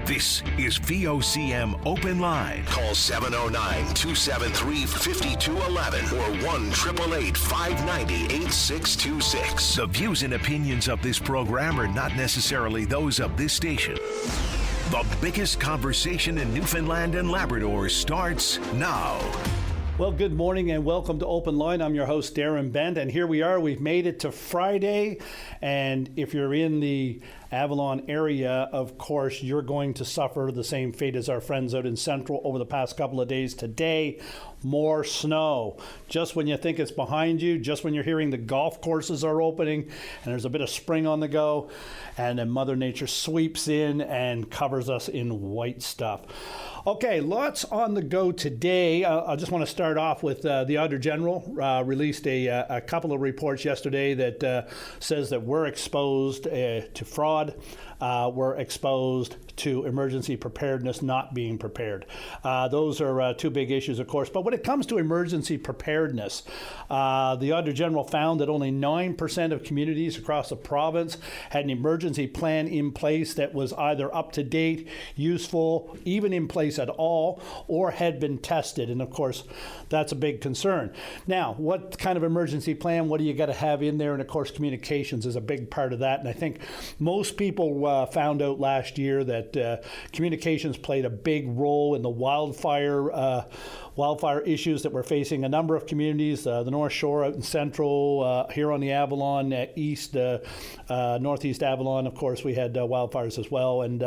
This is VOCM Open Line. Call 709-273-5211 or 1-888-590-8626. The views and opinions of this program are not necessarily those of this station. The biggest conversation in Newfoundland and Labrador starts now. Well, good morning and welcome to Open Line. I'm your host, Darren Bent, and here we are. We've made it to Friday, and if you're in the Avalon area, of course, you're going to suffer the same fate as our friends out in Central over the past couple of days. Today, more snow. Just when you think it's behind you, just when you're hearing the golf courses are opening and there's a bit of spring on the go, and then Mother Nature sweeps in and covers us in white stuff. Okay, lots on the go today. I just want to start off with the Auditor General released a couple of reports yesterday that says that we're exposed to fraud. We're exposed to emergency preparedness not being prepared. Those are two big issues, of course. But when it comes to emergency preparedness, the Auditor General found that only 9% of communities across the province had an emergency plan in place that was either up to date, useful, even in place at all, or had been tested. And of course, that's a big concern. Now, what kind of emergency plan? What do you got to have in there? And of course, communications is a big part of that. And I think most people found out last year that communications played a big role in the wildfire issues that we're facing a number of communities, the North Shore out in Central, here on the Avalon, east, northeast Avalon, of course, we had wildfires as well, and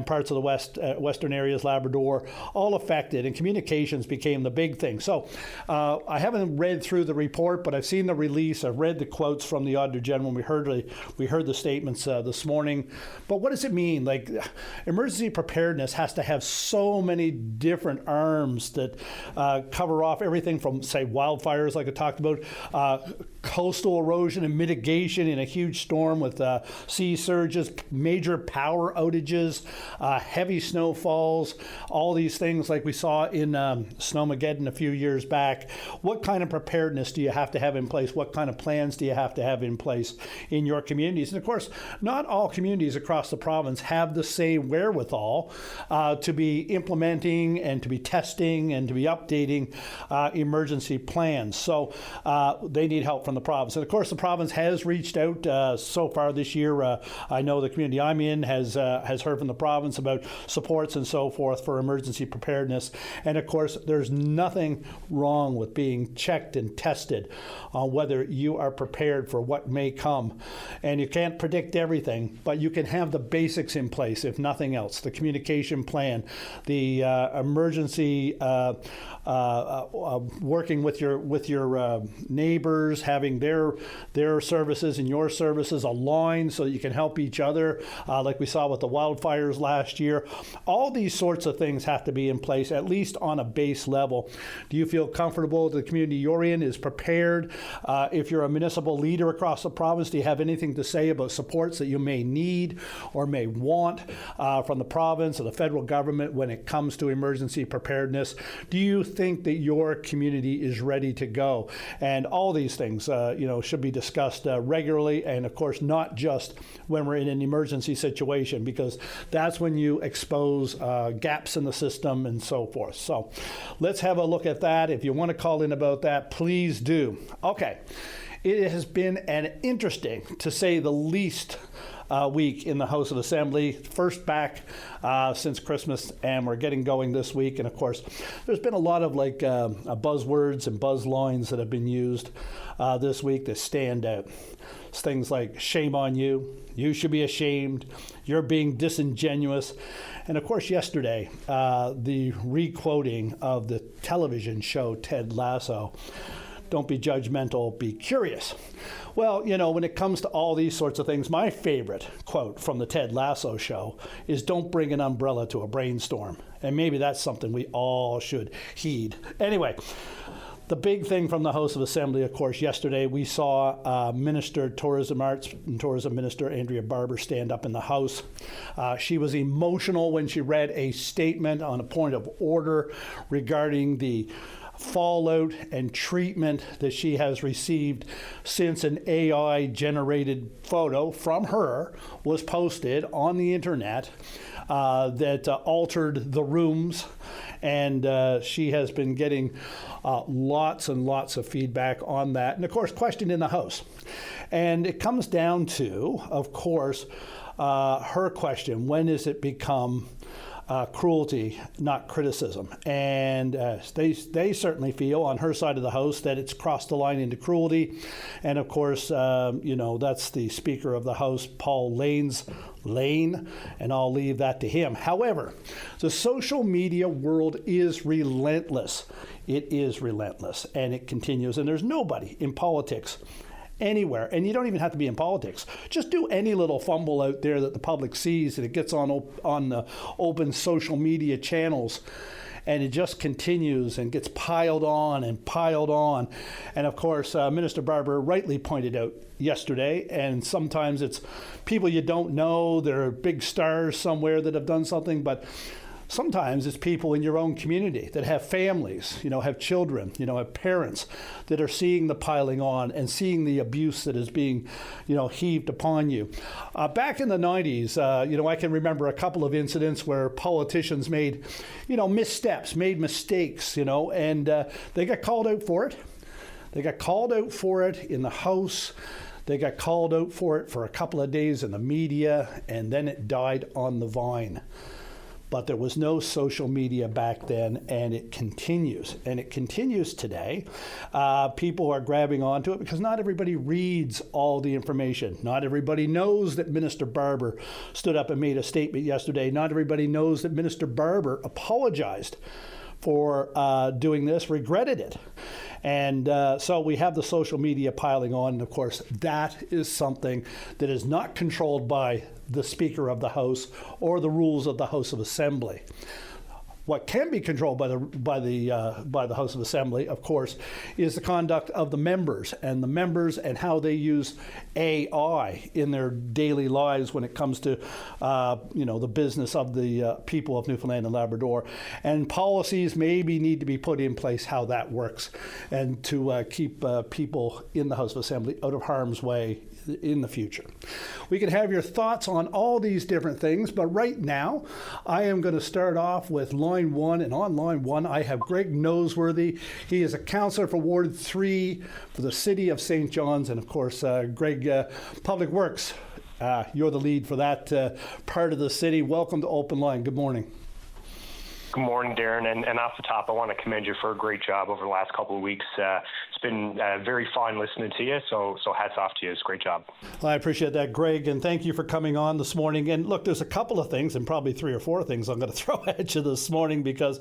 parts of the western areas, Labrador, all affected, and communications became the big thing. So I haven't read through the report, but I've seen the release, I've read the quotes from the Auditor General, we heard the statements this morning. But what does it mean? Like, emergency preparedness has to have so many different arms that cover off everything from, say, wildfires, like I talked about, coastal erosion and mitigation in a huge storm with sea surges, major power outages, heavy snowfalls, all these things like we saw in Snowmageddon a few years back. What kind of preparedness do you have to have in place? What kind of plans do you have to have in place in your communities? And of course, not all communities across the province have the same wherewithal to be implementing and to be testing and to be updating emergency plans. So they need help from the province. And of course, the province has reached out so far this year. I know the community I'm in has heard from the province about supports and so forth for emergency preparedness. And of course, there's nothing wrong with being checked and tested on whether you are prepared for what may come. And you can't predict everything, but you can have the basics in place, if nothing else. The communication plan, the emergency working with your neighbors, having their services and your services aligned so that you can help each other, like we saw with the wildfires last year. All these sorts of things have to be in place, at least on a base level. Do you feel comfortable that the community you're in is prepared? If you're a municipal leader across the province, do you have anything to say about supports that you may need or may want from the province or the federal government when it comes to emergency preparedness? Do you think that your community is ready to go? And all these things, should be discussed regularly, and of course, not just when we're in an emergency situation, because that's when you expose gaps in the system and so forth. So let's have a look at that. If you want to call in about that, please do. Okay. It has been an interesting, to say the least, week in the House of Assembly. First back since Christmas, and we're getting going this week. And of course, there's been a lot of buzzwords and buzz lines that have been used this week that stand out. It's things like shame on you, you should be ashamed, you're being disingenuous. And of course, yesterday, the re-quoting of the television show Ted Lasso. Don't be judgmental, be curious. Well, when it comes to all these sorts of things, my favorite quote from the Ted Lasso show is, don't bring an umbrella to a brainstorm. And maybe that's something we all should heed. Anyway, the big thing from the House of Assembly, of course, yesterday we saw Tourism Arts and Tourism Minister Andrea Barber stand up in the House. She was emotional when she read a statement on a point of order regarding the fallout and treatment that she has received since an AI-generated photo from her was posted on the internet that altered the rooms, and she has been getting lots and lots of feedback on that, and of course questioned in the House. And it comes down to, of course, her question: when does it become cruelty, not criticism? And they certainly feel on her side of the House that it's crossed the line into cruelty. And of course, that's the Speaker of the House, Paul Lane's lane, and I'll leave that to him. However, the social media world is relentless. It is relentless, and it continues. And there's nobody in politics anywhere, and you don't even have to be in politics. Just do any little fumble out there that the public sees, and it gets on the open social media channels, and it just continues and gets piled on and piled on. And of course, Minister Barber rightly pointed out yesterday, and sometimes it's people you don't know, there are big stars somewhere that have done something, but sometimes it's people in your own community that have families, have children, have parents that are seeing the piling on and seeing the abuse that is being, heaved upon you. Back in the 90s, I can remember a couple of incidents where politicians made, missteps, made mistakes, and they got called out for it. They got called out for it in the House. They got called out for it for a couple of days in the media, and then it died on the vine. But there was no social media back then, and it continues. And it continues today. People are grabbing onto it because not everybody reads all the information. Not everybody knows that Minister Barber stood up and made a statement yesterday. Not everybody knows that Minister Barber apologized for doing this, regretted it. And so we have the social media piling on. And of course, that is something that is not controlled by the Speaker of the House or the rules of the House of Assembly. What can be controlled by the House of Assembly, of course, is the conduct of the members and how they use AI in their daily lives when it comes to the business of the people of Newfoundland and Labrador. And policies maybe need to be put in place how that works, and to keep people in the House of Assembly out of harm's way in the future. We can have your thoughts on all these different things, but right now I am going to start off with line one, and on line one I have Greg Noseworthy. He is a councillor for Ward 3 for the City of St. John's, and of course Greg, Public Works, you're the lead for that part of the city. Welcome to Open Line. Good morning. Good morning, Darren. And off the top, I want to commend you for a great job over the last couple of weeks. It's been very fun listening to you, so hats off to you. It's a great job. Well, I appreciate that, Greg, and thank you for coming on this morning. And look, there's a couple of things, and probably 3 or 4 things I'm going to throw at you this morning, because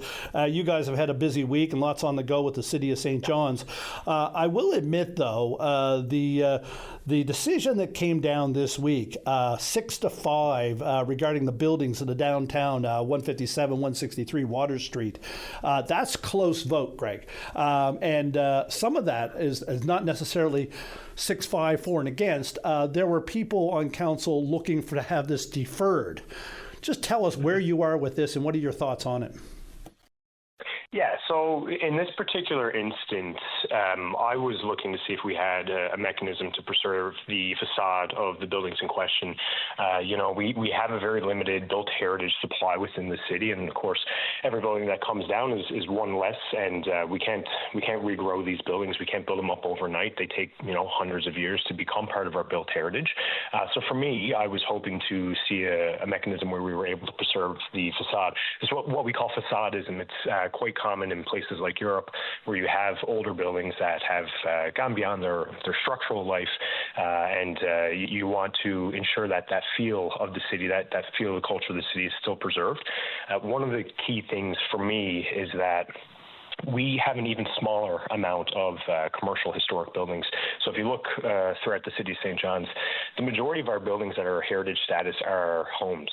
you guys have had a busy week and lots on the go with the City of St. John's. I will admit, though, the decision that came down this week, 6-5, regarding the buildings in the downtown 157, 163 Water Street, that's close vote, Greg. And some of that is not necessarily 6-5 for and against. There were people on council looking to have this deferred. Just tell us where you are with this and what are your thoughts on it? Yeah, so in this particular instance, I was looking to see if we had a mechanism to preserve the facade of the buildings in question. We have a very limited built heritage supply within the city, and of course, every building that comes down is one less, and we can't regrow these buildings. We can't build them up overnight. They take hundreds of years to become part of our built heritage. So for me, I was hoping to see a mechanism where we were able to preserve the facade. It's what we call facadism. It's quite common in places like Europe, where you have older buildings that have gone beyond their structural life, and you want to ensure that feel of the city, that feel of the culture of the city is still preserved. One of the key things for me is that we have an even smaller amount of commercial historic buildings. So if you look throughout the city of St. John's, the majority of our buildings that are heritage status are homes.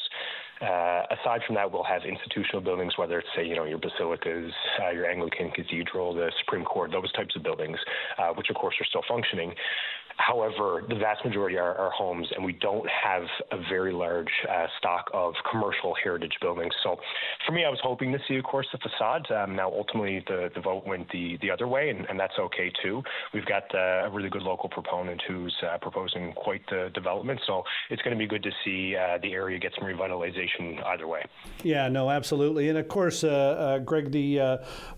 Aside from that, we'll have institutional buildings, whether it's, say, your basilicas, your Anglican cathedral, the Supreme Court, those types of buildings, which of course are still functioning. However, the vast majority are homes, and we don't have a very large stock of commercial heritage buildings. So for me, I was hoping to see, of course, the facade. Now, ultimately, the vote went the other way, and that's okay, too. We've got a really good local proponent who's proposing quite the development, so it's going to be good to see the area get some revitalization either way. Yeah, no, absolutely. And of course, Greg,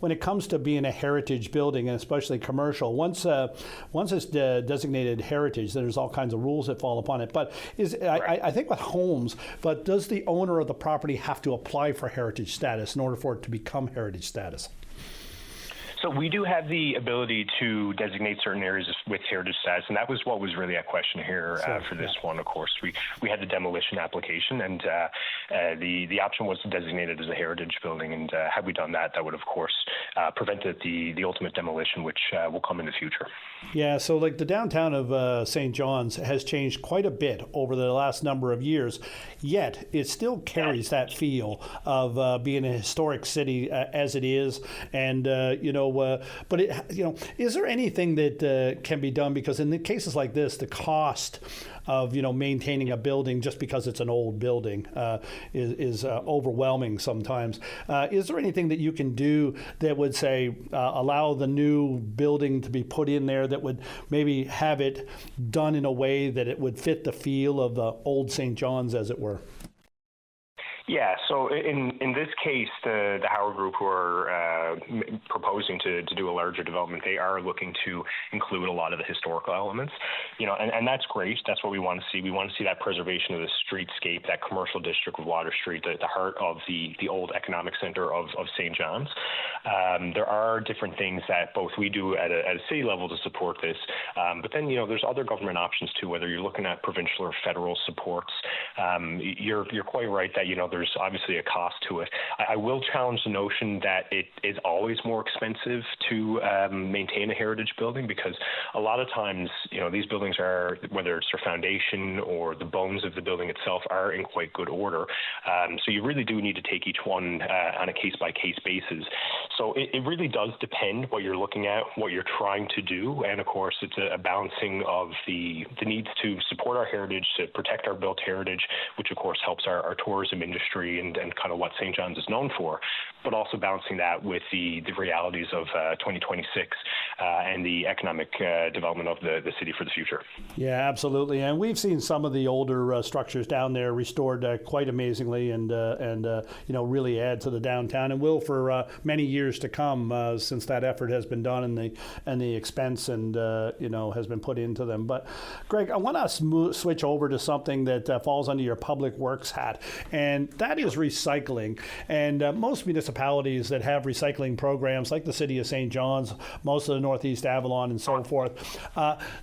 when it comes to being a heritage building, and especially commercial, once it's designated heritage, there's all kinds of rules that fall upon it. But I think with homes, but does the owner of the property have to apply for heritage status in order for it to become heritage status? So we do have the ability to designate certain areas with heritage status, and that was what was really at question here for this one. Of course, we had the demolition application, and the option was to designate it as a heritage building. And had we done that, that would, of course, prevented the ultimate demolition, which will come in the future. Yeah, so like the downtown of St. John's has changed quite a bit over the last number of years, yet it still carries that feel of being a historic city as it is, and but is there anything that can be done? Because in the cases like this, the cost of maintaining a building just because it's an old building is overwhelming sometimes. Is there anything that you can do that would say allow the new building to be put in there that would maybe have it done in a way that it would fit the feel of the old St. John's, as it were? Yeah, so in this case, the Howard Group, who are proposing to do a larger development, they are looking to include a lot of the historical elements, and that's great. That's what we want to see. We want to see that preservation of the streetscape, that commercial district of Water Street, the heart of the old economic center of St. John's. There are different things that both we do at a city level to support this, but then there's other government options too. Whether you're looking at provincial or federal supports, you're quite right that there's obviously a cost to it. I will challenge the notion that it is always more expensive to maintain a heritage building, because a lot of times, these buildings are, whether it's their foundation or the bones of the building itself, are in quite good order. So you really do need to take each one on a case-by-case basis. So it really does depend what you're looking at, what you're trying to do, and of course, it's a balancing of the needs to support our heritage, to protect our built heritage, which of course helps our tourism industry and kind of what St. John's is known for, but also balancing that with the realities of 2026 and the economic development of the city for the future. Yeah, absolutely. And we've seen some of the older structures down there restored quite amazingly, and really add to the downtown, and will for many years to come, since that effort has been done and the expense and has been put into them. But Greg, I want to switch over to something that falls under your public works hat, and that is recycling. And most municipalities that have recycling programs, like the city of St. John's, most of the Northeast Avalon, and so forth,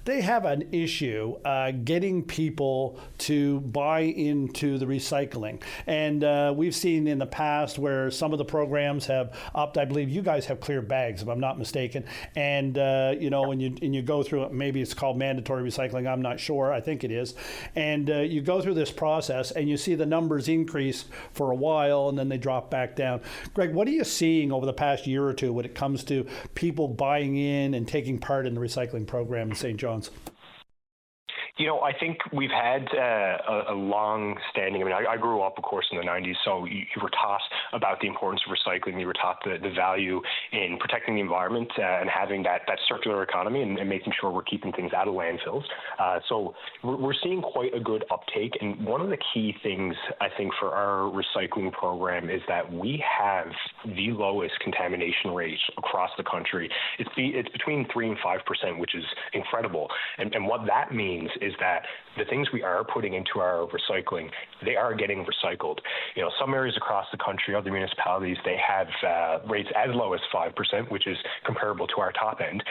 they have an issue getting people to buy into the recycling. And we've seen in the past where some of the programs have upped. I believe you guys have clear bags, if I'm not mistaken. And when you go through it, maybe it's called mandatory recycling. I'm not sure. I think it is. And you go through this process, and you see the numbers increase for a while, and then they drop back down. Greg, what are you seeing over the past year or two when it comes to people buying in and taking part in the recycling program in St. John's? I think we've had a long-standing, I grew up, of course, in the 90s, so you were taught about the importance of recycling. You were taught the value in protecting the environment and having that circular economy and making sure we're keeping things out of landfills. So we're seeing quite a good uptake. And one of the key things, I think, for our recycling program is that we have the lowest contamination rate across the country. It's between 3 and 5%, which is incredible. And what that means is that the things we are putting into our recycling, they are getting recycled. Some areas across the country, other municipalities, they have rates as low as 5%, which is comparable to our top end,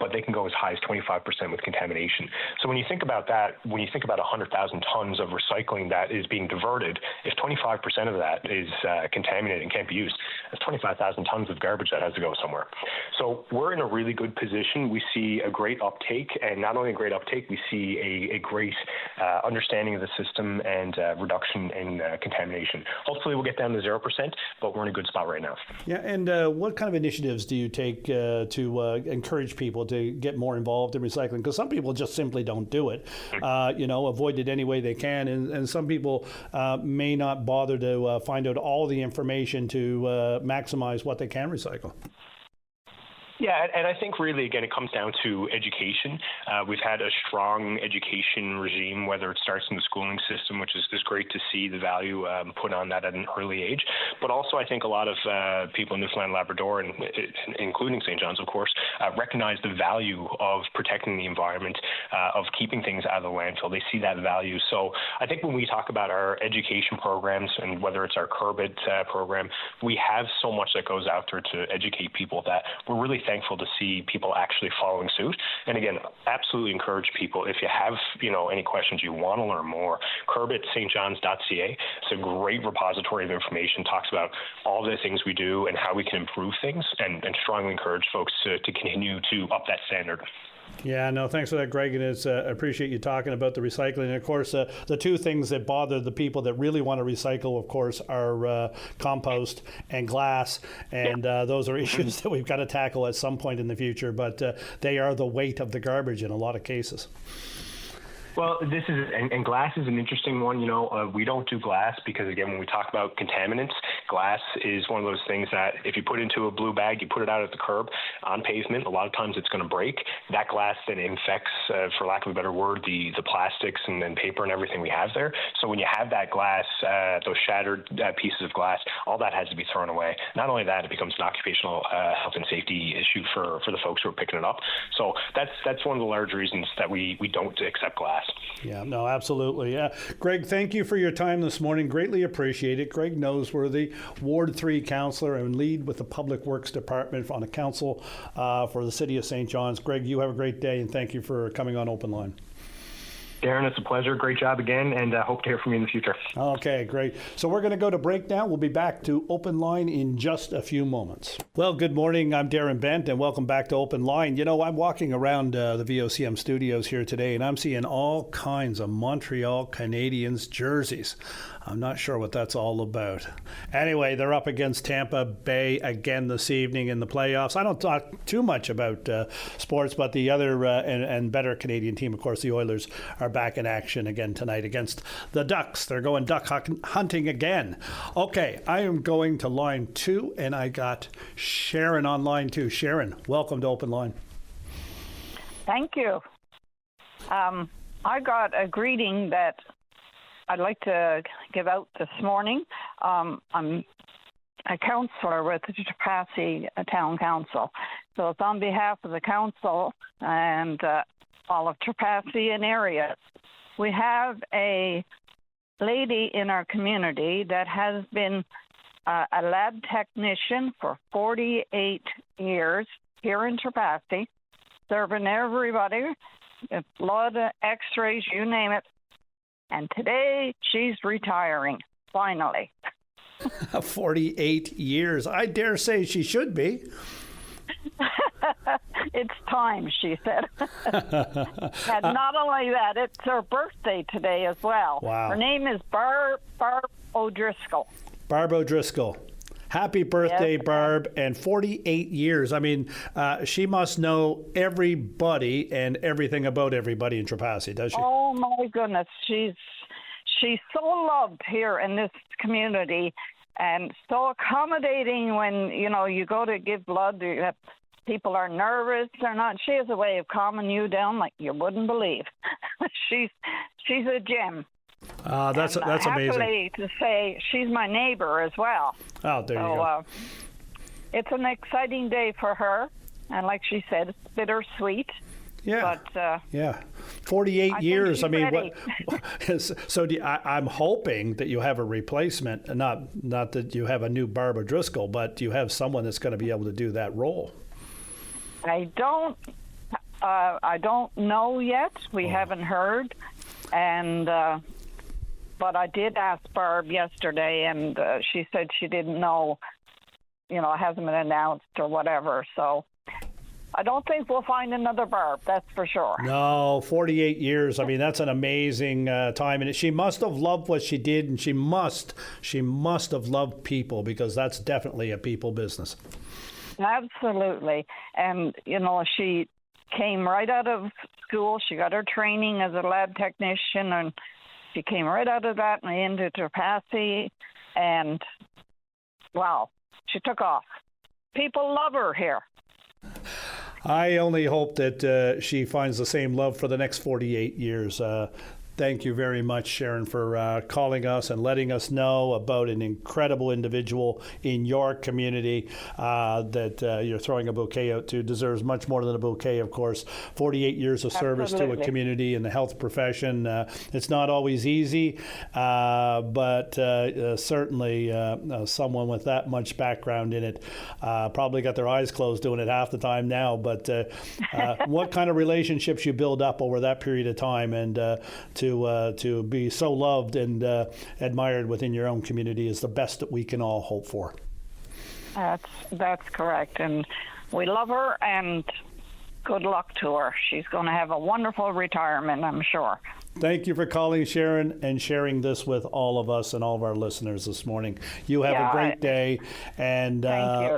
but they can go as high as 25% with contamination. So when you think about that, when you think about 100,000 tons of recycling that is being diverted, if 25% of that is contaminated and can't be used, that's 25,000 tons of garbage that has to go somewhere. So we're in a really good position. We see a great uptake, and not only a great uptake, we see a great understanding of the system and reduction in contamination. Hopefully we'll get down to 0%, but we're in a good spot right now. Yeah, and what kind of initiatives do you take to encourage people to get more involved in recycling? Because some people just simply don't do it, avoid it any way they can, and some people may not bother to find out all the information to maximize what they can recycle. Yeah, and I think really, again, it comes down to education. We've had a strong education regime, whether it starts in the schooling system, which is great to see the value put on that at an early age. But also, I think a lot of people in Newfoundland and Labrador, and including St. John's, of course, recognize the value of protecting the environment, of keeping things out of the landfill. They see that value. So I think when we talk about our education programs, and whether it's our Curb It program, we have so much that goes out there to educate people that we're really thankful to see people actually following suit. And again, absolutely encourage people, if you have any questions, you want to learn more, curbitstjohns.ca. It's a great repository of information, talks about all the things we do and how we can improve things, and strongly encourage folks to continue to up that standard. Yeah, no, thanks for that, Greg, and I appreciate you talking about the recycling. And of course, the two things that bother the people that really want to recycle, of course, are compost and glass, and those are issues that we've got to tackle at some point in the future, but they are the weight of the garbage in a lot of cases. Well, this is, and glass is an interesting one. We don't do glass because, again, when we talk about contaminants, glass is one of those things that if you put into a blue bag, you put it out at the curb on pavement, a lot of times it's going to break. That glass then infects, for lack of a better word, the plastics and then paper and everything we have there. So when you have that glass, those shattered pieces of glass, all that has to be thrown away. Not only that, it becomes an occupational health and safety issue for the folks who are picking it up. So that's one of the large reasons that we don't accept glass. Yeah, no, absolutely. Yeah. Greg, thank you for your time this morning. Greatly appreciate it. Greg Noseworthy, Ward 3 Councillor and lead with the Public Works Department on the Council for the City of St. John's. Greg, you have a great day, and thank you for coming on Open Line. Darren, it's a pleasure. Great job again, and hope to hear from you in the future. Okay, great. So we're going to go to break now. We'll be back to Open Line in just a few moments. Well, good morning. I'm Darren Bent, and welcome back to Open Line. I'm walking around the VOCM studios here today, and I'm seeing all kinds of Montreal Canadiens jerseys. I'm not sure what that's all about. Anyway, they're up against Tampa Bay again this evening in the playoffs. I don't talk too much about sports, but the other and better Canadian team, of course, the Oilers, are back in action again tonight against the Ducks. They're going duck hunting again. Okay, I am going to line 2, and I got Sharon on line 2. Sharon, welcome to Open Line. Thank you. I got a greeting that I'd like to give out this morning. I'm a councillor with the Trepassey Town Council. So it's on behalf of the council and all of Trepassey and area. We have a lady in our community that has been a lab technician for 48 years here in Trepassey, serving everybody, blood, x-rays, you name it. And today she's retiring, finally. 48 years. I dare say she should be. It's time, she said. And not only that, it's her birthday today as well. Wow. Her name is Barb O'Driscoll. Barb O'Driscoll. Happy birthday, yes, Barb, and 48 years. I mean, she must know everybody and everything about everybody in Trepassey, does she? Oh, my goodness. She's so loved here in this community and so accommodating when, you go to give blood. People are nervous or not. She has a way of calming you down like you wouldn't believe. She's a gem. That's amazing. Happily to say she's my neighbor as well. Oh, there you go. It's an exciting day for her, and like she said, it's bittersweet. Yeah. But, yeah. 48 years. I mean, ready. So I'm hoping that you have a replacement, not that you have a new Barb O'Driscoll, but you have someone that's going to be able to do that role. I don't know yet. We haven't heard, and. But I did ask Barb yesterday, and she said she didn't know, it hasn't been announced or whatever. So I don't think we'll find another Barb, that's for sure. No, 48 years. I mean, that's an amazing time. And she must have loved what she did, and she must have loved people, because that's definitely a people business. Absolutely. And, she came right out of school. She got her training as a lab technician, and she came right out of that and into Terpassi. And, wow, she took off. People love her here. I only hope that she finds the same love for the next 48 years. Thank you very much, Sharon, for calling us and letting us know about an incredible individual in your community that you're throwing a bouquet out to. Deserves much more than a bouquet, of course. 48 years of service to a community in the health profession. It's not always easy, but certainly someone with that much background in it probably got their eyes closed doing it half the time now. But what kind of relationships you build up over that period of time, and to be so loved and admired within your own community is the best that we can all hope for. That's correct, and we love her, and good luck to her. She's going to have a wonderful retirement, I'm sure. Thank you for calling, Sharon, and sharing this with all of us and all of our listeners this morning. You have a great day. And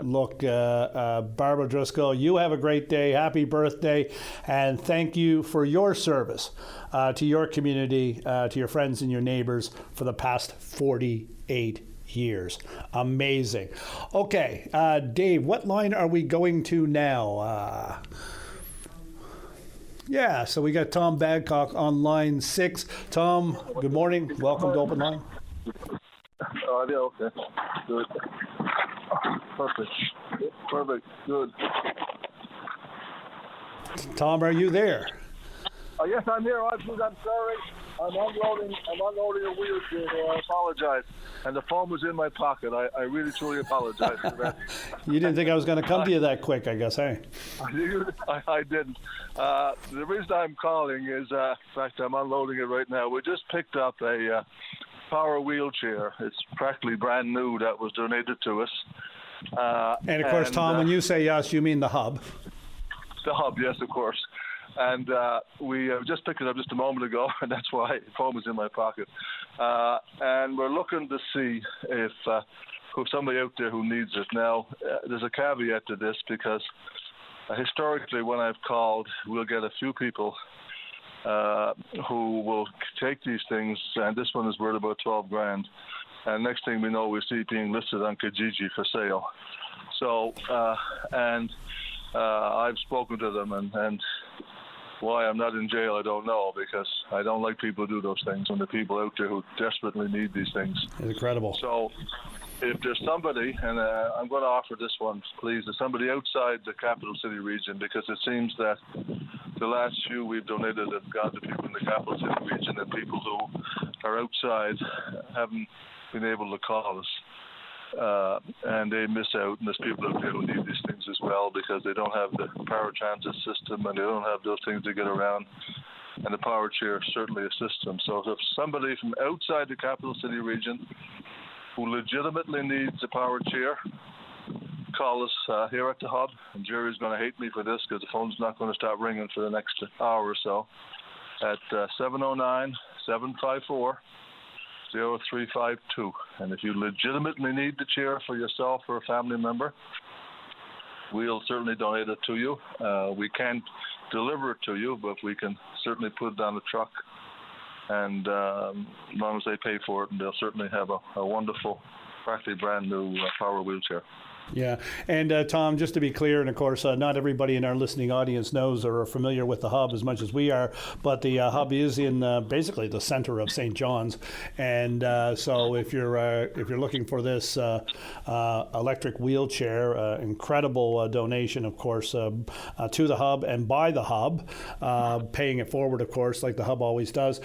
look, Barbara Driscoll, you have a great day. Happy birthday. And thank you for your service to your community, to your friends and your neighbors for the past 48 years. Amazing. Okay, Dave, what line are we going to now? Yeah, so we got Tom Badcock on line 6. Tom, good morning. Welcome to Open Line. Oh, yeah, okay. Good. Perfect. Good. Tom, are you there? Oh, yes, I'm here. I'm sorry. I'm unloading a wheelchair. I apologize. And the phone was in my pocket. I really, truly apologize for that. You didn't think I was going to come to you that quick, I guess, hey? I didn't. The reason I'm calling is, in fact, I'm unloading it right now. We just picked up a power wheelchair. It's practically brand new that was donated to us. And, of course, Tom, when you say us, you mean the hub. The hub, yes, of course. And we just picked it up just a moment ago, and that's why the phone was in my pocket. And we're looking to see if somebody out there who needs it. Now, there's a caveat to this, because historically when I've called, we'll get a few people who will take these things, and this one is worth about 12 grand. And next thing we know, we see it being listed on Kijiji for sale. So, I've spoken to them, and why I'm not in jail, I don't know, because I don't like people who do those things, and the people out there who desperately need these things. It's incredible. So if there's somebody, and I'm going to offer this one, please, there's somebody outside the capital city region, because it seems that the last few we've donated have gone to people in the capital city region, and people who are outside haven't been able to call us. And they miss out, and there's people out there who need these things as well, because they don't have the power transit system, and they don't have those things to get around, and the power chair certainly assists them. So if somebody from outside the capital city region who legitimately needs a power chair, call us here at the hub, and Jerry's going to hate me for this, because the phone's not going to stop ringing for the next hour or so, at 709-754 0352. And if you legitimately need the chair for yourself or a family member, we'll certainly donate it to you. We can't deliver it to you, but we can certainly put it on a truck, and as long as they pay for it, and they'll certainly have a wonderful, practically brand new power wheelchair. Yeah. And Tom, just to be clear, and of course, not everybody in our listening audience knows or are familiar with the hub as much as we are, but the hub is in basically the center of St. John's. And so if you're looking for this electric wheelchair, incredible donation, of course, to the hub and by the hub, paying it forward, of course, like the hub always does,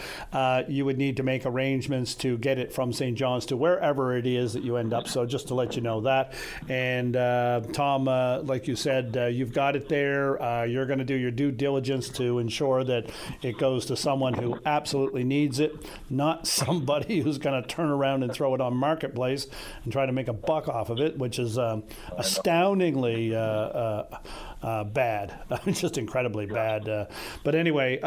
you would need to make arrangements to get it from St. John's to wherever it is that you end up. So just to let you know that. And And Tom, like you said, you've got it there. You're going to do your due diligence to ensure that it goes to someone who absolutely needs it, not somebody who's going to turn around and throw it on Marketplace and try to make a buck off of it, which is astoundingly bad, just incredibly bad. But anyway,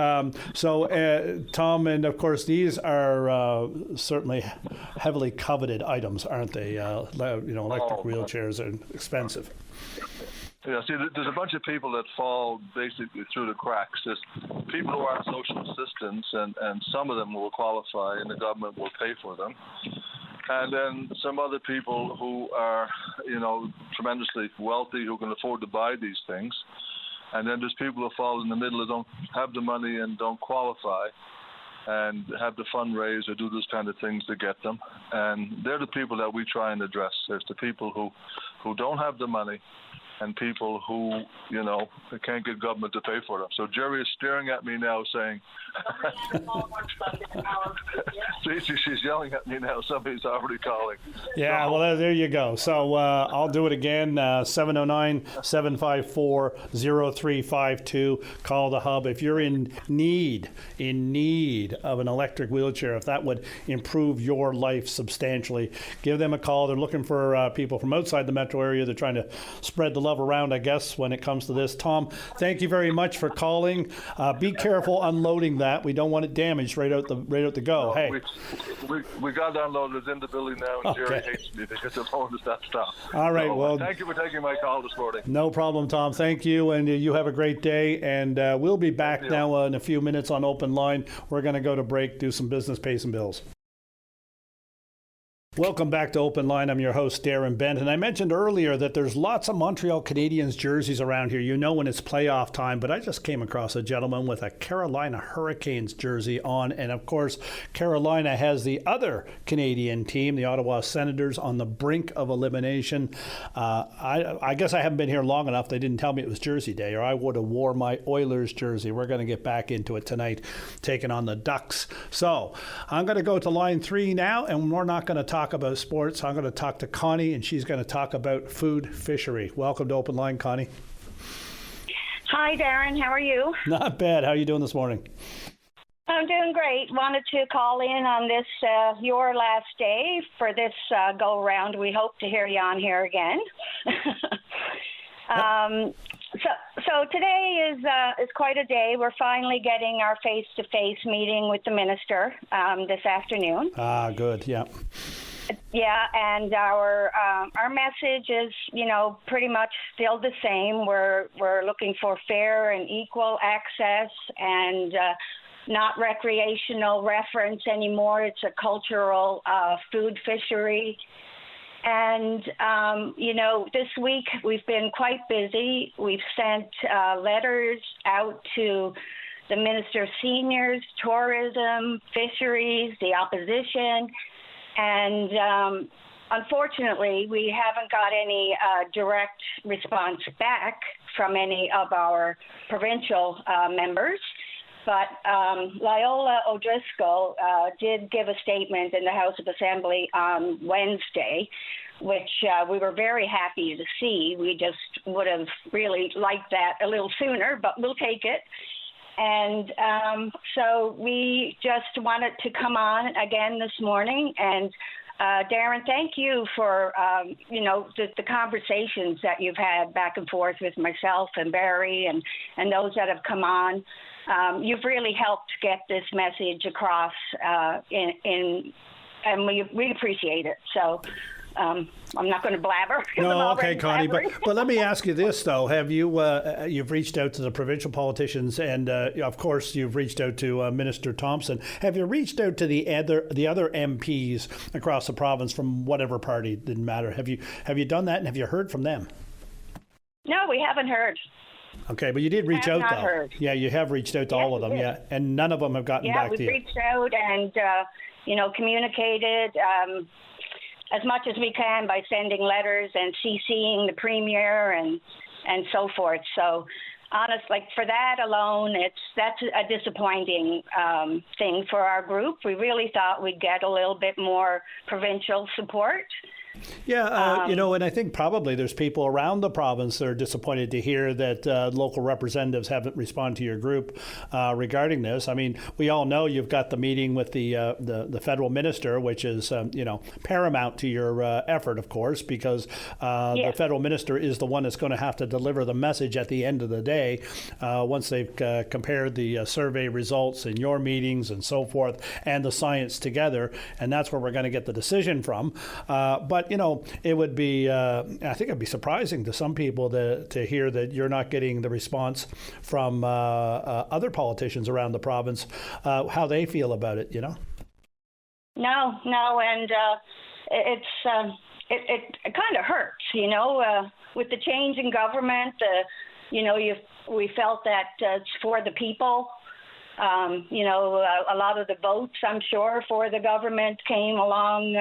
so Tom, and of course these are certainly heavily coveted items, aren't they? Electric wheelchairs are expensive. Yeah, see, there's a bunch of people that fall basically through the cracks. There's people who are on social assistance, and some of them will qualify, and the government will pay for them. And then some other people who are, tremendously wealthy, who can afford to buy these things. And then there's people who fall in the middle who don't have the money and don't qualify and have to fundraise or do those kind of things to get them. And they're the people that we try and address. There's the people who don't have the money and people who, can't get government to pay for them. So Jerry is staring at me now saying, she's yelling at me now, somebody's already calling. Yeah, well, there you go. So I'll do it again, 709-754-0352. Call the hub. If you're in need of an electric wheelchair, if that would improve your life substantially, give them a call. They're looking for people from outside the metro area. They're trying to spread the love around, I guess, when it comes to this. Tom, thank you very much for calling. Be careful unloading that. We don't want it damaged right out the go. Hey, we got it unloaded. It's in the building now, and Jerry hates me because the phone is that stuff. All right. Well, thank you for taking my call this morning. No problem, Tom. Thank you, and you have a great day. And we'll be back now in a few minutes on Open Line. We're going to go to break, do some business, pay some bills. Welcome back to Open Line. I'm your host, Darren Bent. And I mentioned earlier that there's lots of Montreal Canadiens jerseys around here. When it's playoff time, but I just came across a gentleman with a Carolina Hurricanes jersey on. And of course, Carolina has the other Canadian team, the Ottawa Senators, on the brink of elimination. I guess I haven't been here long enough. They didn't tell me it was Jersey Day, or I would have wore my Oilers jersey. We're going to get back into it tonight, taking on the Ducks. So I'm going to go to line 3 now, and we're not going to talk about sports. I'm going to talk to Connie, and she's going to talk about food fishery. Welcome to Open Line, Connie. Hi, Darren. How are you? Not bad. How are you doing this morning? I'm doing great. Wanted to call in on this, your last day for this go-around. We hope to hear you on here again. So today is quite a day. We're finally getting our face-to-face meeting with the minister this afternoon. Ah, good. Yeah. Yeah, and our message is, pretty much still the same. We're looking for fair and equal access, and not recreational reference anymore. It's a cultural food fishery. And, this week we've been quite busy. We've sent letters out to the Minister of Seniors, Tourism, Fisheries, the opposition. And unfortunately, we haven't got any direct response back from any of our provincial members. But Loyola O'Driscoll did give a statement in the House of Assembly on Wednesday, which we were very happy to see. We just would have really liked that a little sooner, but we'll take it. And so we just wanted to come on again this morning. And Darren, thank you for, the conversations that you've had back and forth with myself and Barry and those that have come on. You've really helped get this message across, and we appreciate it. So I'm not going to blabber. No, okay, Connie. But let me ask you this though: have you you've reached out to the provincial politicians, and of course you've reached out to Minister Thompson. Have you reached out to the other MPs across the province from whatever party? Didn't matter. Have you done that, and have you heard from them? No, we haven't heard. Okay, but you did reach out, though. Heard. Yeah, you have reached out to all of them, yeah, and none of them have gotten back to you. Yeah, we've reached out and, communicated as much as we can by sending letters and CCing the Premier and so forth. So, honestly, for that alone, that's a disappointing thing for our group. We really thought we'd get a little bit more provincial support. Yeah, and I think probably there's people around the province that are disappointed to hear that local representatives haven't responded to your group regarding this. I mean, we all know you've got the meeting with the federal minister, which is paramount to your effort, of course, because the federal minister is the one that's going to have to deliver the message at the end of the day once they've compared the survey results in your meetings and so forth and the science together, and that's where we're going to get the decision from. But it would be, I think it'd be surprising to some people to hear that you're not getting the response from other politicians around the province, how they feel about it, No, and it kind of hurts, with the change in government, we felt that it's for the people. A lot of the votes, I'm sure, for the government came along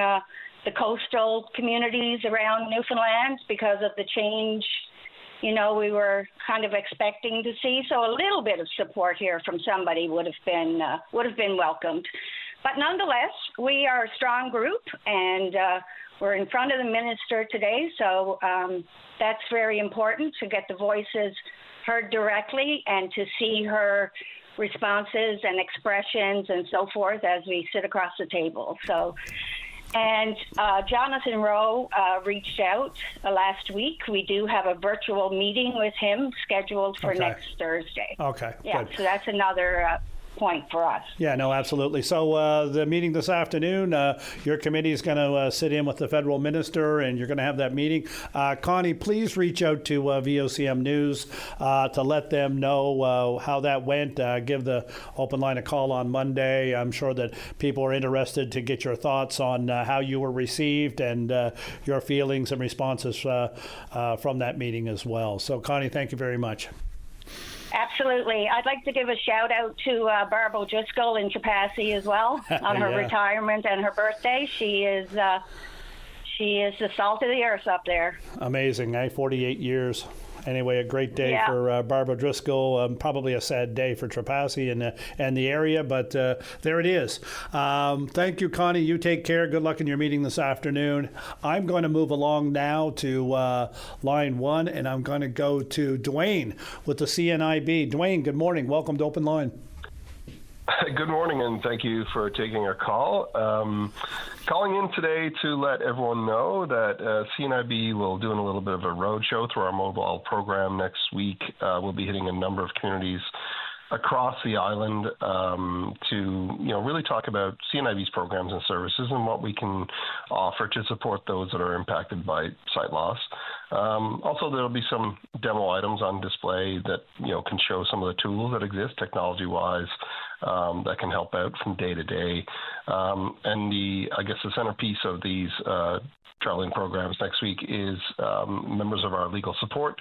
the coastal communities around Newfoundland because of the change, we were kind of expecting to see. So a little bit of support here from somebody would have been welcomed. But nonetheless, we are a strong group, and we're in front of the minister today. So that's very important to get the voices heard directly and to see her responses and expressions and so forth as we sit across the table. And Jonathan Rowe reached out last week. We do have a virtual meeting with him scheduled for next Thursday. Okay. Yeah, good. so that's another point for us. Yeah, no, absolutely. So the meeting this afternoon, your committee is going to sit in with the federal minister, and you're going to have that meeting. Connie, please reach out to VOCM News to let them know how that went. Give the open line a call on Monday. I'm sure that people are interested to get your thoughts on how you were received and your feelings and responses from that meeting as well. So, Connie, thank you very much. Absolutely. I'd like to give a shout out to Barb O'Driscoll in Chapassy as well on her retirement and her birthday. She is the salt of the earth up there. Amazing, 48 years. Anyway, a great day for Barb O'Driscoll. Probably a sad day for Trepassey and the area, but there it is. Thank you, Connie. You take care. Good luck in your meeting this afternoon. I'm going to move along now to line one, and I'm going to go to Dwayne with the CNIB. Dwayne, good morning. Welcome to Open Line. Good morning, and thank you for taking our call. Calling in today to let everyone know that CNIB will be doing a little bit of a roadshow through our mobile program next week. We'll be hitting a number of communities across the island to really talk about CNIB's programs and services and what we can offer to support those that are impacted by sight loss. Also, there'll be some demo items on display that can show some of the tools that exist technology-wise that can help out from day to day. And the centerpiece of these traveling programs next week is members of our legal support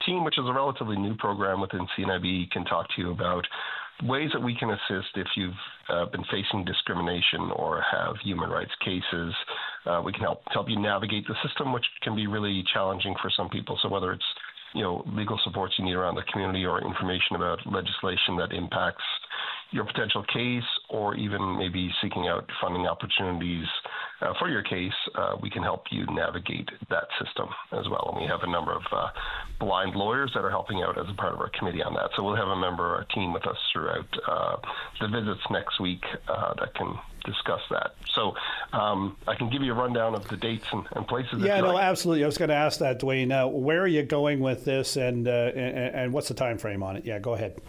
team, which is a relatively new program within CNIB, can talk to you about ways that we can assist if you've been facing discrimination or have human rights cases. We can help you navigate the system, which can be really challenging for some people. So whether it's legal supports you need around the community or information about legislation that impacts your potential case, or even maybe seeking out funding opportunities for your case, we can help you navigate that system as well. And we have a number of blind lawyers that are helping out as a part of our committee on that. So we'll have a team with us throughout the visits next week that can discuss that. So I can give you a rundown of the dates and places. Yeah, no, absolutely. I was going to ask that, Dwayne. Where are you going with this, and what's the time frame on it? Yeah, go ahead.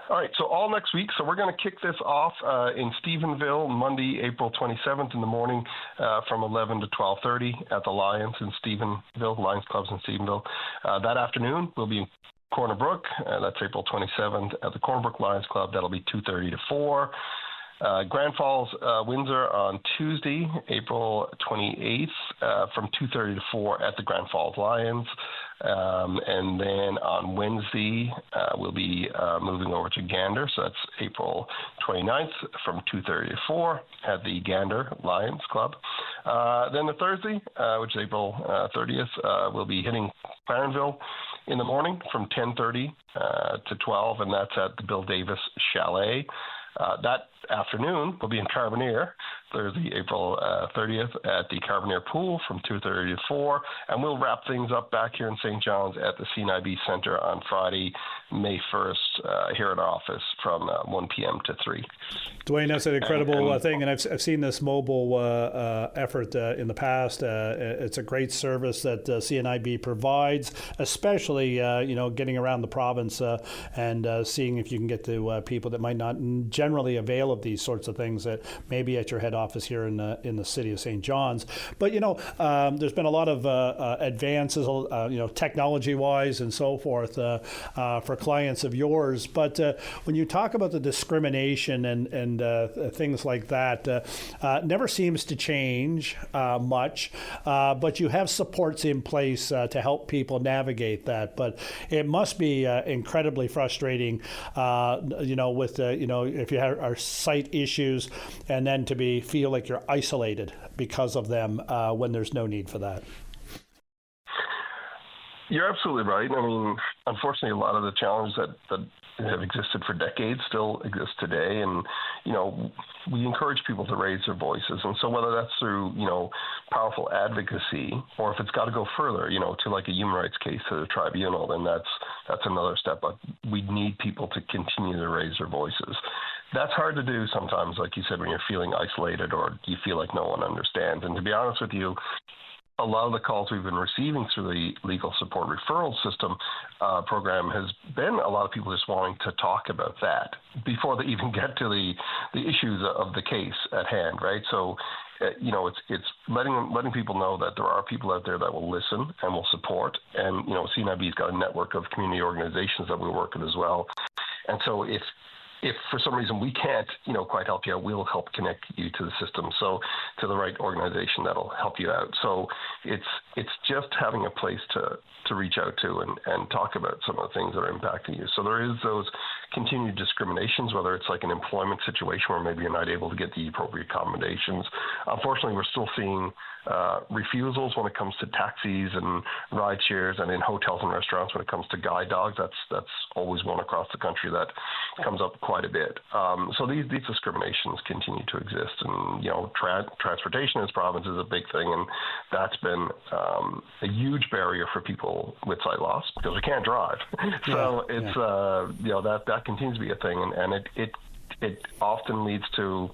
All right, so all next week. So we're going to kick this off in Stephenville, Monday, April 27th in the morning from 11 to 12:30 at the Lions in Stephenville, Lions Clubs in Stephenville. That afternoon, we'll be in Corner Brook. That's April 27th at the Corner Brook Lions Club. That'll be 2:30 to 4. Grand Falls, Windsor on Tuesday, April 28th from 2:30 to 4 at the Grand Falls Lions. And then on Wednesday, we'll be moving over to Gander. So that's April 29th from 2:30 to 4 at the Gander Lions Club. Then the Thursday, which is April 30th, we'll be hitting Clarenville in the morning from 10:30 to 12, and that's at the Bill Davis Chalet. That afternoon, we'll be in Carbonear, Thursday, April 30th at the Carbonear Pool from 2:30 to 4, and we'll wrap things up back here in St. John's at the CNIB Centre on Friday, May 1st, here at our office from 1 p.m. to 3. Dwayne, that's an incredible thing, and I've seen this mobile effort in the past. It's a great service that CNIB provides, especially getting around the province and seeing if you can get to people that might not generally avail of these sorts of things that maybe at your head office here in the city of St. John's. But there's been a lot of advances, technology-wise and so forth for clients of yours. But when you talk about the discrimination and things like that, never seems to change much. But you have supports in place to help people navigate that. But it must be incredibly frustrating, if you are site issues, and then to feel like you're isolated because of them when there's no need for that. You're absolutely right. I mean, unfortunately, a lot of the challenges that have existed for decades still exist today. And, we encourage people to raise their voices. And so whether that's through, powerful advocacy, or if it's got to go further, to like a human rights case to the tribunal, then that's another step. But we need people to continue to raise their voices. That's hard to do sometimes, like you said, when you're feeling isolated or you feel like no one understands. And to be honest with you, a lot of the calls we've been receiving through the legal support referral system program has been a lot of people just wanting to talk about that before they even get to the issues of the case at hand, right? So, it's letting people know that there are people out there that will listen and will support. And, CNIB's got a network of community organizations that we work with as well. And so if for some reason we can't, quite help you out, we'll help connect you to the system, so to the right organization that'll help you out. So it's just having a place to reach out to and talk about some of the things that are impacting you. So there is those continued discriminations, whether it's like an employment situation where maybe you're not able to get the appropriate accommodations. Unfortunately, we're still seeing refusals when it comes to taxis and ride shares, and in hotels and restaurants when it comes to guide dogs. That's always one across the country that comes up quite a bit. So these discriminations continue to exist, and transportation in this province is a big thing, and that's been a huge barrier for people with sight loss because we can't drive. So it's that continues to be a thing, and it often leads to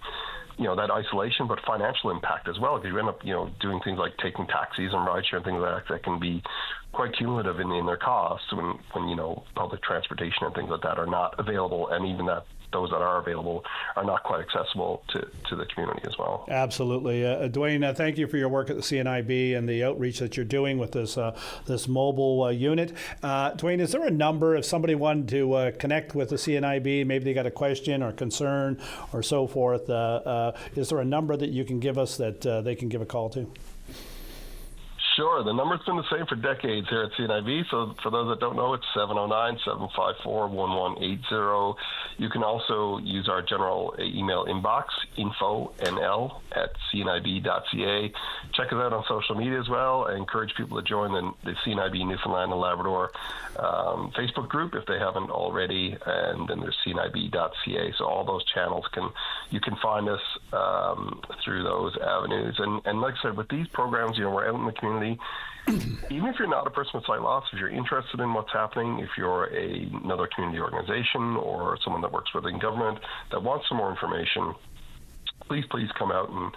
that isolation, but financial impact as well. If you end up, doing things like taking taxis and rideshare and things like that can be quite cumulative in their costs when public transportation and things like that are not available, and even that those that are available are not quite accessible to the community as well. Absolutely. Dwayne, thank you for your work at the CNIB and the outreach that you're doing with this mobile unit. Dwayne, is there a number if somebody wanted to connect with the CNIB, maybe they got a question or concern or so forth, is there a number that you can give us that they can give a call to? Sure. The number's been the same for decades here at CNIB. So for those that don't know, it's 709-754-1180. You can also use our general email inbox, info.nl@cnib.ca. Check us out on social media as well. I encourage people to join the CNIB Newfoundland and Labrador Facebook group if they haven't already. And then there's cnib.ca. So all those channels you can find us through those avenues. And like I said, with these programs, we're out in the community. Even if you're not a person with sight loss, if you're interested in what's happening, if you're another community organization or someone that works within government that wants some more information, please come out and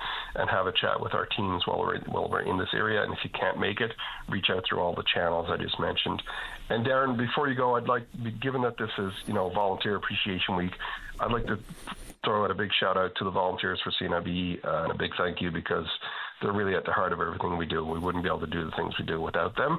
have a chat with our teams while we're in this area. And if you can't make it, reach out through all the channels I just mentioned. And Darren, before you go, I'd like, given that this is Volunteer Appreciation Week, I'd like to throw out a big shout out to the volunteers for CNIB and a big thank you, because they're really at the heart of everything we do. We wouldn't be able to do the things we do without them.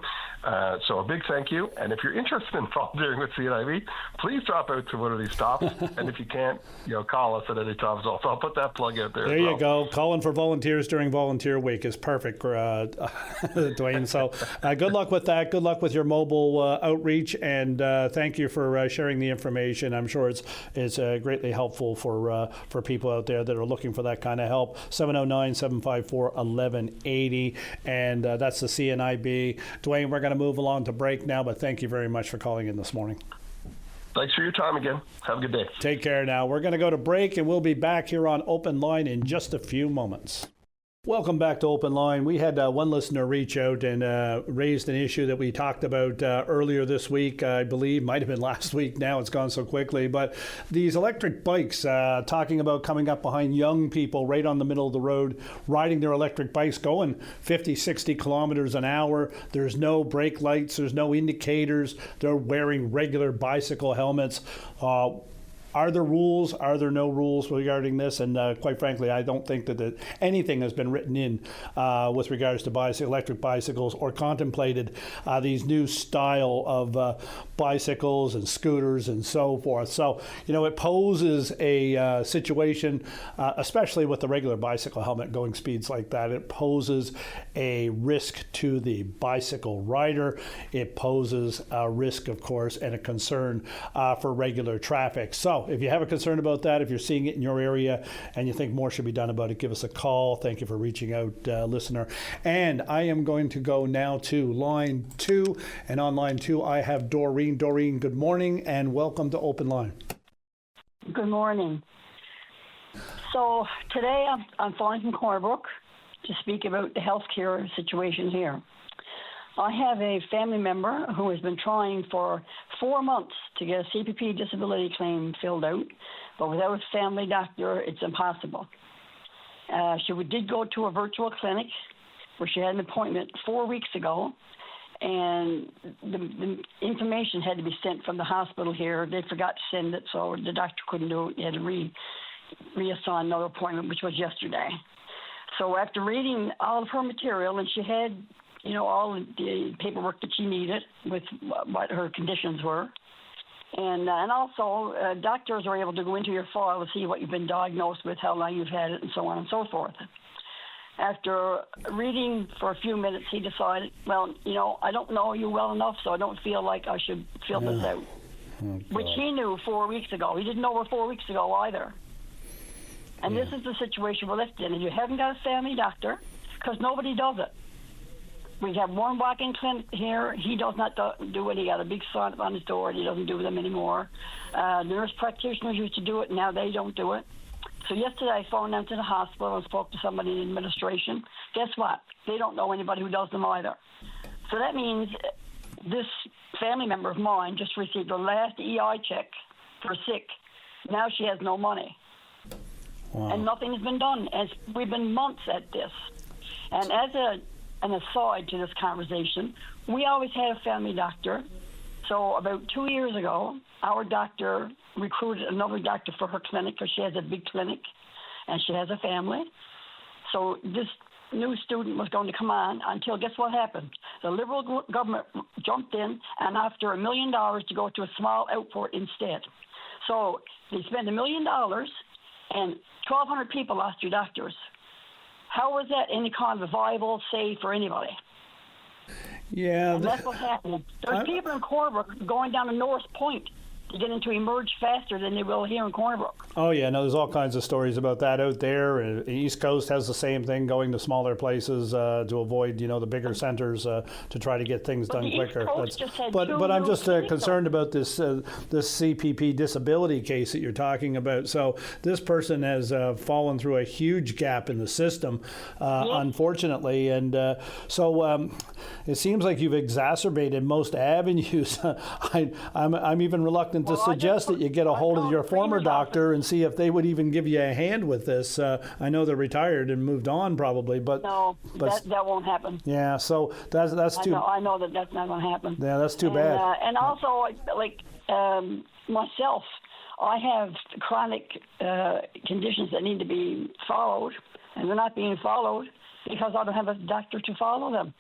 So a big thank you. And if you're interested in volunteering with CNIB, please drop out to one of these stops. And if you can't, call us at any time. So I'll put that plug out there. There you go. Calling for volunteers during Volunteer Week is perfect, Dwayne. So good luck with that. Good luck with your mobile outreach. And thank you for sharing the information. I'm sure it's greatly helpful for people out there that are looking for that kind of help. 709-754-1180. And that's the CNIB. Dwayne, we're going to move along to break now, but thank you very much for calling in this morning. Thanks for your time again. Have a good day. Take care now. We're going to go to break, and we'll be back here on Open Line in just a few moments. Welcome back to Open Line. We had one listener reach out and raised an issue that we talked about earlier this week, I believe. Might have been last week now. It's gone so quickly. But these electric bikes, talking about coming up behind young people right on the middle of the road, riding their electric bikes, going 50, 60 kilometers an hour. There's no brake lights. There's no indicators. They're wearing regular bicycle helmets. Are there rules? Are there no rules regarding this? And quite frankly, I don't think that anything has been written in with regards to electric bicycles or contemplated these new style of bicycles and scooters and so forth. So, it poses a situation, especially with the regular bicycle helmet going speeds like that. It poses a risk to the bicycle rider. It poses a risk, of course, and a concern for regular traffic. So, if you have a concern about that, if you're seeing it in your area and you think more should be done about it, give us a call. Thank you for reaching out, listener. And I am going to go now to line 2. And on line 2, I have Doreen. Doreen, good morning and welcome to Open Line. Good morning. So today I'm calling from Cornbrook to speak about the healthcare situation here. I have a family member who has been trying for 4 months to get a CPP disability claim filled out, but without a family doctor, it's impossible. She did go to a virtual clinic where she had an appointment 4 weeks ago, and the information had to be sent from the hospital here. They forgot to send it, so the doctor couldn't do it. He had to reassign another appointment, which was yesterday. So after reading all of her material, and she had all the paperwork that she needed with what her conditions were. And also, doctors are able to go into your file to see what you've been diagnosed with, how long you've had it, and so on and so forth. After reading for a few minutes, he decided, well, I don't know you well enough, so I don't feel like I should fill this out, which he knew 4 weeks ago. He didn't know her 4 weeks ago either. And this is the situation we're left in. If you haven't got a family doctor, because nobody does it. We have one walk-in clinic here. He does not do it. He got a big sign on his door, and he doesn't do them anymore. Nurse practitioners used to do it. Now they don't do it. So yesterday I phoned them to the hospital and spoke to somebody in administration. Guess what? They don't know anybody who does them either. So that means this family member of mine just received her last EI check for sick. Now she has no money. Wow. And nothing has been done. And we've been months at this. And as an aside to this conversation, we always had a family doctor. So about 2 years ago, our doctor recruited another doctor for her clinic because she has a big clinic and she has a family. So this new student was going to come on until, guess what happened? The Liberal government jumped in and offered $1 million to go to a small outport instead. So they spent $1 million and 1,200 people lost their doctors. How was that any kind of viable, safe for anybody? Yeah. And that's what's happening. There's people in Cornbrook going down to North Point to get into Emerge faster than they will here in Cornbrook. Oh, yeah. No, there's all kinds of stories about that out there. The East Coast has the same thing, going to smaller places to avoid, the bigger centers to try to get things done quicker. But I'm just concerned about this CPP disability case that you're talking about. So this person has fallen through a huge gap in the system, unfortunately. And so it seems like you've exacerbated most avenues. I'm even reluctant to suggest that you get a hold of your former doctor and see if they would even give you a hand with this. I know they're retired and moved on probably, but no, that won't happen. Yeah, so that's too. I know that's not going to happen. Yeah, that's too bad. And also, myself, I have chronic conditions that need to be followed, and they're not being followed because I don't have a doctor to follow them.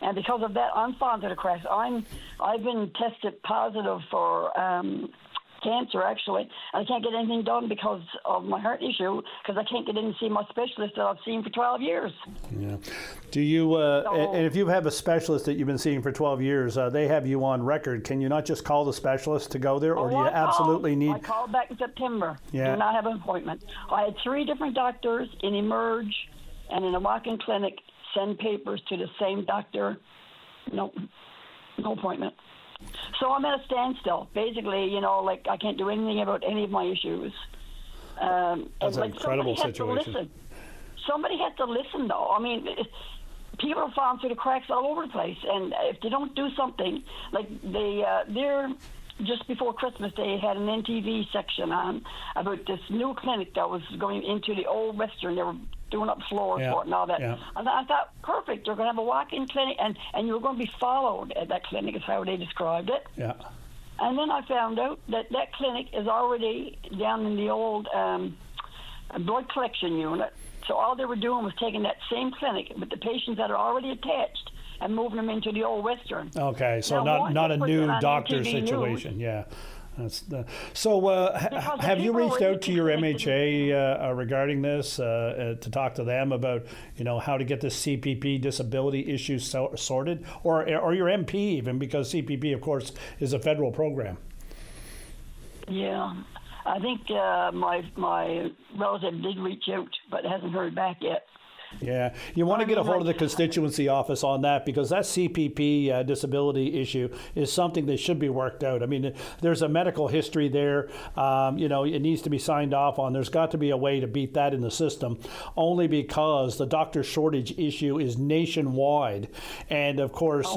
And because of that, I'm falling to the cracks. I've been tested positive for cancer, actually, and I can't get anything done because of my heart issue, because I can't get in and see my specialist that I've seen for 12 years. Yeah. Do you, and if you have a specialist that you've been seeing for 12 years, they have you on record, can you not just call the specialist to go there, or do you absolutely need... I called back in September. Yeah. Do not have an appointment. I had 3 different doctors in Emerge and in a walk-in clinic send papers to the same doctor. No appointment. So I'm at a standstill. Basically, like I can't do anything about any of my issues. That's an incredible situation. Somebody has to listen, though. I mean, people are falling through the cracks all over the place, and if they don't do something, like they're just before Christmas, they had an NTV section on about this new clinic that was going into the old Western. They were doing up floors for it and all that. Yeah. And I thought, perfect, they're going to have a walk-in clinic, and you were going to be followed at that clinic, is how they described it. Yeah. And then I found out that clinic is already down in the old blood collection unit. So all they were doing was taking that same clinic with the patients that are already attached and moving them into the old Western. Okay, so not a new doctor situation. News. Yeah. Have you reached out to your MHA regarding this to talk to them about how to get this CPP disability issue sorted, or your MP even, because CPP of course is a federal program? Yeah, I think my relative did reach out, but hasn't heard back yet. Yeah, you want to get a hold of the constituency office on that, because that CPP disability issue is something that should be worked out. I mean, there's a medical history there. It needs to be signed off on. There's got to be a way to beat that in the system, only because the doctor shortage issue is nationwide. And of course,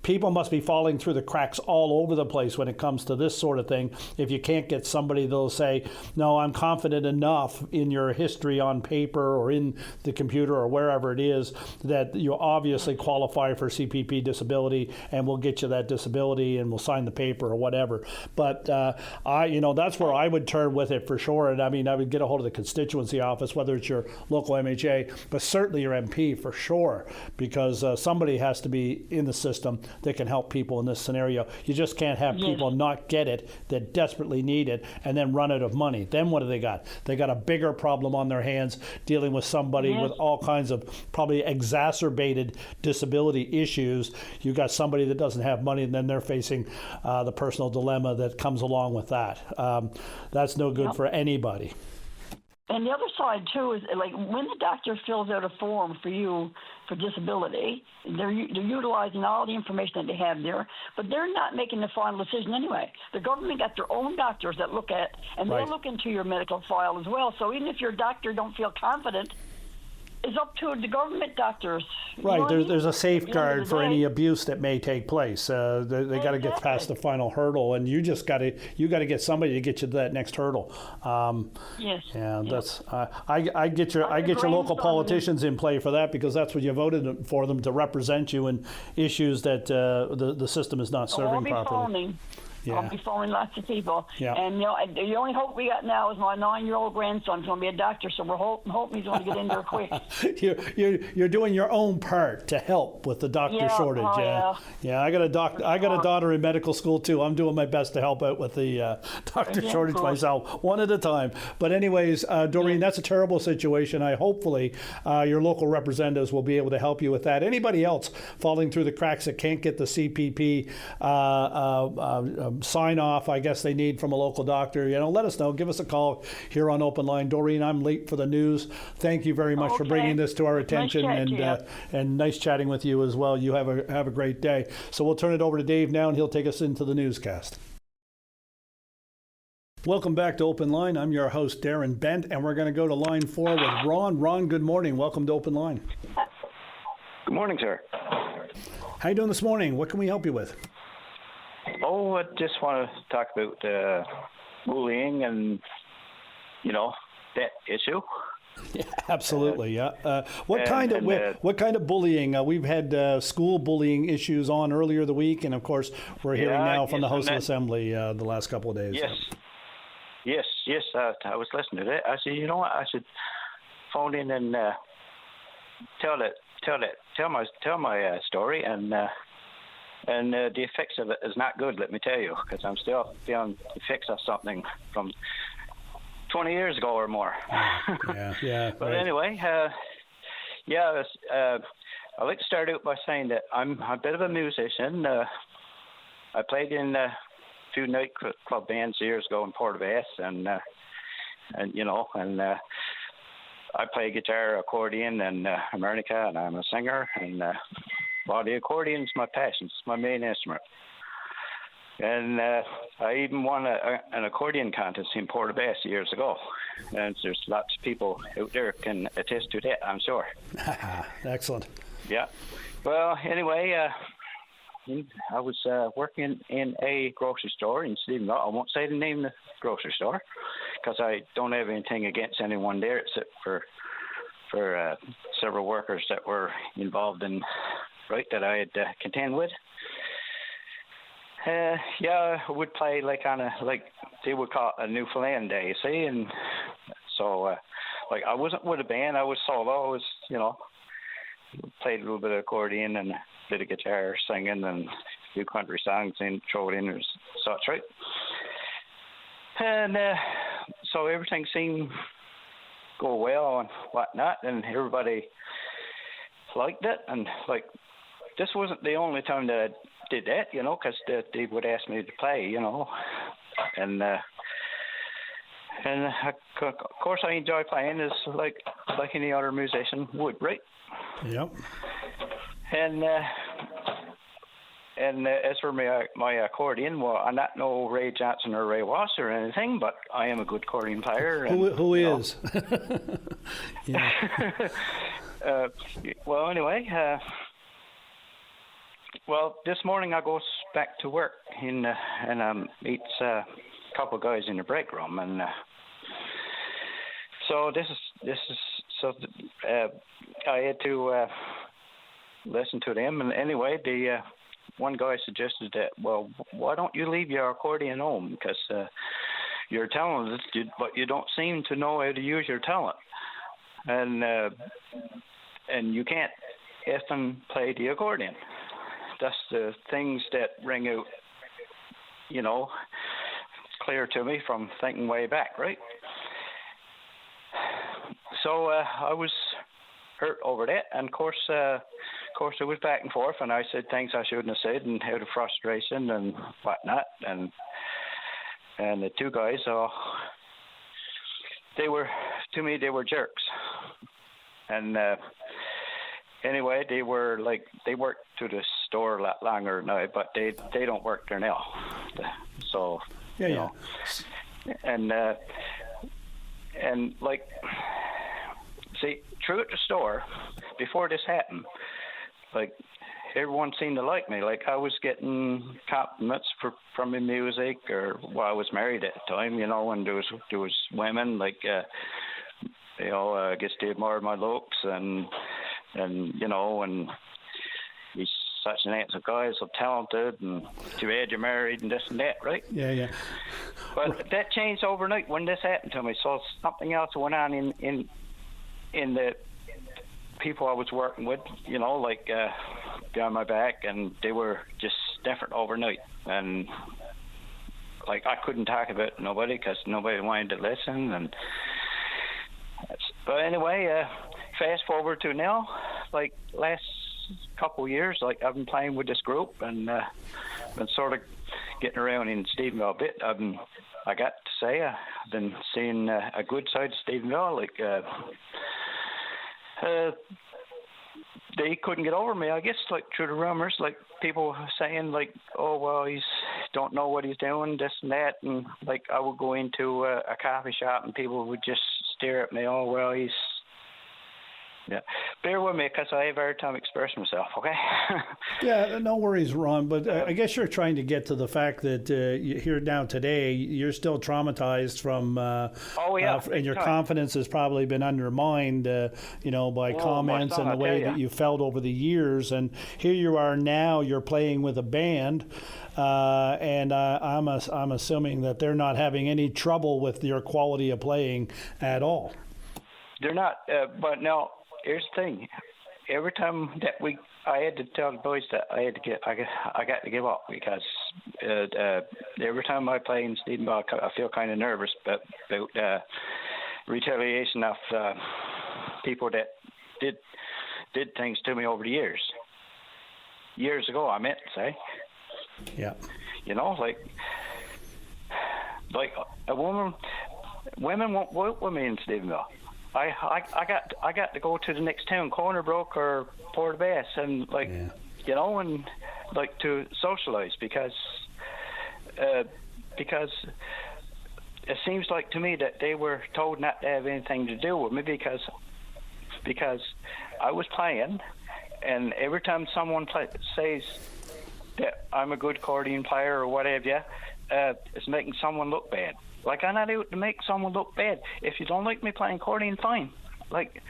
people must be falling through the cracks all over the place when it comes to this sort of thing. If you can't get somebody, they'll say, no, I'm confident enough in your history on paper or in the computer or wherever it is that you obviously qualify for CPP disability, and we'll get you that disability and we'll sign the paper or whatever. But that's where I would turn with it for sure. And I mean, I would get a hold of the constituency office, whether it's your local MHA, but certainly your MP for sure, because somebody has to be in the system that can help people in this scenario. You just can't have people not get it that desperately need it and then run out of money. Then what do they got? They got a bigger problem on their hands dealing with somebody with all kinds of probably exacerbated disability issues. You got somebody that doesn't have money, and then they're facing the personal dilemma that comes along with that. That's no good for anybody. And the other side too is, like, when the doctor fills out a form for you for disability, they're utilizing all the information that they have there, but they're not making the final decision anyway. The government got their own doctors that look at, and they look into your medical file as well. So even if your doctor don't feel confident, it's up to the government doctors. Right, there's a safeguard for any abuse that may take place. They got to get past the final hurdle, and you got to get somebody to get you to that next hurdle. Yes. Yeah, that's I get your local politicians in play for that, because that's what you voted for them to represent you in issues that the system is not serving properly. Yeah. I'll be phoning lots of people. Yeah. And the only hope we got now is my 9-year-old grandson's going to be a doctor, so we're hoping he's going to get in there quick. You're doing your own part to help with the doctor shortage. I got a daughter in medical school too. I'm doing my best to help out with the doctor shortage myself, one at a time. But anyways, Doreen, that's a terrible situation. Hopefully your local representatives will be able to help you with that. Anybody else falling through the cracks that can't get the CPP sign off, I guess they need from a local doctor, let us know. Give us a call here on Open Line. Doreen, I'm late for the news. Thank you very much for bringing this to our attention, and nice chatting with you as well. You have a great day. So we'll turn it over to Dave now, and he'll take us into the newscast. Welcome back to Open Line. I'm your host, Darren Bent, and we're going to go to line 4 with Ron. Ron, good morning. Welcome to Open Line. Good morning, sir. How you doing this morning? What can we help you with? Oh, I just want to talk about bullying and, that issue. Yeah, absolutely. What kind of bullying? We've had school bullying issues on earlier the week, and of course we're hearing now from the House of Assembly the last couple of days. Yes. I was listening to that. I said, you know what? I should phone in and tell my story, and the effects of it is not good, let me tell you, because I'm still feeling the effects of something from 20 years ago or more. Yeah. But anyway, I'd like to start out by saying that I'm a bit of a musician. I played in a few nightclub bands years ago in Port of Ace, and I play guitar, accordion, and harmonica, and I'm a singer, and the accordion's my passion. It's my main instrument. And I even won an accordion contest in Portabass years ago. And there's lots of people out there can attest to that, I'm sure. Excellent. Yeah. Well, anyway, I was working in a grocery store in Stephenville. I won't say the name of the grocery store because I don't have anything against anyone there except for several workers that were involved in that I had to contend with. Yeah, I would play like on they would call it a Newfoundland day, you see, and so I wasn't with a band, I was solo. I was, played a little bit of accordion and a bit of guitar, singing, and a few country songs and throw it in and such, right? And so everything seemed to go well and whatnot, and everybody liked it, and this wasn't the only time that I did that, because they would ask me to play, and of course I enjoy playing as like any other musician would, right? Yep. And as for my accordion, well, I'm not no Ray Johnson or Ray Wass or anything, but I am a good accordion player. Who is? Yeah. Well, anyway. Well, this morning I goes back to work and meets a couple of guys in the break room, and so this is I had to listen to them. And anyway, the one guy suggested that, well, why don't you leave your accordion home, because you're talented, but you don't seem to know how to use your talent, and you can't effing play the accordion. That's the things that ring out, clear to me from thinking way back, right? So I was hurt over that, and of course it was back and forth, and I said things I shouldn't have said, and out of frustration and whatnot, and the two guys, they were jerks, and anyway, they worked to the store a lot longer now, but they don't work there now. So yeah. And see, true at the store, before this happened, everyone seemed to like me. I was getting compliments from my music, or I was married at the time, and there was women I guess they admired my looks and he's such an handsome guy, so talented, and too bad you're married and this and that, right? Yeah. But that changed overnight when this happened to me. So something else went on in the people I was working with, behind my back, and they were just different overnight. And I couldn't talk about it to nobody because nobody wanted to listen. But anyway, fast forward to now, last couple of years, I've been playing with this group, and been sort of getting around in Stephenville a bit. I got to say, I've been seeing a good side of Stephenville. They couldn't get over me, I guess, through the rumors, people saying, oh, well, he's don't know what he's doing, this and that, and I would go into a coffee shop and people would just stare at me, oh, well, he's... Yeah, bear with me because I have a hard time expressing myself, okay? Yeah, no worries, Ron, but I guess you're trying to get to the fact that here now today, you're still traumatized from, and your confidence has probably been undermined, by comments and the way that you felt over the years, and here you are now, you're playing with a band, and I'm assuming that they're not having any trouble with your quality of playing at all. They're not, but now, here's the thing. Every time that I had to tell the boys that I got to give up because every time I play in Stephenville, I feel kind of nervous about retaliation of people that did things to me over the years. Years ago, I meant to say. Yeah. A women won't work with me in Stephenville. I got to go to the next town, Cornerbrook or Portabass, and and to socialize because because it seems like to me that they were told not to have anything to do with me because I was playing, and every time someone says that I'm a good accordion player or whatever, it's making someone look bad. Like, I'm not out to make someone look bad. If you don't like me playing accordion, fine. Like,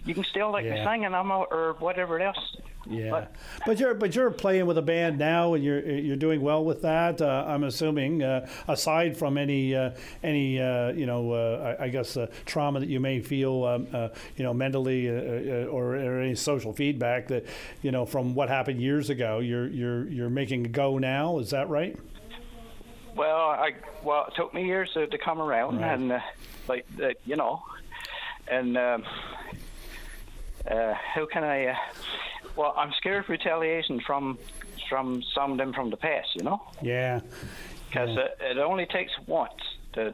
you can still like me singing, or whatever else. Yeah, but you're playing with a band now, and you're doing well with that. I'm assuming, aside from any I guess trauma that you may feel, mentally, or any social feedback that from what happened years ago. You're making a go now. Is that right? Well, it took me years to come around, right. And and how can I? Well, I'm scared of retaliation from some of them from the past, Yeah. Because it only takes once to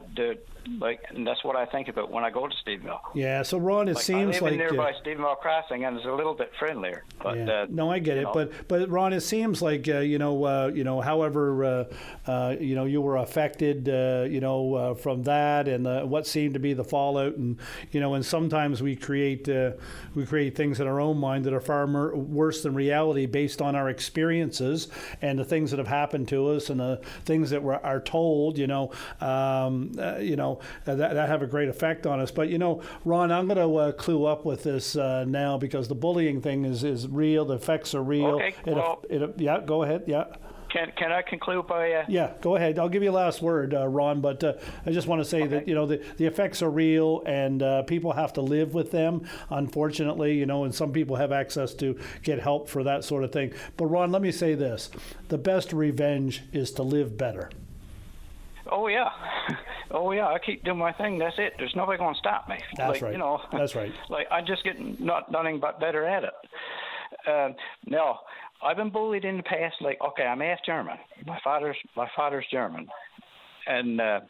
and that's what I think about when I go to Stephenville. Yeah. So Ron, it seems I live like nearby Stephenville Crossing, and it's a little bit friendlier. But no, I get it. But Ron, it seems like however you were affected, from that, and what seemed to be the fallout, and and sometimes we create things in our own mind that are far worse than reality based on our experiences and the things that have happened to us and the things that are told, that have a great effect on us. But Ron, I'm going to clue up with this now, because the bullying thing is real. The effects are real. Okay. Go ahead. Yeah. Can I conclude by? Yeah, go ahead. I'll give you a last word, Ron. But I just want to say that the effects are real, and people have to live with them. Unfortunately, and some people have access to get help for that sort of thing. But Ron, let me say this: the best revenge is to live better. Oh yeah, I keep doing my thing. That's it. There's nobody going to stop me. That's right. That's right. Like, I just get nothing but better at it. Now, I've been bullied in the past. Like, okay, I'm half German. My father's German, and I've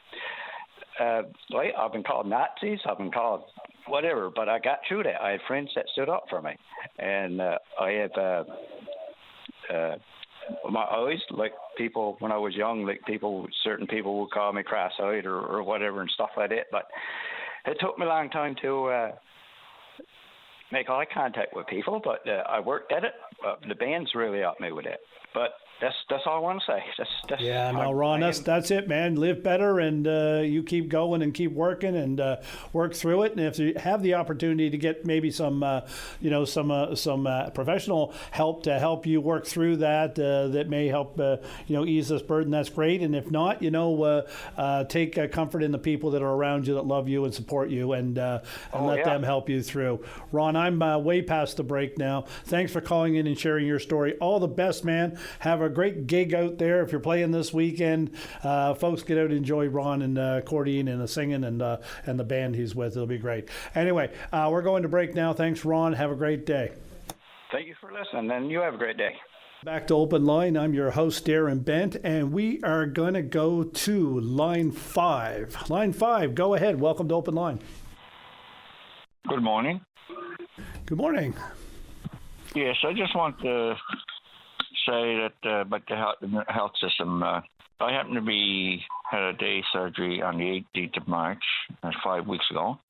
been called Nazis. I've been called whatever, but I got through that. I had friends that stood up for me, and I have. I always, like, people when I was young, like, certain people would call me cross-eyed or whatever and stuff like that. But it took me a long time to make eye contact with people. But I worked at it. The band's really helped me with it. But that's all I want to say. Ron, that's it, man. Live better, and you keep going and keep working and work through it. And if you have the opportunity to get maybe some professional help to help you work through that, that may help ease this burden, that's great. And if not, take comfort in the people that are around you that love you and support you, and let them help you through. Ron, I'm way past the break now. Thanks for calling in and sharing your story. All the best, man. Have a great gig out there. If you're playing this weekend, folks, get out and enjoy Ron and accordion and the singing and the band he's with. It'll be great. Anyway, we're going to break now. Thanks, Ron. Have a great day. Thank you for listening, and you have a great day. Back to Open Line. I'm your host, Darren Bent, and we are going to go to line 5. Line 5, go ahead. Welcome to Open Line. Good morning. Good morning. Yes, I just want to say that about the health system. I happened to had a day surgery on the 18th of March, 5 weeks ago,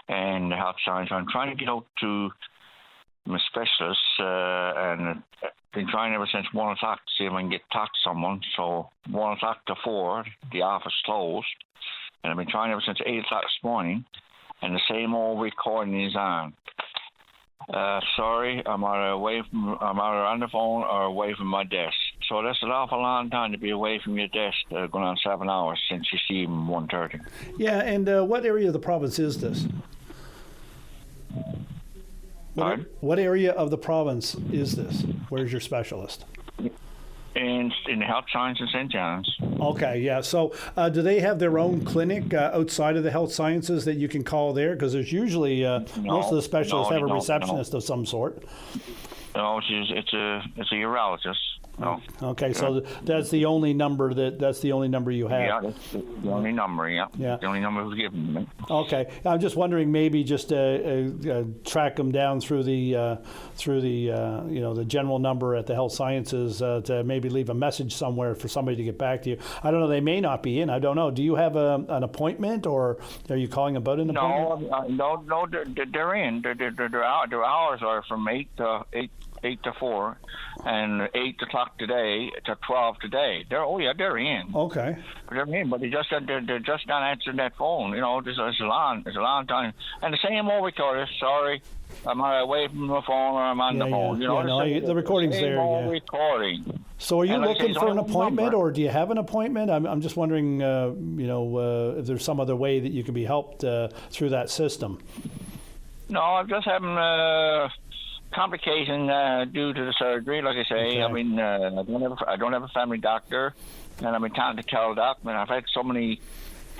and the health science. I'm trying to get out to my specialist, and been trying ever since 1 o'clock to see if I can get talk to someone. So 1 o'clock to 4, the office closed, and I've been trying ever since 8 o'clock this morning, and the same old recording is on. Sorry, I'm either on the phone or away from my desk. So that's an awful long time to be away from your desk, going on 7 hours since you see him 1:30. Yeah, and what area of the province is this? What area of the province is this? Where's your specialist? In the Health Science in St. John's. Okay, yeah. So do they have their own clinic outside of the health sciences that you can call there? Because there's usually most of the specialists have a receptionist of some sort. No, it's a urologist. No. Okay, so that's the only number you have. Yeah, that's the only number. Yeah. The only number was given to me. Okay, I'm just wondering, maybe just track them down through the the general number at the Health Sciences to maybe leave a message somewhere for somebody to get back to you. I don't know. They may not be in. I don't know. Do you have an appointment, or are you calling about an appointment? No, they're in. Their hours are from 8 to 4, and 8 o'clock today to 12 today. They're in. Okay. They're in, but they're just not answering that phone. It's a long time. And the same old recorder. Sorry, I'm away from the phone, or I'm on the phone. The recording's there. Yeah. Recording. So are you looking for an appointment, or do you have an appointment? I'm just wondering, if there's some other way that you can be helped through that system. No, I'm just having complication due to the surgery. Like I say, Okay. I mean, I don't have a family doctor, and I've been counting to tell doc, and I've had so many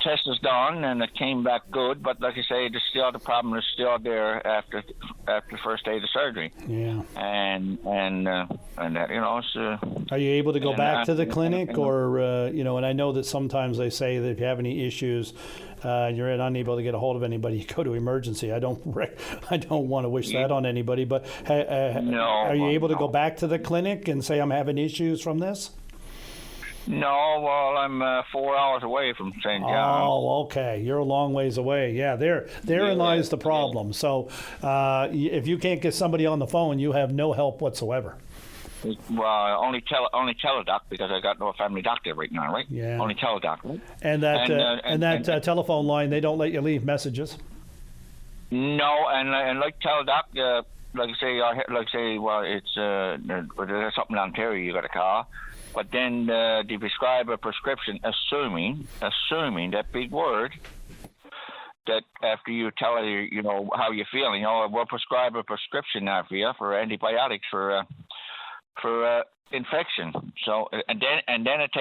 tests done, and it came back good. But like I say, the problem is still there after the first day of the surgery. Yeah. And that, it's, are you able to go back to the clinic, or and I know that sometimes they say that if you have any issues, you're unable to get a hold of anybody, you go to emergency. I don't want to wish that on anybody, but are you able to go back to the clinic and say, I'm having issues from this? No, well, I'm 4 hours away from St. John. Oh, okay. You're a long ways away. Yeah, therein lies the problem. So if you can't get somebody on the phone, you have no help whatsoever. Well, only teledoc, because I got no family doctor right now, right? Yeah. Only teledoc. Right? And that telephone line, they don't let you leave messages. No, and like teledoc, like I say, well, it's there's something in Ontario you got to call. But then they prescribe a prescription, assuming that big word, that after you tell her, how you're feeling, we'll prescribe a prescription now for you for antibiotics for infection. So and then it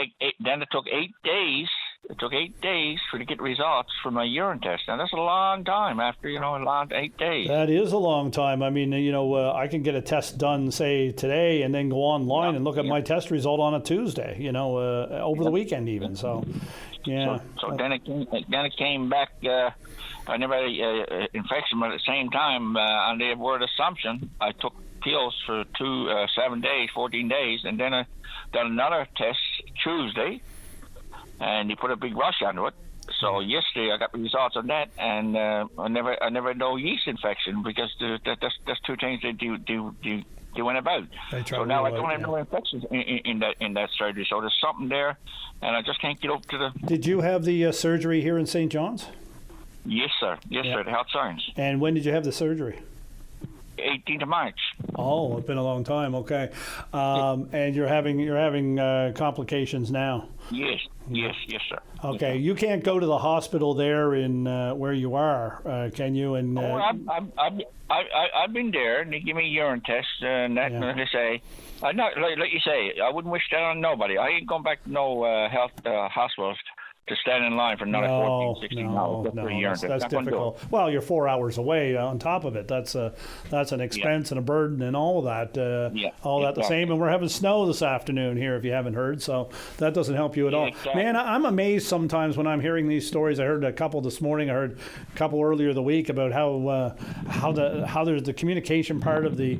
took 8 days. It took 8 days to get results from my urine test. Now that's a long time after 8 days. That is a long time. I mean, I can get a test done, say today, and then go online and look at my test result on a Tuesday. Over the weekend even. So, yeah. So then it came back. I never had infection, but at the same time, on the word assumption, I took pills for 7 days, 14 days, and then I done another test Tuesday. And he put a big rush onto it. So yesterday I got the results on that, and I never had no yeast infection, because that's two things they went about. So now I don't have no infections in that surgery. So there's something there, and I just can't get up to the. Did you have the surgery here in St. John's? Yes, sir. Yes, sir. The Health Science. And when did you have the surgery? 18th of March. Oh, it's been a long time. Okay, and you're having complications now. Yes, sir. Okay, you can't go to the hospital there in where you are, can you? And I've been there, and they give me a urine test, and that, like I say, like you say, I wouldn't wish that on nobody. I ain't going back to no health hospitals to stand in line for another 14, 16 hours. That's difficult. Well, you're 4 hours away on top of it. That's an expense and a burden and all of that. The same. And we're having snow this afternoon here, if you haven't heard. So that doesn't help you at all. Exactly. Man, I'm amazed sometimes when I'm hearing these stories. I heard a couple this morning. I heard a couple earlier the week about how there's the communication part of the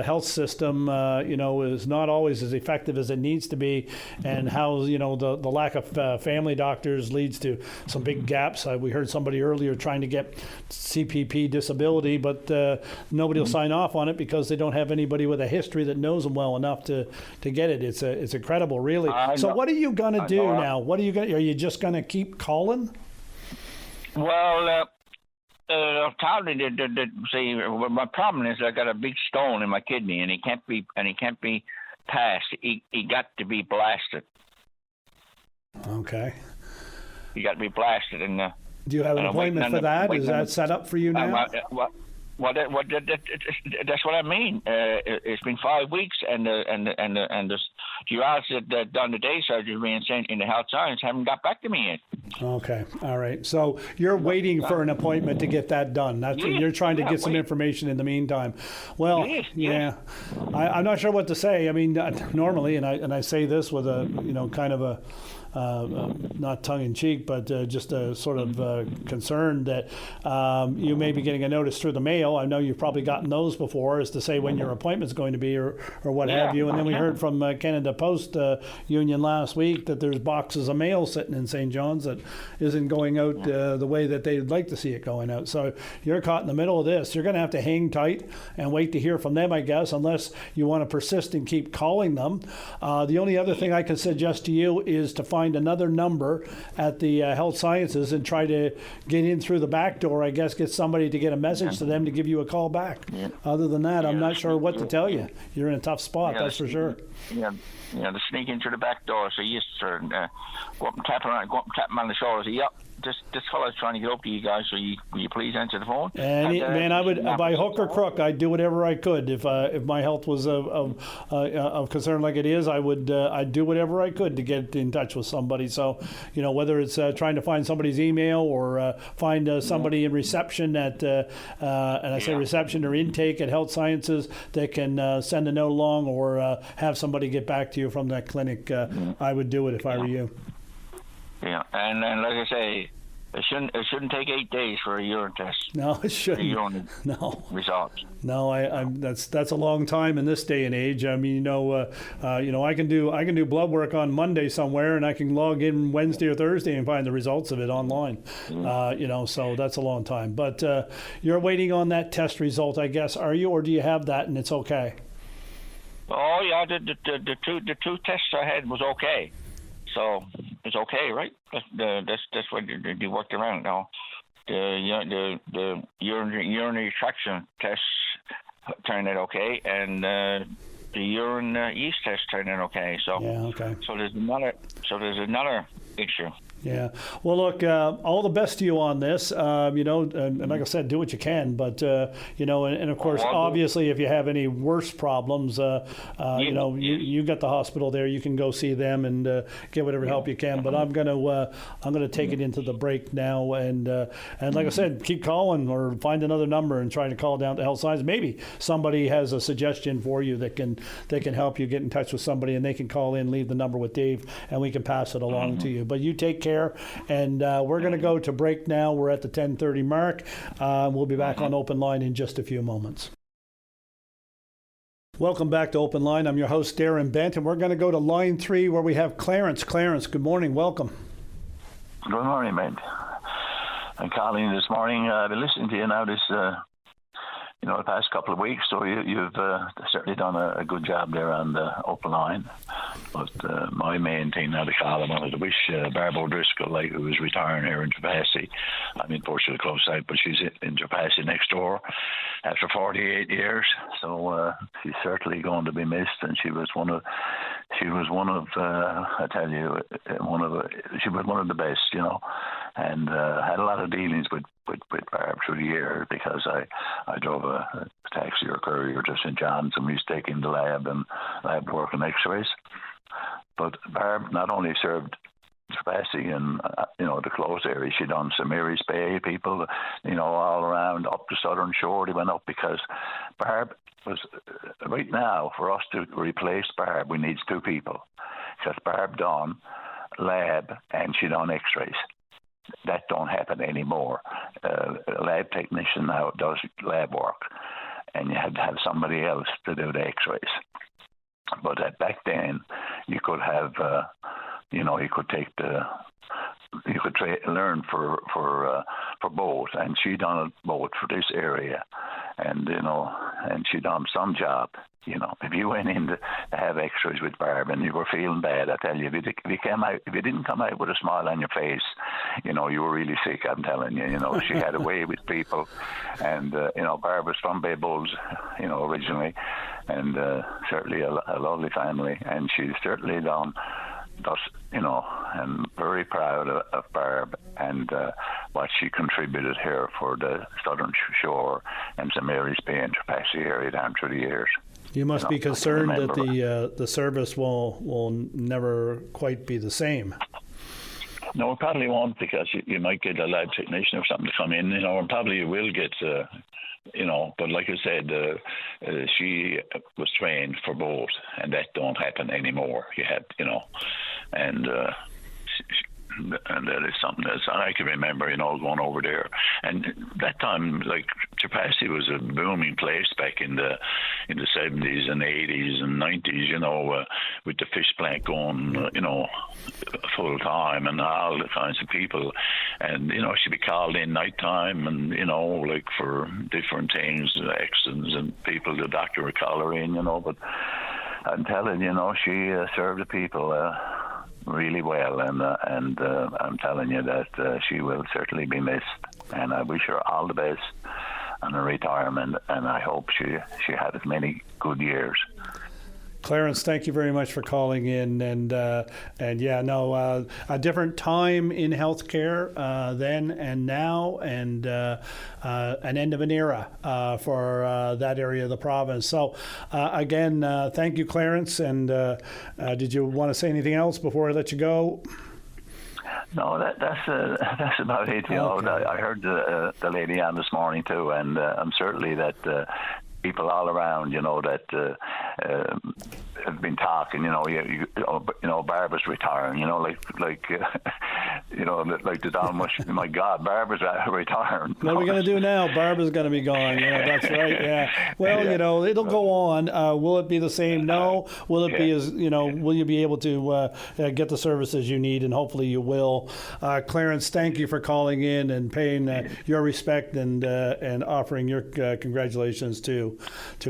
health system, is not always as effective as it needs to be, and how the lack of family doctors leads to some big gaps. We heard somebody earlier trying to get CPP disability, but nobody will sign off on it because they don't have anybody with a history that knows them well enough to get it. It's incredible, really. So what are you going to do now? Are you just going to keep calling? Well, see, my problem is I got a big stone in my kidney, and he can't be passed. He got to be blasted. Okay. You got to be blasted, and do you have an appointment for that? Is that set up for you now? Well, that's what I mean. It's been 5 weeks, and the urologists that done the day surgery in the Health Science haven't got back to me yet. Okay, all right. So you're waiting for an appointment to get that done. You're trying to get some information in the meantime. Well, yeah, I'm not sure what to say. I mean, normally, and I say this with a kind of a not tongue in cheek, but just a sort of concern that you may be getting a notice through the mail. I know you've probably gotten those before, as to say when your appointment's going to be or what have you. And then we heard from Canada Post Union last week that there's boxes of mail sitting in St. John's that isn't going out the way that they'd like to see it going out. So you're caught in the middle of this. You're going to have to hang tight and wait to hear from them, I guess, unless you want to persist and keep calling them. The only other thing I can suggest to you is to find another number at the Health Sciences and try to get in through the back door, I guess, get somebody to get a message to them to give you a call back. Other than that, I'm not sure what to tell you. You're in a tough spot, that's for sure. To sneak in through the back door. So you just go up and tap him on the shoulder. Say, yep, this fellow's trying to get up to you guys. So will you please answer the phone? And man, I would, by hook or crook, I'd do whatever I could. If my health was of concern like it is, I'd do whatever I could to get in touch with somebody. So, whether it's trying to find somebody's email or find somebody in reception at, and I say reception or intake at Health Sciences that can send a note along or have somebody get back to you from that clinic, I would do it if I were you. Yeah, and like I say, it shouldn't take 8 days for a urine test. No, it shouldn't. Urine results. No, that's a long time in this day and age. I mean, I can do blood work on Monday somewhere, and I can log in Wednesday or Thursday and find the results of it online. So that's a long time. But you're waiting on that test result, I guess, are you, or do you have that and it's okay? Oh yeah, the two tests I had was okay. So it's okay, right? That's what they worked around now. The urinary traction tests turned out okay, and the urine yeast test turned out okay. So So there's another issue. Yeah. Well, look, all the best to you on this. And like I said, do what you can. But, and of course, obviously, if you have any worse problems, you got the hospital there. You can go see them and get whatever help you can. But I'm gonna take it into the break now. And like I said, keep calling or find another number and try to call down to Health Science. Maybe somebody has a suggestion for you that can help you get in touch with somebody, and they can call in, leave the number with Dave, and we can pass it along to you. But you take care. And we're going to go to break now. We're at the 10:30 mark. We'll be back on Open Line in just a few moments. Welcome back to Open Line. I'm your host, Darren Bent, and we're going to go to line 3 where we have Clarence. Clarence, good morning. Welcome. Good morning, mate. I'm calling this morning. I've been listening to you now the past couple of weeks, so you've certainly done a good job there on the Open Line. But my main thing now to call, I wanted to wish Barb O'Driscoll, who is retiring here in Trepassey. I'm in Portugal close side, but she's in Trepassey next door after 48 years. So she's certainly going to be missed, and she was one of I tell you, she was one of the best, and had a lot of dealings with Barb through the year, because I drove a taxi or courier to St. John's, and we used to take in the lab work and x-rays. But Barb not only served Trepassey and the close area, she done St. Mary's Bay, people, all around up the southern shore. They went up because Barb was right now, for us to replace Barb, we need 2 people, because Barb done lab and she done x-rays. That don't happen anymore. A lab technician now does lab work, and you had to have somebody else to do the x-rays. But back then, you could have, you could take learn for both, and she done both for this area, and and she done some job. If you went in to have x-rays with Barb and you were feeling bad, I tell you, if you didn't come out with a smile on your face, you were really sick, I'm telling you. She had a way with people, and, Barb was from Bay Bulls, originally, and certainly a lovely family, and she's certainly done, I'm very proud of Barb and what she contributed here for the Southern Shore and St. Mary's Bay and Trepassey area down through the years. You must be concerned that the service will never quite be the same. No, it probably won't, because you might get a lab technician or something to come in, and probably you will get, but like I said, she was trained for both, and that don't happen anymore. You have, and and that is something that I can remember, going over there. And that time, like, Trapassi was a booming place back in the 70s and 80s and 90s, with the fish plant going, full time, and all the kinds of people. And, she'd be called in nighttime and, like for different things, accidents and people, the doctor would call her in, but I'm telling you, she served the people really well, and I'm telling you that she will certainly be missed, and I wish her all the best on her retirement, and I hope she had as many good years. Clarence, thank you very much for calling in, and a different time in healthcare then and now, and an end of an era for that area of the province. So again, thank you, Clarence. And did you want to say anything else before I let you go? No, that's about it. Okay. I heard the lady on this morning too, and I'm certainly that. People all around, that have been talking. Barbara's retiring. Like the Don much. My God, Barbara's retiring. What are we going to do now? Barbara's going to be gone. That's right. Yeah. Well, it'll go on. Will it be the same? No. Will it be as Will you be able to get the services you need? And hopefully you will. Clarence, thank you for calling in and paying your respect and offering your congratulations to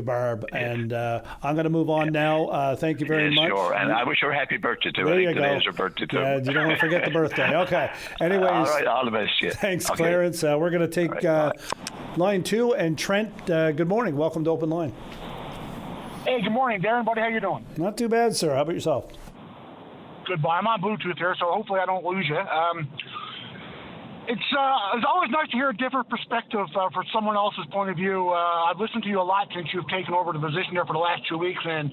Barb. And I'm going to move on now. Thank you very much. Sure, and I wish her happy birthday too. There you go. Today's her birthday too. Yeah, you don't want to forget the birthday. Okay. Anyways. All right, all the best. Yeah. Thanks, okay. Clarence. We're going to take line 2. And Trent, good morning. Welcome to Open Line. Hey, good morning, Darren. Buddy, how you doing? Not too bad, sir. How about yourself? Good. I'm on Bluetooth here, so hopefully I don't lose you. It's always nice to hear a different perspective from someone else's point of view. I've listened to you a lot since you've taken over the position there for the last 2 weeks, and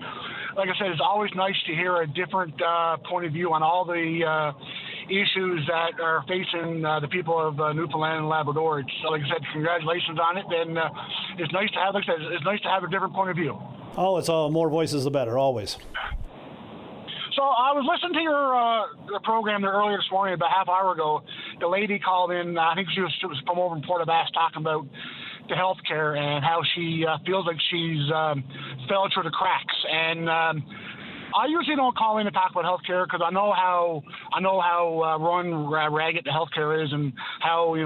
like I said, it's always nice to hear a different point of view on all the issues that are facing the people of Newfoundland and Labrador. It's, like I said, congratulations on it, and it's nice to have, like I said, it's nice to have a different point of view. Oh, it's all more voices the better, always. So I was listening to your program there earlier this morning, about a half hour ago. The lady called in. I think she was from over in Port aux Basques, talking about the healthcare and how she feels like she's fell through the cracks. And I usually don't call in to talk about healthcare because I know how run ragged the healthcare is, and how it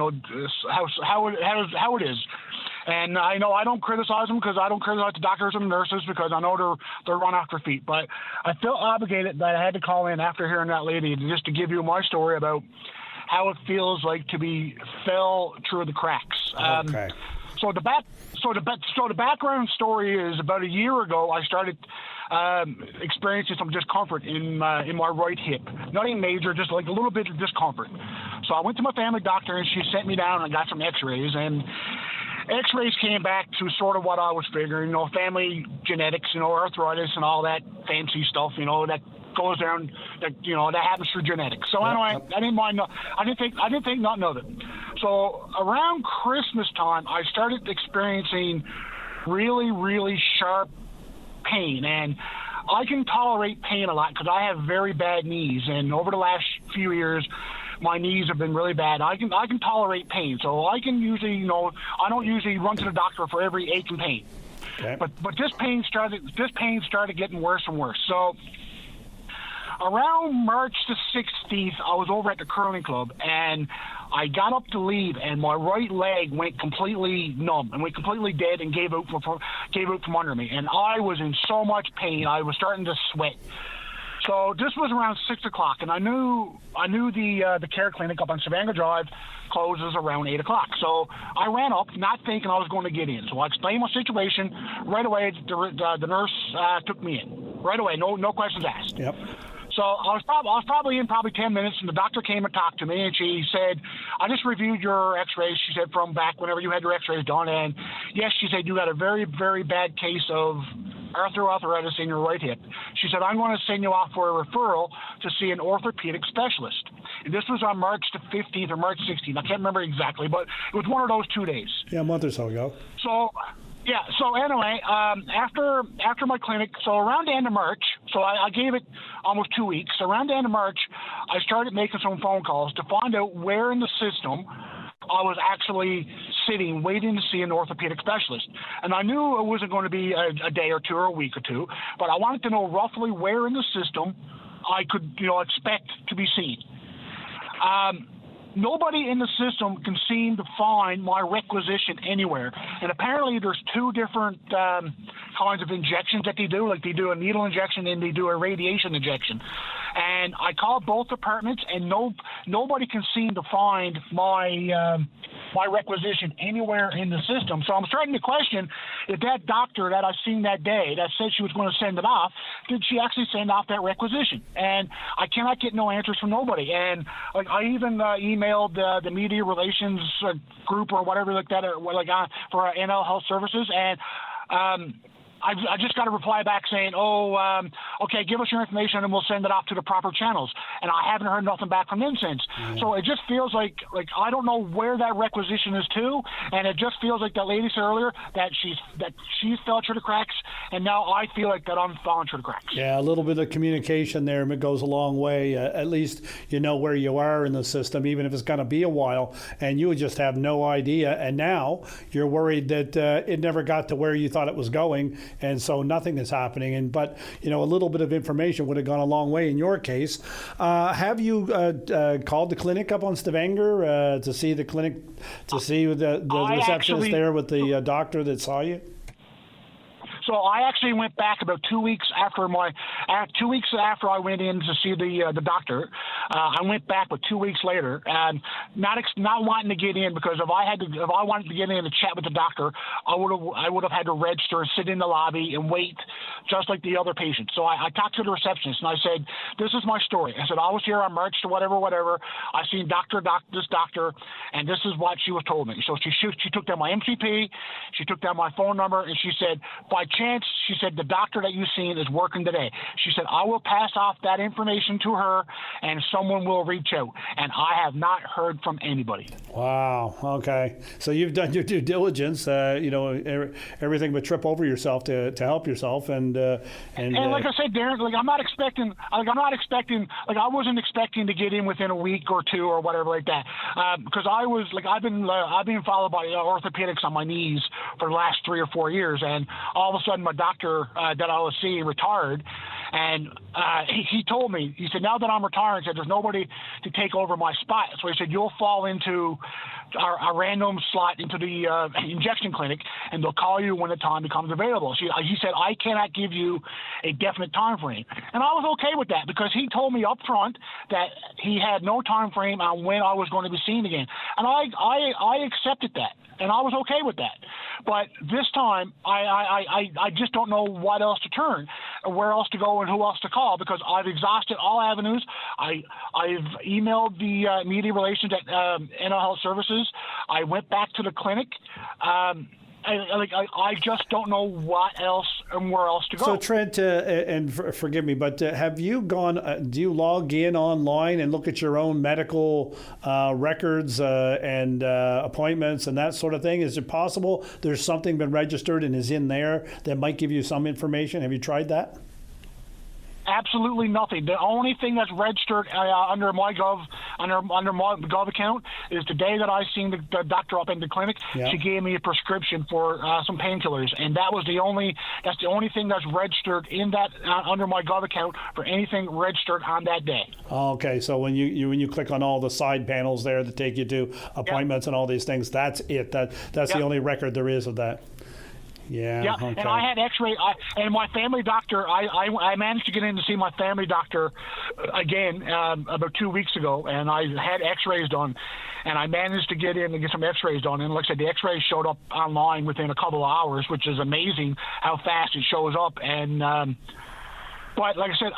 is. And I know I don't criticize them, because I don't criticize the doctors and the nurses, because I know they're run off their feet. But I feel obligated that I had to call in after hearing that lady, just to give you my story about how it feels like to be fell through the cracks. Okay. So the background story is, about a year ago I started experiencing some discomfort in my right hip. Nothing major, just like a little bit of discomfort. So I went to my family doctor, and she sent me down and got some X-rays, and X-rays came back to sort of what I was figuring, family genetics, arthritis and all that fancy stuff, that goes down, that happens through genetics. So anyway, I didn't mind. I didn't think nothing of it. So around Christmas time, I started experiencing really, really sharp pain, and I can tolerate pain a lot because I have very bad knees, and over the last few years, my knees have been really bad. I can tolerate pain, so I can usually, I don't usually run to the doctor for every ache and pain. Okay. But this pain started getting worse and worse. So around March the 16th, I was over at the curling club, and I got up to leave, and my right leg went completely numb and went completely dead and gave out from under me. And I was in so much pain, I was starting to sweat. So this was around 6 o'clock, and I knew the care clinic up on Savannah Drive closes around 8 o'clock. So I ran up, not thinking I was going to get in. So I explained my situation right away. The nurse took me in right away, no questions asked. Yep. So I was probably in 10 minutes, and the doctor came and talked to me, and she said, I just reviewed your X-rays, she said, from back whenever you had your X-rays done, and yes, she said, you got a very, very bad case of arthritis in your right hip. She said, I'm going to send you off for a referral to see an orthopedic specialist. This was on March the 15th or March 16th. I can't remember exactly, but it was one of those 2 days. Yeah, a month or so ago. So, yeah. So anyway, after my clinic, so around the end of March, so I gave it almost 2 weeks. Around the end of March, I started making some phone calls to find out where in the system I was actually sitting, waiting to see an orthopedic specialist. And I knew it wasn't going to be a day or two or a week or two, but I wanted to know roughly where in the system I could, expect to be seen. Nobody in the system can seem to find my requisition anywhere. And apparently there's two different kinds of injections that they do. Like they do a needle injection and they do a radiation injection. And I called both departments, and nobody can seem to find my my requisition anywhere in the system. So I'm starting to question if that doctor that I seen that day that said she was going to send it off, did she actually send off that requisition? And I cannot get no answers from nobody. And I even emailed the media relations group or whatever like that, for NL Health Services, and I just got a reply back saying, okay, give us your information and we'll send it off to the proper channels. And I haven't heard nothing back from them since. Mm. So it just feels like I don't know where that requisition is to, and it just feels like that lady said earlier that she fell through the cracks, and now I feel like that I'm falling through the cracks. Yeah, a little bit of communication there goes a long way. At least you know where you are in the system, even if it's going to be a while, and you just have no idea. And now you're worried that it never got to where you thought it was going. And so nothing is happening. But a little bit of information would have gone a long way in your case. Have you called the clinic up on Stavanger to see the clinic, to see the receptionist there with the doctor that saw you? So I actually went back about 2 weeks after I went in to see the doctor. I went back, but 2 weeks later, and not wanting to get in, because if I wanted to get in and chat with the doctor, I would have had to register and sit in the lobby and wait, just like the other patients. So I talked to the receptionist and I said, "This is my story." I said, "I was here on March to whatever. I seen this doctor, and this is what she was told me." So she took down my MCP, she took down my phone number, and she said, "By chance," she said, "the doctor that you've seen is working today." She said, "I will pass off that information to her and someone will reach out." And I have not heard from anybody. Wow. Okay. So you've done your due diligence, everything but trip over yourself to help yourself. And like I said, Darren, I wasn't expecting to get in within a week or two or whatever like that. Because I've been followed by orthopedics on my knees for the last 3 or 4 years. And all of a sudden my doctor that I was seeing retired, and he told me, he said, "Now that I'm retiring," he said, "there's nobody to take over my spot." So he said, "You'll fall into a random slot into the injection clinic, and they'll call you when the time becomes available." So he said, "I cannot give you a definite time frame." And I was okay with that, because he told me up front that he had no time frame on when I was going to be seen again. And I accepted that, and I was okay with that. But this time, I just don't know what else to turn, or where else to go, and who else to call, because I've exhausted all avenues. I've emailed the media relations at NL Health Services. I went back to the clinic. I just don't know what else and where else to go. So Trent, and forgive me, but have you gone? Do you log in online and look at your own medical records and appointments and that sort of thing? Is it possible there's something been registered and is in there that might give you some information? Have you tried that? Absolutely nothing. The only thing that's registered under my Gov account is the day that I seen the doctor up in the clinic. Yeah. She gave me a prescription for some painkillers, and that's the only thing that's registered in that under my Gov account for anything registered on that day. Okay, so when you click on all the side panels there that take you to appointments and all these things, that's it. That's the only record there is of that. Yeah. Okay. And I had X-ray, and my family doctor. I managed to get in to see my family doctor again about 2 weeks ago, and I had X-rays done, and I managed to get in and get some X-rays done. And like I said, the X-rays showed up online within a couple of hours, which is amazing how fast it shows up. And but like I said,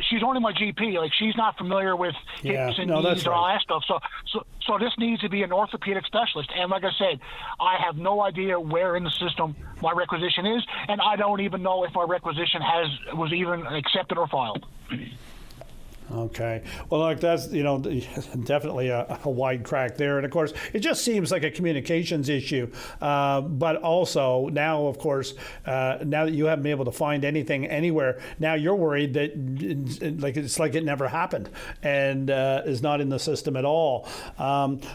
she's only my GP. Like, she's not familiar with hips and knees and all that stuff. So this needs to be an orthopedic specialist. And like I said, I have no idea where in the system my requisition is, and I don't even know if my requisition was even accepted or filed. Okay. Well, like that's, definitely a wide crack there. And of course, it just seems like a communications issue. But also now, of course, now that you haven't been able to find anything anywhere, now you're worried that it's like it never happened and is not in the system at all.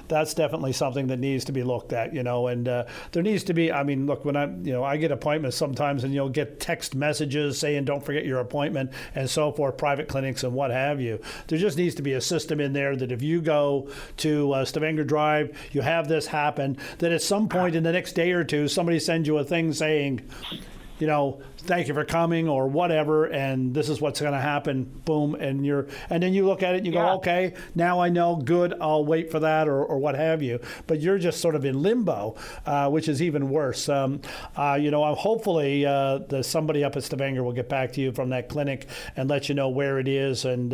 That's definitely something that needs to be looked at, and there needs to be, look, when I get appointments sometimes and you'll get text messages saying, don't forget your appointment and so forth, private clinics and what have you. There just needs to be a system in there that if you go to Stavanger Drive, you have this happen, that at some point in the next day or two, somebody sends you a thing saying, thank you for coming or whatever, and this is what's going to happen, boom, and then you look at it and you go, okay, now I know, good, I'll wait for that or what have you. But you're just sort of in limbo, which is even worse. Hopefully somebody up at Stavanger will get back to you from that clinic and let you know where it is and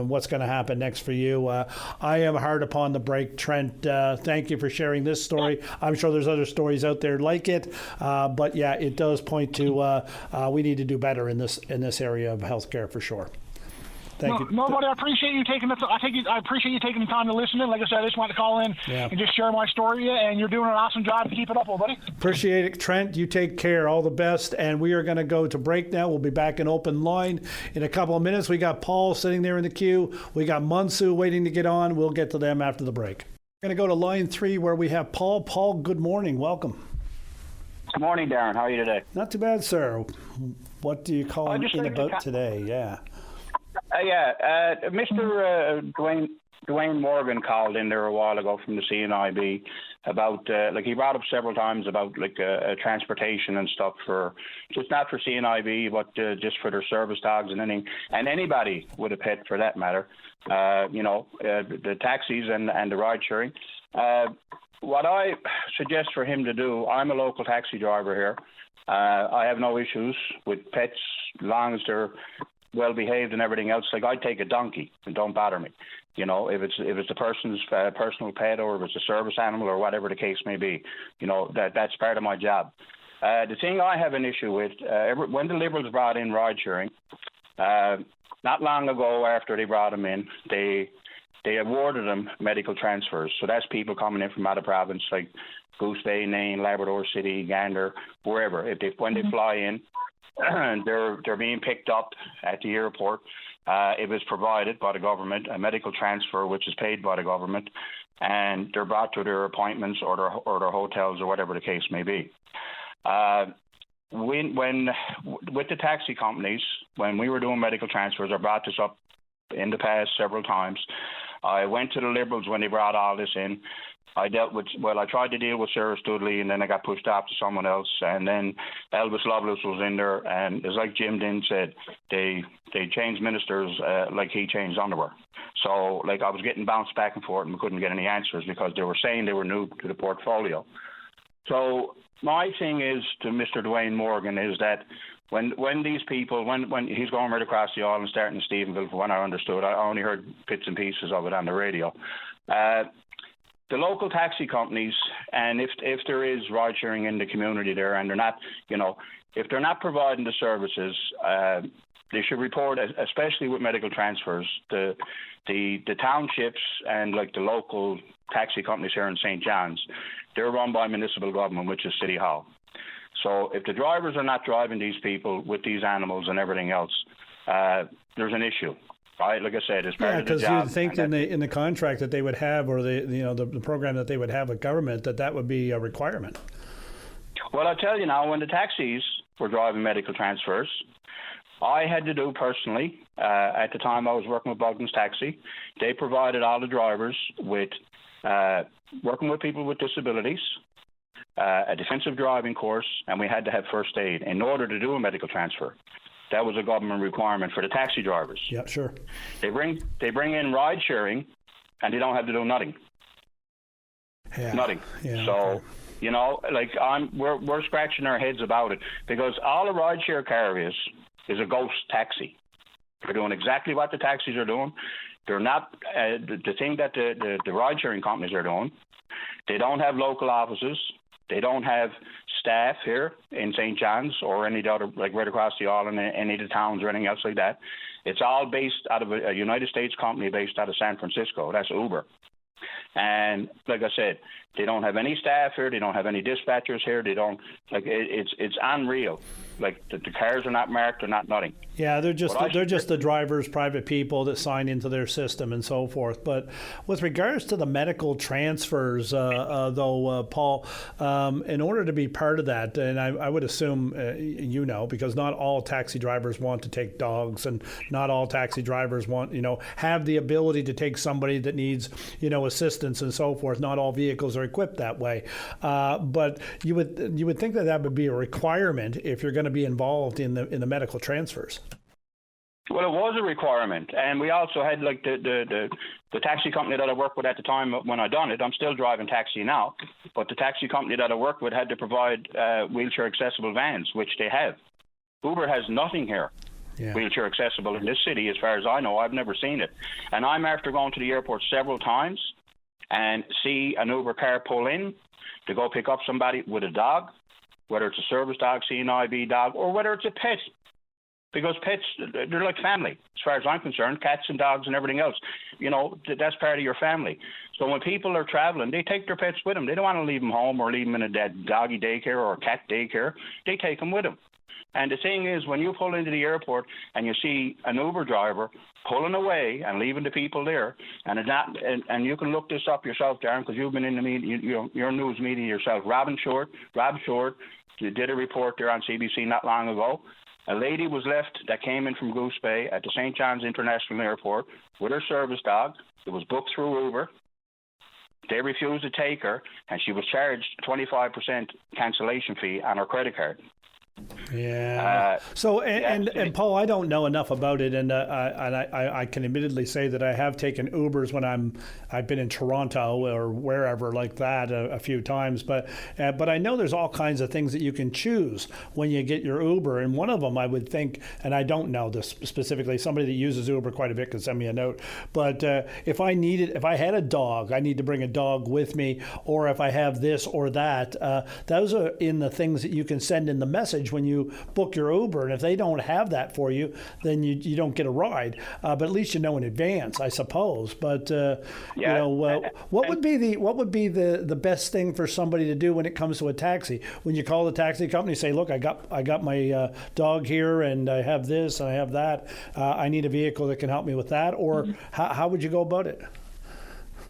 what's going to happen next for you. I am hard upon the break, Trent. Thank you for sharing this story. I'm sure there's other stories out there like it, but yeah, it does point to we need to do better in this area of healthcare for sure. Thank you. No, buddy, I appreciate you taking the I appreciate you taking the time to listen in. Like I said, I just wanted to call in and just share my story, and you're doing an awesome job. Keep it up, old buddy. Appreciate it, Trent. You take care. All the best. And we are going to go to break now. We'll be back in open line in a couple of minutes. We got Paul sitting there in the queue. We got Munsu waiting to get on. We'll get to them after the break. We're going to go to line 3 where we have Paul. Paul, good morning. Welcome. Good morning, Darren. How are you today? Not too bad, sir. What do you call in about today? Yeah. Mr. Dwayne Morgan called in there a while ago from the CNIB about, he brought up several times about, transportation and stuff for, just not for CNIB, but just for their service dogs and anybody with a pet for that matter, the taxis and the ride sharing. What I suggest for him to do, I'm a local taxi driver here. I have no issues with pets as long as they're well behaved and everything else. Like I'd take a donkey and don't bother me. If it's the person's personal pet or if it's a service animal or whatever the case may be, that's part of my job. The thing I have an issue with, when the Liberals brought in ride sharing, not long ago after they brought them in, they awarded them medical transfers. So that's people coming in from out of province, like Goose Bay, Nain, Labrador City, Gander, wherever. When they fly in, they're being picked up at the airport. It was provided by the government, a medical transfer which is paid by the government, and they're brought to their appointments or their hotels or whatever the case may be. When with the taxi companies, when we were doing medical transfers, I brought this up in the past several times. I went to the Liberals when they brought all this in. I tried to deal with Sarah Studley, and then I got pushed off to someone else. And then Elvis Lovelace was in there, and it's like Jim Dinn said, they changed ministers like he changed underwear. So, I was getting bounced back and forth, and we couldn't get any answers because they were saying they were new to the portfolio. So my thing is to Mr. Dwayne Morgan is that when these people, when he's going right across the island, starting in Stephenville, from what I understood, I only heard bits and pieces of it on the radio. The local taxi companies, and if there is ride sharing in the community there, and they're not, if they're not providing the services, they should report, especially with medical transfers. The townships and the local taxi companies here in St. John's, they're run by municipal government, which is City Hall. So if the drivers are not driving these people with these animals and everything else, there's an issue. Right, like I said, it's part of the job. Yeah, because you'd think in the contract that they would have, or the program that they would have with government, that would be a requirement. Well, I'll tell you now, when the taxis were driving medical transfers, I had to do personally. At the time, I was working with Bogdan's Taxi. They provided all the drivers with working with people with disabilities, a defensive driving course, and we had to have first aid in order to do a medical transfer. That was a government requirement for the taxi drivers. Yeah, sure. They bring in ride sharing, and they don't have to do nothing. Yeah. Nothing. Yeah, so, okay. We're scratching our heads about it because all a ride share car is a ghost taxi. They're doing exactly what the taxis are doing. They're not the thing that the ride sharing companies are doing. They don't have local offices. They don't have staff here in St. John's or any other, like right across the island, in any of the towns or anything else like that. It's all based out of a United States company based out of San Francisco. That's Uber. And like I said, they don't have any staff here. They don't have any dispatchers here. They don't, like, it's unreal. Like the cars are not marked. They're not nothing. Yeah, they're just the drivers, private people that sign into their system and so forth. But with regards to the medical transfers, though, Paul, in order to be part of that, and I would assume because not all taxi drivers want to take dogs, and not all taxi drivers want have the ability to take somebody that needs assistance and so forth. Not all vehicles are equipped that way, but you would think that would be a requirement if you're going to be involved in the medical transfers. Well, it was a requirement, and we also had like the taxi company that I worked with at the time when I done it. I'm still driving taxi now, but the taxi company that I worked with had to provide wheelchair accessible vans, which they have. Uber has nothing here. Yeah. Wheelchair accessible in this city, as far as I know. I've never seen it, and I'm after going to the airport several times and see an Uber car pull in to go pick up somebody with a dog, whether it's a service dog, CNIB dog, or whether it's a pet. Because pets, they're like family, as far as I'm concerned, cats and dogs and everything else. That's part of your family. So when people are traveling, they take their pets with them. They don't want to leave them home or leave them in a doggy daycare or a cat daycare. They take them with them. And the thing is, when you pull into the airport and you see an Uber driver pulling away and leaving the people there, and you can look this up yourself, Darren, because you've been in the media, you're news media yourself. Rob Short, did a report there on CBC not long ago. A lady was left that came in from Goose Bay at the St. John's International Airport with her service dog. It was booked through Uber. They refused to take her, and she was charged 25% cancellation fee on her credit card. Yeah. And Paul, I don't know enough about it, and I can admittedly say that I have taken Ubers when I've been in Toronto or wherever like that a few times, but I know there's all kinds of things that you can choose when you get your Uber, and one of them I would think, and I don't know this specifically, somebody that uses Uber quite a bit can send me a note, but if I had a dog, I need to bring a dog with me, or if I have this or that, those are in the things that you can send in the message when you book your Uber, and if they don't have that for you, then you don't get a ride. But at least in advance, I suppose. But what would be the best thing for somebody to do when it comes to a taxi? When you call the taxi company, say, look, I got my dog here, and I have this, and I have that. I need a vehicle that can help me with that. Or how would you go about it?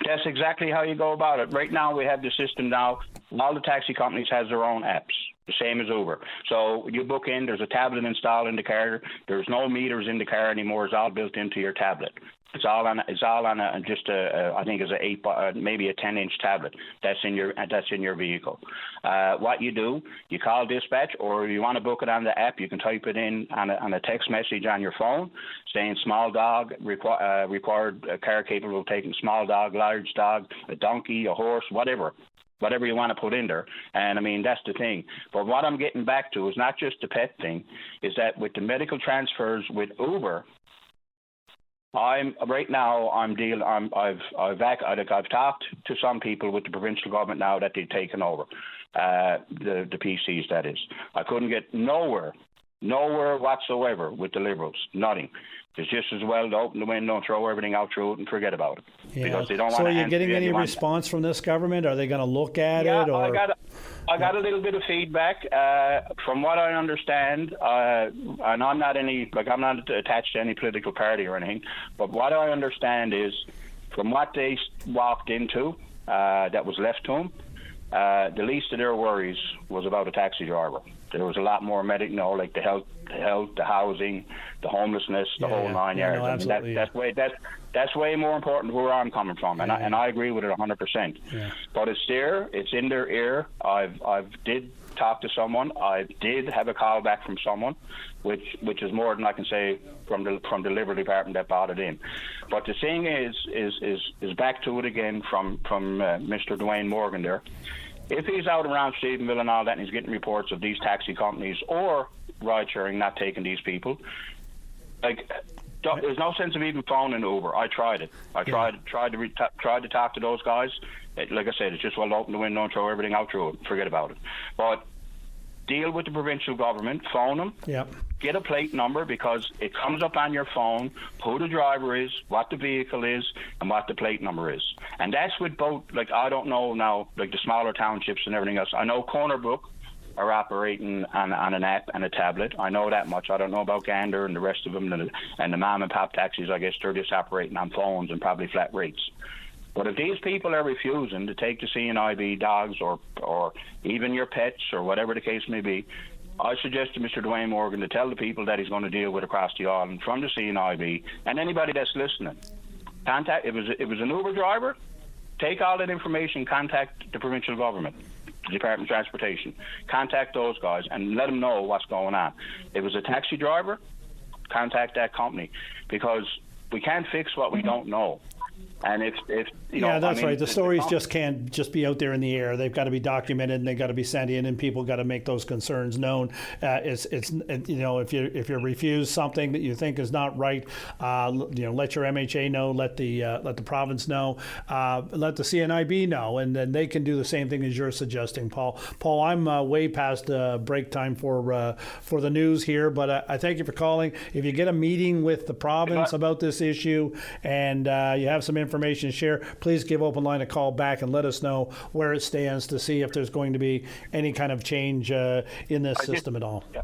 That's exactly how you go about it. Right now, we have the system now. All the taxi companies has their own apps, the same as Uber. So you book in, there's a tablet installed in the car. There's no meters in the car anymore. It's all built into your tablet. It's all on I think it's maybe a 10-inch tablet that's in your vehicle. What you do, you call dispatch, or if you want to book it on the app, you can type it in on a text message on your phone saying small dog, required car capable of taking small dog, large dog, a donkey, a horse, whatever you want to put in there. And I mean, that's the thing. But what I'm getting back to is not just the pet thing, is that with the medical transfers with Uber, I've talked to some people with the provincial government now that they've taken over, the PCs, that is. I couldn't get nowhere whatsoever with the Liberals, nothing. It's just as well to open the window and throw everything out through it and forget about it. Yeah. Because they don't want to. So are you getting any response from this government? Are they going to look at it? Or? I got a little bit of feedback. From what I understand, and I'm not attached to any political party or anything, but what I understand is from what they walked into that was left to them, the least of their worries was about a taxi driver. There was a lot more like the health, the housing, the homelessness, the whole 9 yards. That's way more important where I'm coming from, and I agree with it 100%. Yeah. But it's there, it's in their ear. I've did talk to someone. I did have a call back from someone, which is more than I can say from the Liberal Department that brought it in. But the thing is back to it again from Mr. Dwayne Morgan there. If he's out around Stephenville and all that, and he's getting reports of these taxi companies or ride-sharing not taking these people, there's no sense of even phoning Uber. I tried it. I tried to talk to those guys. like I said, it's just well open the window and throw everything out through it. Forget about it. But deal with the provincial government, phone them, get a plate number, because it comes up on your phone who the driver is, what the vehicle is, and what the plate number is. And that's with both, like, I don't know now, like the smaller townships and everything else. I know Corner Brook are operating on an app and a tablet. I know that much. I don't know about Gander and the rest of them, and the mom and pop taxis. I guess they're just operating on phones and probably flat rates. But if these people are refusing to take the CNIB dogs or even your pets or whatever the case may be, I suggest to Mr. Dwayne Morgan to tell the people that he's going to deal with across the island from the CNIB and anybody that's listening. Contact. It was an Uber driver. Take all that information. Contact the provincial government, the Department of Transportation. Contact those guys and let them know what's going on. If it was a taxi driver, contact that company, because we can't fix what we don't know. And if you know, that's right. The stories just can't just be out there in the air. They've got to be documented, and they've got to be sent in, and people got to make those concerns known. It's you know, if you refuse something that you think is not right, let your MHA know, let the province know, let the CNIB know, and then they can do the same thing as you're suggesting, Paul. Paul, I'm way past break time for the news here, but I thank you for calling. If you get a meeting with the province about this issue and you have some information to share, please give Open Line a call back and let us know where it stands to see if there's going to be any kind of change in this system at all. Yeah.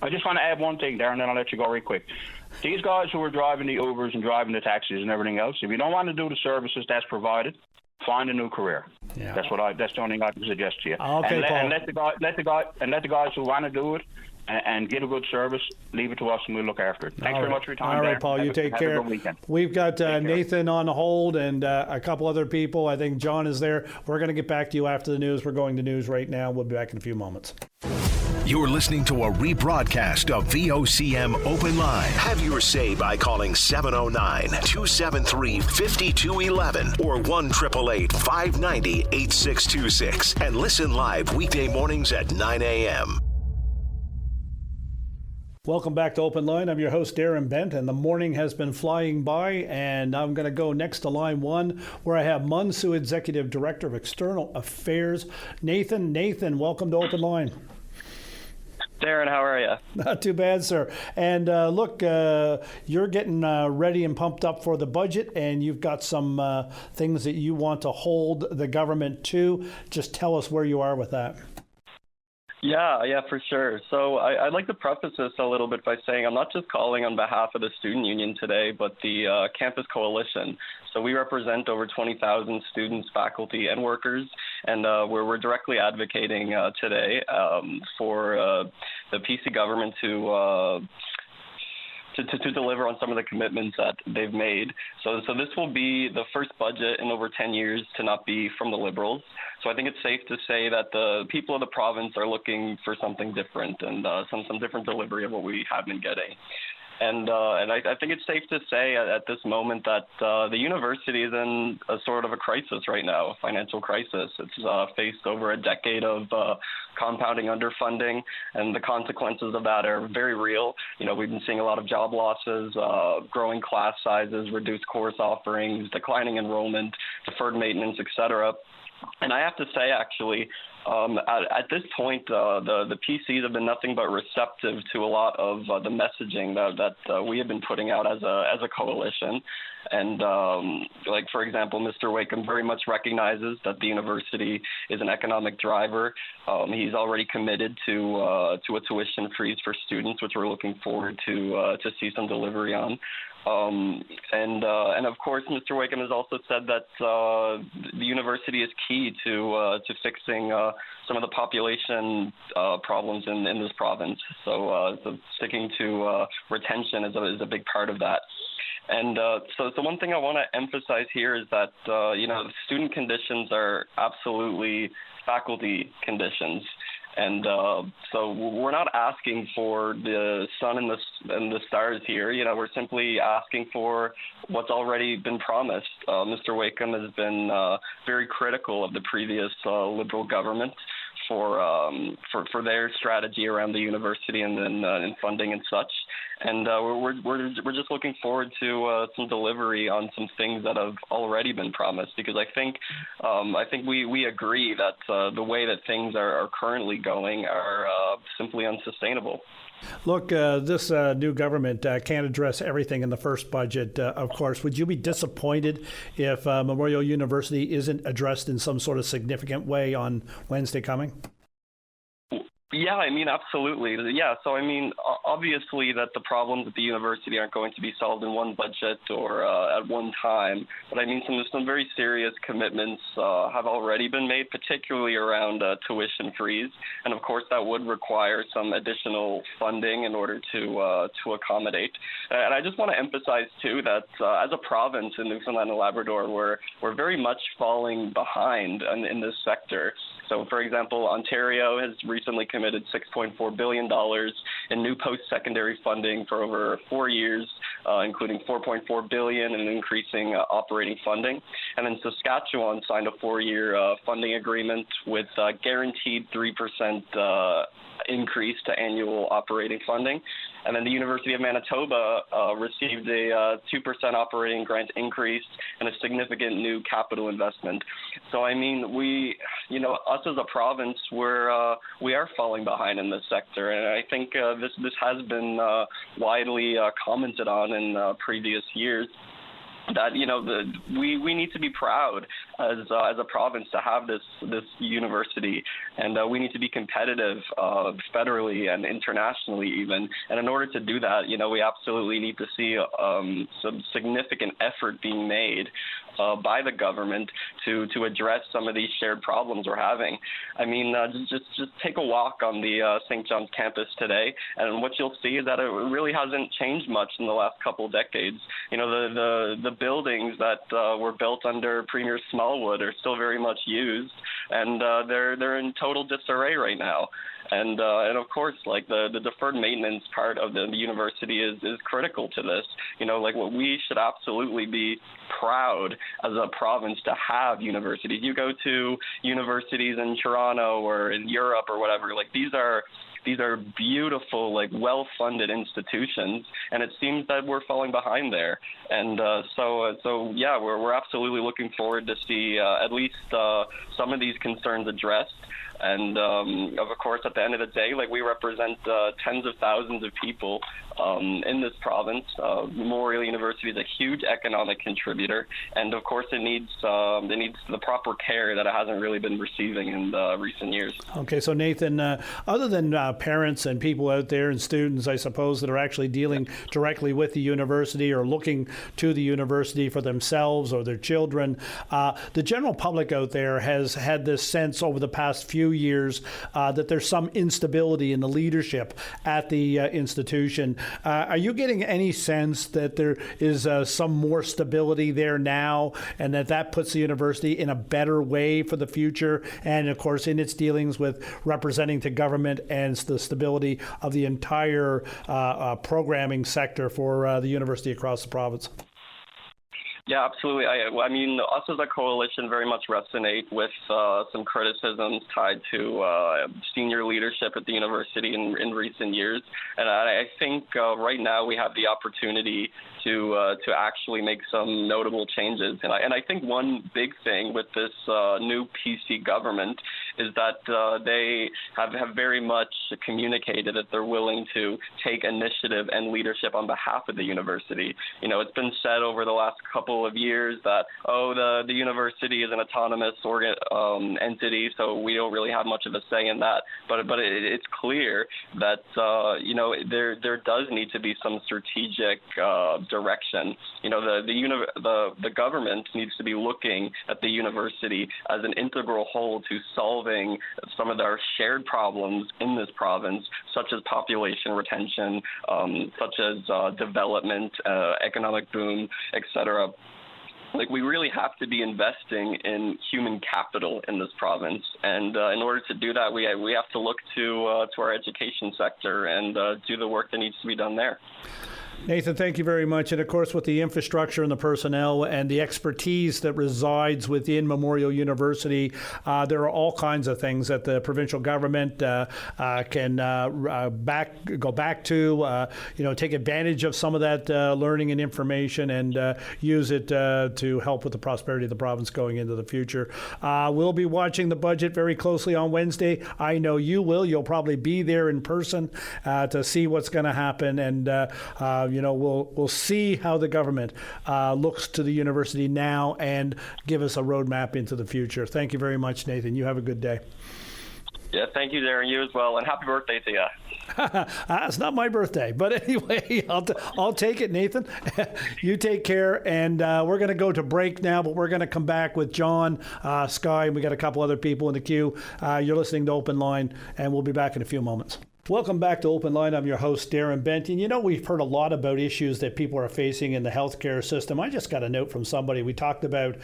I just want to add one thing, Darren, then I'll let you go real quick. These guys who are driving the Ubers and driving the taxis and everything else, if you don't want to do the services that's provided, find a new career. Yeah. That's the only thing I can suggest to you. Okay, Paul. And let the guys who want to do it and get a good service, leave it to us and we'll look after it. Thanks very much for your time. All right, Paul, you take care. Have a good weekend. We've got Nathan on hold and a couple other people. I think John is there. We're going to get back to you after the news. We're going to news right now. We'll be back in a few moments. You're listening to a rebroadcast of VOCM Open Line. Have your say by calling 709-273-5211 or 1-888-590-8626 and listen live weekday mornings at 9 a.m. Welcome back to Open Line. I'm your host, Darren Bent, and the morning has been flying by, and I'm going to go next to line one, where I have Munsu Executive Director of External Affairs, Nathan. Nathan, welcome to Open Line. Darren, how are you? Not too bad, sir. And look, you're getting ready and pumped up for the budget, and you've got some things that you want to hold the government to. Just tell us where you are with that. Yeah, for sure. So I'd like to preface this a little bit by saying I'm not just calling on behalf of the student union today, but the campus coalition. So we represent over 20,000 students, faculty, and workers, and we're directly advocating today for the PC government to deliver on some of the commitments that they've made. So this will be the first budget in over 10 years to not be from the Liberals. So I think it's safe to say that the people of the province are looking for something different and some different delivery of what we have been getting. And I think it's safe to say at this moment that the university is in a sort of a crisis right now, a financial crisis. It's faced over a decade of compounding underfunding, and the consequences of that are very real. You know, we've been seeing a lot of job losses, growing class sizes, reduced course offerings, declining enrollment, deferred maintenance, etc. And I have to say, actually, at this point, the PCs have been nothing but receptive to a lot of the messaging that we have been putting out as a coalition. And like, for example, Mr. Wakeham very much recognizes that the university is an economic driver. He's already committed to a tuition freeze for students, which we're looking forward to see some delivery on. And of course, Mr. Wakeham has also said that the university is key to fixing some of the population problems in this province. So sticking to retention is a big part of that. And so one thing I want to emphasize here is that student conditions are absolutely faculty conditions. And so we're not asking for the sun and the stars here. You know, we're simply asking for what's already been promised. Mr. Wakeham has been very critical of the previous Liberal government for their strategy around the university and then and funding and such. And we're just looking forward to some delivery on some things that have already been promised, because I think we agree that the way that things are currently going are simply unsustainable. Look, this new government can't address everything in the first budget, of course. Would you be disappointed if Memorial University isn't addressed in some sort of significant way on Wednesday coming? Yeah, I mean, absolutely. Yeah, so I mean, obviously that the problems at the university aren't going to be solved in one budget or at one time. But I mean, some very serious commitments have already been made, particularly around tuition freeze. And of course, that would require some additional funding in order to accommodate. And I just want to emphasize too that as a province in Newfoundland and Labrador, we're very much falling behind in this sector. So, for example, Ontario has recently committed $6.4 billion in new post-secondary funding for over 4 years, including $4.4 billion in increasing operating funding. And then Saskatchewan signed a 4-year funding agreement with guaranteed 3% increase to annual operating funding. And then the University of Manitoba received a 2% operating grant increase and a significant new capital investment. So, I mean, us as a province, we are falling behind in this sector. And I think this has been widely commented on in previous years. That we need to be proud as a province to have this university, and we need to be competitive federally and internationally even. And in order to do that, we absolutely need to see some significant effort being made by the government to address some of these shared problems we're having. I mean, just take a walk on the St. John's campus today, and what you'll see is that it really hasn't changed much in the last couple of decades. The buildings that were built under Premier Smallwood are still very much used, and they're in total disarray right now. And of course, like the deferred maintenance part of the university is critical to this. What we should absolutely be proud as a province to have universities. You go to universities in Toronto or in Europe or whatever, these are beautiful, well-funded institutions, and it seems that we're falling behind there. And so yeah, we're absolutely looking forward to see at least some of these concerns addressed. And of course, at the end of the day, we represent tens of thousands of people in this province. Memorial University is a huge economic contributor, and of course, it needs the proper care that it hasn't really been receiving in recent years. Okay, so Nathan, other than parents and people out there and students, I suppose, that are actually dealing directly with the university or looking to the university for themselves or their children, the general public out there has had this sense over the past few years that there's some instability in the leadership at the institution. Are you getting any sense that there is some more stability there now, and that puts the university in a better way for the future, and of course in its dealings with representing to government and the stability of the entire programming sector for the university across the province? Yeah, absolutely. I mean, us as a coalition very much resonate with some criticisms tied to senior leadership at the university in recent years. And I think right now we have the opportunity to actually make some notable changes. And I think one big thing with this new PC government is that they have very much communicated that they're willing to take initiative and leadership on behalf of the university. It's been said over the last couple of years that, the university is an autonomous entity, so we don't really have much of a say in that. But it's clear that, there does need to be some strategic direction. The government needs to be looking at the university as an integral whole to solving some of our shared problems in this province, such as population retention, such as development, economic boom, etc. We really have to be investing in human capital in this province, and in order to do that, we have to look to our education sector and do the work that needs to be done there. Nathan, thank you very much. And of course, with the infrastructure and the personnel and the expertise that resides within Memorial University, there are all kinds of things that the provincial government can go back to, take advantage of some of that learning and information and use it to help with the prosperity of the province going into the future. We'll be watching the budget very closely on Wednesday. I know you will. You'll probably be there in person to see what's going to happen, and we'll see how the government looks to the university now and give us a roadmap into the future. Thank you very much, Nathan. You have a good day. Yeah, thank you, Darren. You as well, and happy birthday to you. It's not my birthday, but anyway, I'll take it, Nathan. You take care, and we're going to go to break now, but we're going to come back with John, Sky, and we got a couple other people in the queue. You're listening to Open Line, and we'll be back in a few moments. Welcome back to Open Line. I'm your host, Darren Benton. We've heard a lot about issues that people are facing in the healthcare system. I just got a note from somebody. We talked about,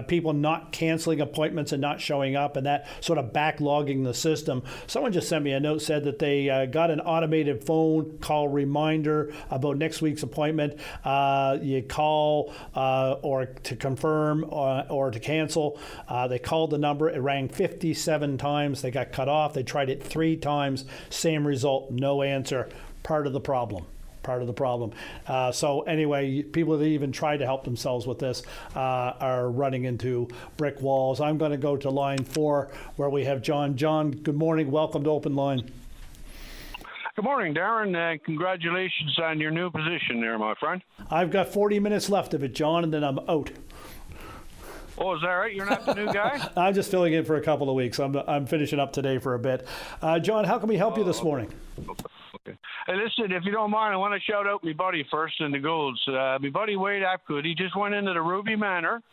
people not canceling appointments and not showing up and that sort of backlogging the system. Someone just sent me a note, said that they got an automated phone call reminder about next week's appointment. You call or to confirm or to cancel. They called the number. It rang 57 times. They got cut off. They tried it 3 times. Same result, no answer. Part of the problem. So anyway, people that even try to help themselves with this are running into brick walls. I'm going to go to line 4 where we have John. John, good morning. Welcome to Open Line. Good morning, Darren. Congratulations on your new position there, my friend. I've got 40 minutes left of it, John, and then I'm out. Oh, is that right? You're not the new guy? I'm just filling in for a couple of weeks. I'm finishing up today for a bit. John, how can we help you this morning? Okay. Hey, listen, if you don't mind, I want to shout out my buddy first in the Golds. My buddy Wade Apgood, he just went into the Ruby Manor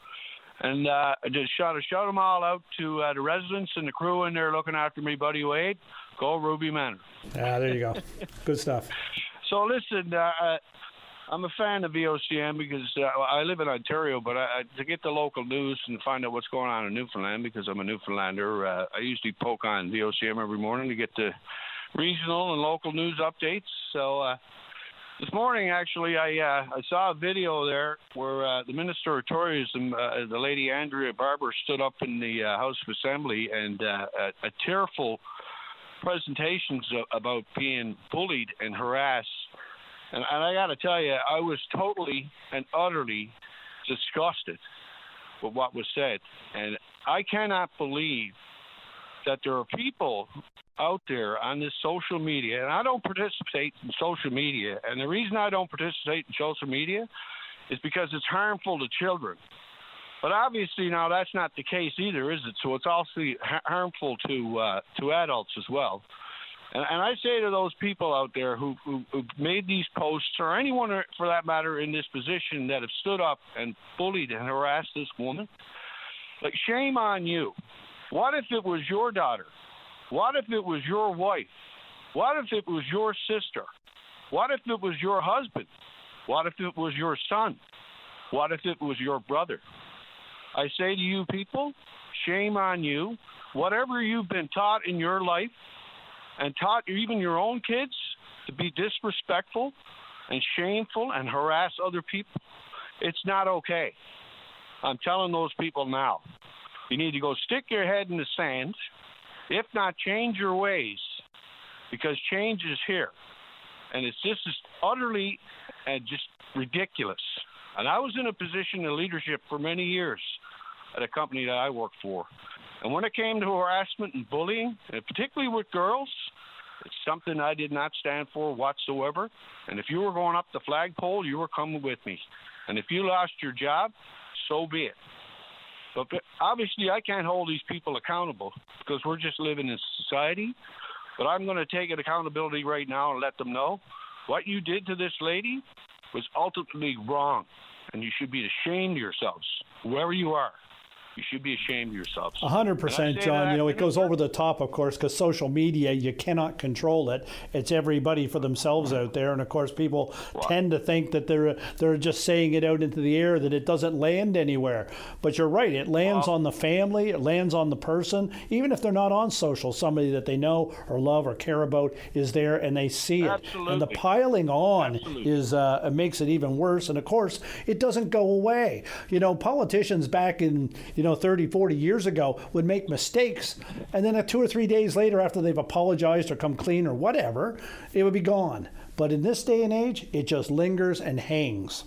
and just shout them all out to the residents and the crew in there looking after me buddy Wade. Go Ruby Manor. There you go. Good stuff. So listen, I'm a fan of VOCM because I live in Ontario, but to get the local news and find out what's going on in Newfoundland, because I'm a Newfoundlander, I usually poke on VOCM every morning to get the regional and local news updates. So this morning, actually, I saw a video there where the Minister of Tourism, the lady Andrea Barber, stood up in the House of Assembly and a tearful presentations about being bullied and harassed. And I got to tell you, I was totally and utterly disgusted with what was said. And I cannot believe that there are people out there on this social media, and I don't participate in social media. And the reason I don't participate in social media is because it's harmful to children. But obviously now that's not the case either, is it? So it's also harmful to adults as well. And I say to those people out there who made these posts, or anyone for that matter in this position that have stood up and bullied and harassed this woman, like, shame on you. What if it was your daughter? What if it was your wife? What if it was your sister? What if it was your husband? What if it was your son? What if it was your brother? I say to you people, shame on you. Whatever you've been taught in your life, and taught even your own kids to be disrespectful and shameful and harass other people, it's not okay. I'm telling those people now. You need to go stick your head in the sand, if not change your ways, because change is here. And it's just utterly and just ridiculous. And I was in a position of leadership for many years at a company that I worked for. And when it came to harassment and bullying, and particularly with girls, it's something I did not stand for whatsoever. And if you were going up the flagpole, you were coming with me. And if you lost your job, so be it. But obviously I can't hold these people accountable because we're just living in society. But I'm going to take accountability right now and let them know what you did to this lady was ultimately wrong. And you should be ashamed of yourselves, whoever you are. You should be ashamed of yourselves. 100%, John. You know, it goes over the top, of course, because social media, you cannot control it. It's everybody for themselves out there. And, of course, people tend to think that they're just saying it out into the air, that it doesn't land anywhere. But you're right. It lands on the family. It lands on the person. Even if they're not on social, somebody that they know or love or care about is there, and they see it. Absolutely. And the piling on is makes it even worse. And, of course, it doesn't go away. You know, politicians back in, 30, 40 years ago would make mistakes, and then 2 or 3 days later, after they've apologized or come clean or whatever, it would be gone. But in this day and age, it just lingers and hangs.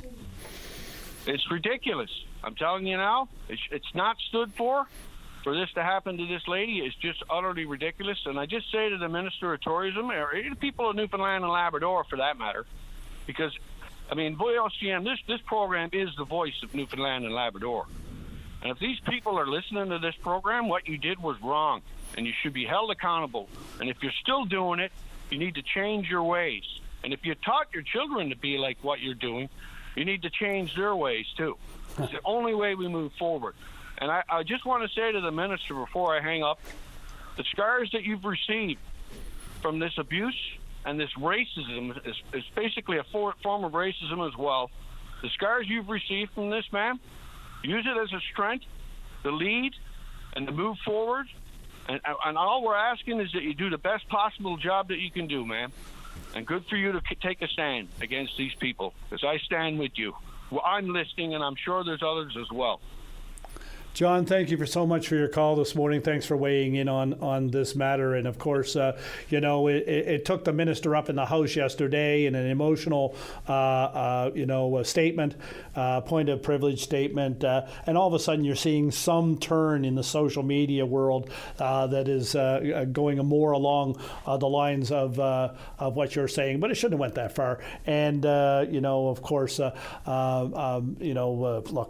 It's ridiculous. I'm telling you now, it's not stood for this to happen to this lady. Is just utterly ridiculous. And I just say to the Minister of Tourism, or the people of Newfoundland and Labrador for that matter, because, I mean, VOCM, this program is the voice of Newfoundland and Labrador. And if these people are listening to this program, what you did was wrong, and you should be held accountable. And if you're still doing it, you need to change your ways. And if you taught your children to be like what you're doing, you need to change their ways too. It's the only way we move forward. And I just want to say to the minister before I hang up, the scars that you've received from this abuse and this racism is basically a form of racism as well. The scars you've received from this, ma'am, use it as a strength to lead and to move forward. And all we're asking is that you do the best possible job that you can do, ma'am. And good for you to take a stand against these people, because I stand with you. Well, I'm listening, and I'm sure there's others as well. John, thank you so much for your call this morning. Thanks for weighing in on this matter. And of course, it took the minister up in the House yesterday in an emotional, statement, point of privilege statement, and all of a sudden you're seeing some turn in the social media world that is going more along the lines of what you're saying. But it shouldn't have went that far. And of course, look,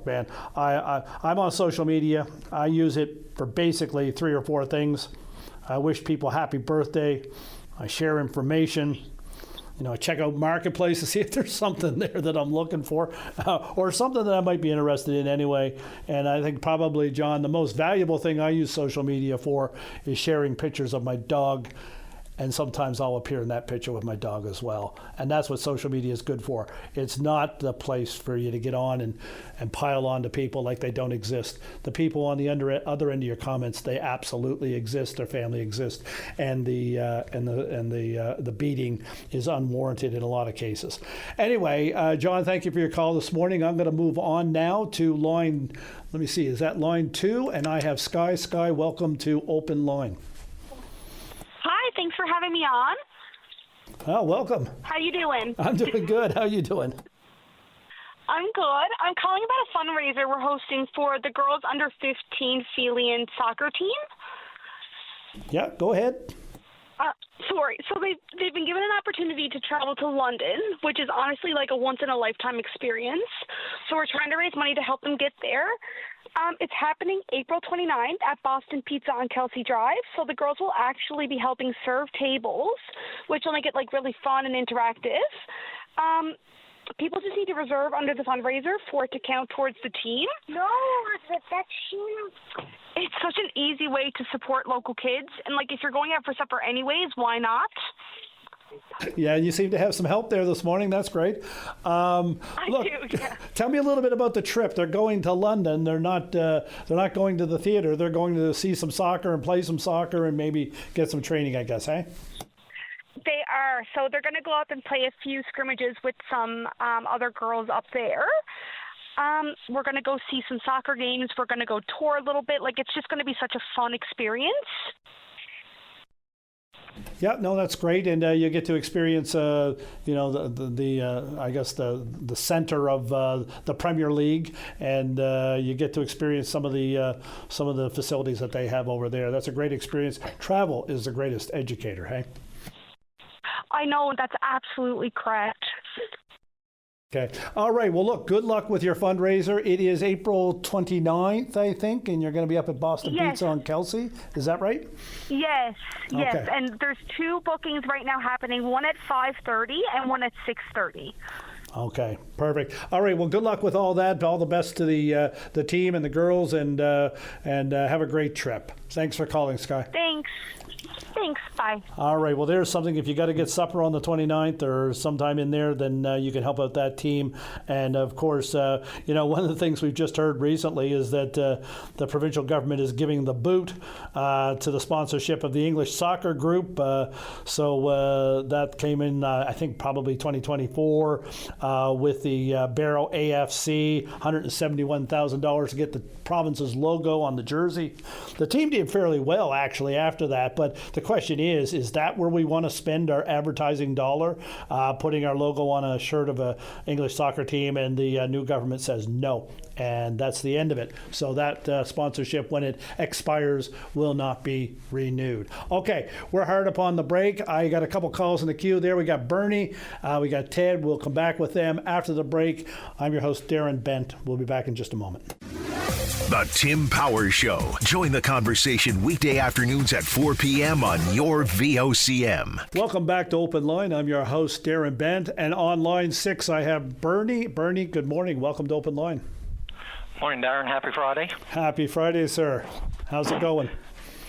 man, I'm on social media. I use it for basically 3 or 4 things. I wish people happy birthday. I share information. I check out Marketplace to see if there's something there that I'm looking for or something that I might be interested in anyway. And I think probably, John, the most valuable thing I use social media for is sharing pictures of my dog. And sometimes I'll appear in that picture with my dog as well. And that's what social media is good for. It's not the place for you to get on and pile on to people like they don't exist. The people on the other end of your comments, they absolutely exist. Their family exists. And the beating is unwarranted in a lot of cases. Anyway, John, thank you for your call this morning. I'm going to move on now to line, let me see, is that line 2? And I have Sky. Sky, welcome to Open Line. Hi, thanks for having me on. Oh, welcome. How you doing? I'm doing good. How you doing? I'm good. I'm calling about a fundraiser we're hosting for the girls under 15 Felian soccer team. Yeah, go ahead. Sorry. So they've been given an opportunity to travel to London, which is honestly like a once-in-a-lifetime experience. So we're trying to raise money to help them get there. It's happening April 29th at Boston Pizza on Kelsey Drive. So the girls will actually be helping serve tables, which will make it like really fun and interactive. People just need to reserve under the fundraiser for it to count towards the team. No, that's huge. It's such an easy way to support local kids. And like if you're going out for supper anyways, why not? Yeah, you seem to have some help there this morning. That's great. Look, do, yeah. Tell me a little bit about the trip. They're going to London. They're not going to the theater. They're going to see some soccer and play some soccer and maybe get some training, I guess, eh? They are. So they're going to go up and play a few scrimmages with some other girls up there. We're going to go see some soccer games. We're going to go tour a little bit. Like, it's just going to be such a fun experience. Yeah, no, that's great, and you get to experience, I guess the center of the Premier League, and you get to experience some of the facilities that they have over there. That's a great experience. Travel is the greatest educator, hey? I know, that's absolutely correct. Okay. All right. Well, look, good luck with your fundraiser. It is April 29th, I think, and you're going to be up at Boston Pizza on Kelsey. Is that right? Yes. Yes. Okay. And there's 2 bookings right now happening, one at 5:30 and one at 6:30. Okay, perfect. All right, well, good luck with all that. All the best to the team and the girls, and have a great trip. Thanks for calling, Sky. Thanks. Bye. All right, well, there's something. If you got to get supper on the 29th or sometime in there, then you can help out that team. And, of course, one of the things we've just heard recently is that the provincial government is giving the boot to the sponsorship of the English soccer group. So that came in, I think, probably 2024 with the Barrow AFC, $171,000 to get the province's logo on the jersey. The team did fairly well, actually, after that. But the question is that where we want to spend our advertising dollar, putting our logo on a shirt of a English soccer team? And the new government says no. And that's the end of it. So that sponsorship, when it expires, will not be renewed. Okay, we're hard up on the break. I got a couple calls in the queue there. We got Bernie, we got Ted. We'll come back with them after the break. I'm your host, Darren Bent. We'll be back in just a moment. The Tim Powers Show. Join the conversation weekday afternoons at 4 p.m. on your VOCM. Welcome back to Open Line. I'm your host, Darren Bent. And on line 6, I have Bernie. Bernie, good morning. Welcome to Open Line. Morning, Darren. Happy Friday. Happy Friday, sir. How's it going?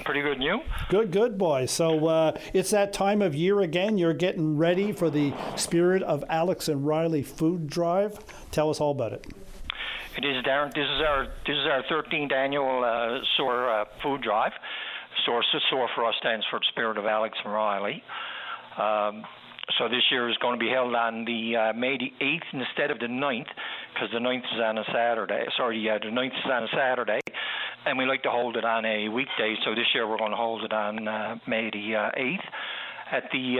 Pretty good, and you? Good, boy. So it's that time of year again. You're getting ready for the Spirit of Alex and Riley food drive. Tell us all about it. It is, Darren. This is our 13th annual SOAR food drive. SOAR for us stands for Spirit of Alex and Riley. So this year is going to be held on the May the 8th instead of the 9th, because the 9th is on a Saturday. The 9th is on a Saturday, and we like to hold it on a weekday. So this year we're going to hold it on May the 8th at the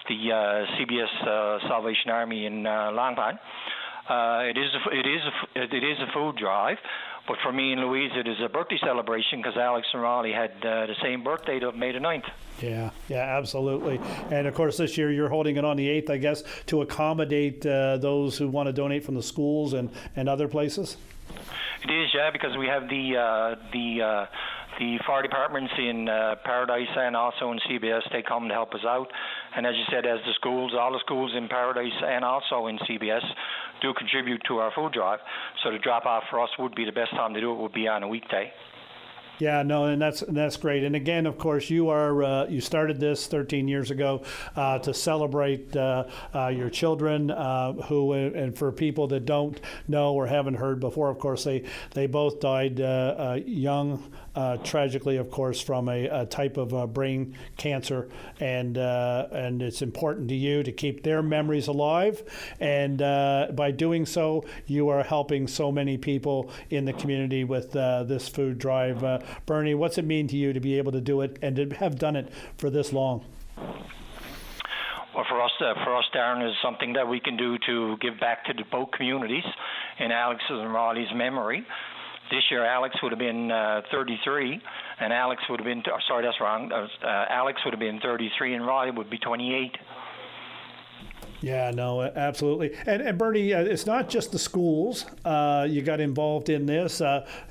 CBS Salvation Army in Long Pond. It is a food drive, but for me and Louise, it is a birthday celebration because Alex and Riley had the same birthday of May the 9th. Yeah, absolutely. And of course, this year you're holding it on the 8th, I guess, to accommodate those who want to donate from the schools and other places. It is, yeah, because we have the fire departments in Paradise and also in CBS. They come to help us out. And as you said, as the schools, all the schools in Paradise and also in CBS do contribute to our food drive. So the drop-off for us would be the best time to do it would be on a weekday. Yeah, no, and that's great. And again, of course, you started this 13 years ago to celebrate your children who, and for people that don't know or haven't heard before, of course, they both died young, tragically, of course, from a type of brain cancer, and it's important to you to keep their memories alive. And by doing so, you are helping so many people in the community with this food drive. Bernie, what's it mean to you to be able to do it and to have done it for this long? Well, for us, Darren, is something that we can do to give back to the both communities in Alex's and Riley's memory. This year, Alex would have been 33, and Alex would have been, sorry, that's wrong. Alex would have been 33, and Riley would be 28. Yeah, no, absolutely. And Bernie, it's not just the schools you got involved in this.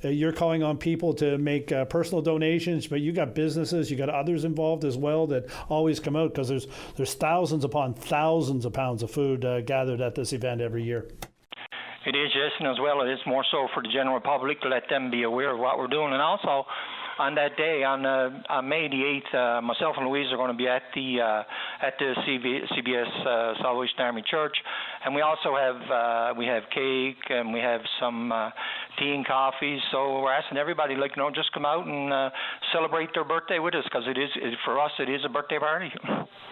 You're calling on people to make personal donations, but you got businesses, you got others involved as well that always come out because there's thousands upon thousands of pounds of food gathered at this event every year. It is, yes, and as well, it is more so for the general public to let them be aware of what we're doing. And also, on that day, on May the 8th, myself and Louise are going to be at the CBS Salvation Army Church, and we also have cake and we have some tea and coffee. So we're asking everybody, just come out and celebrate their birthday with us because for us it is a birthday party.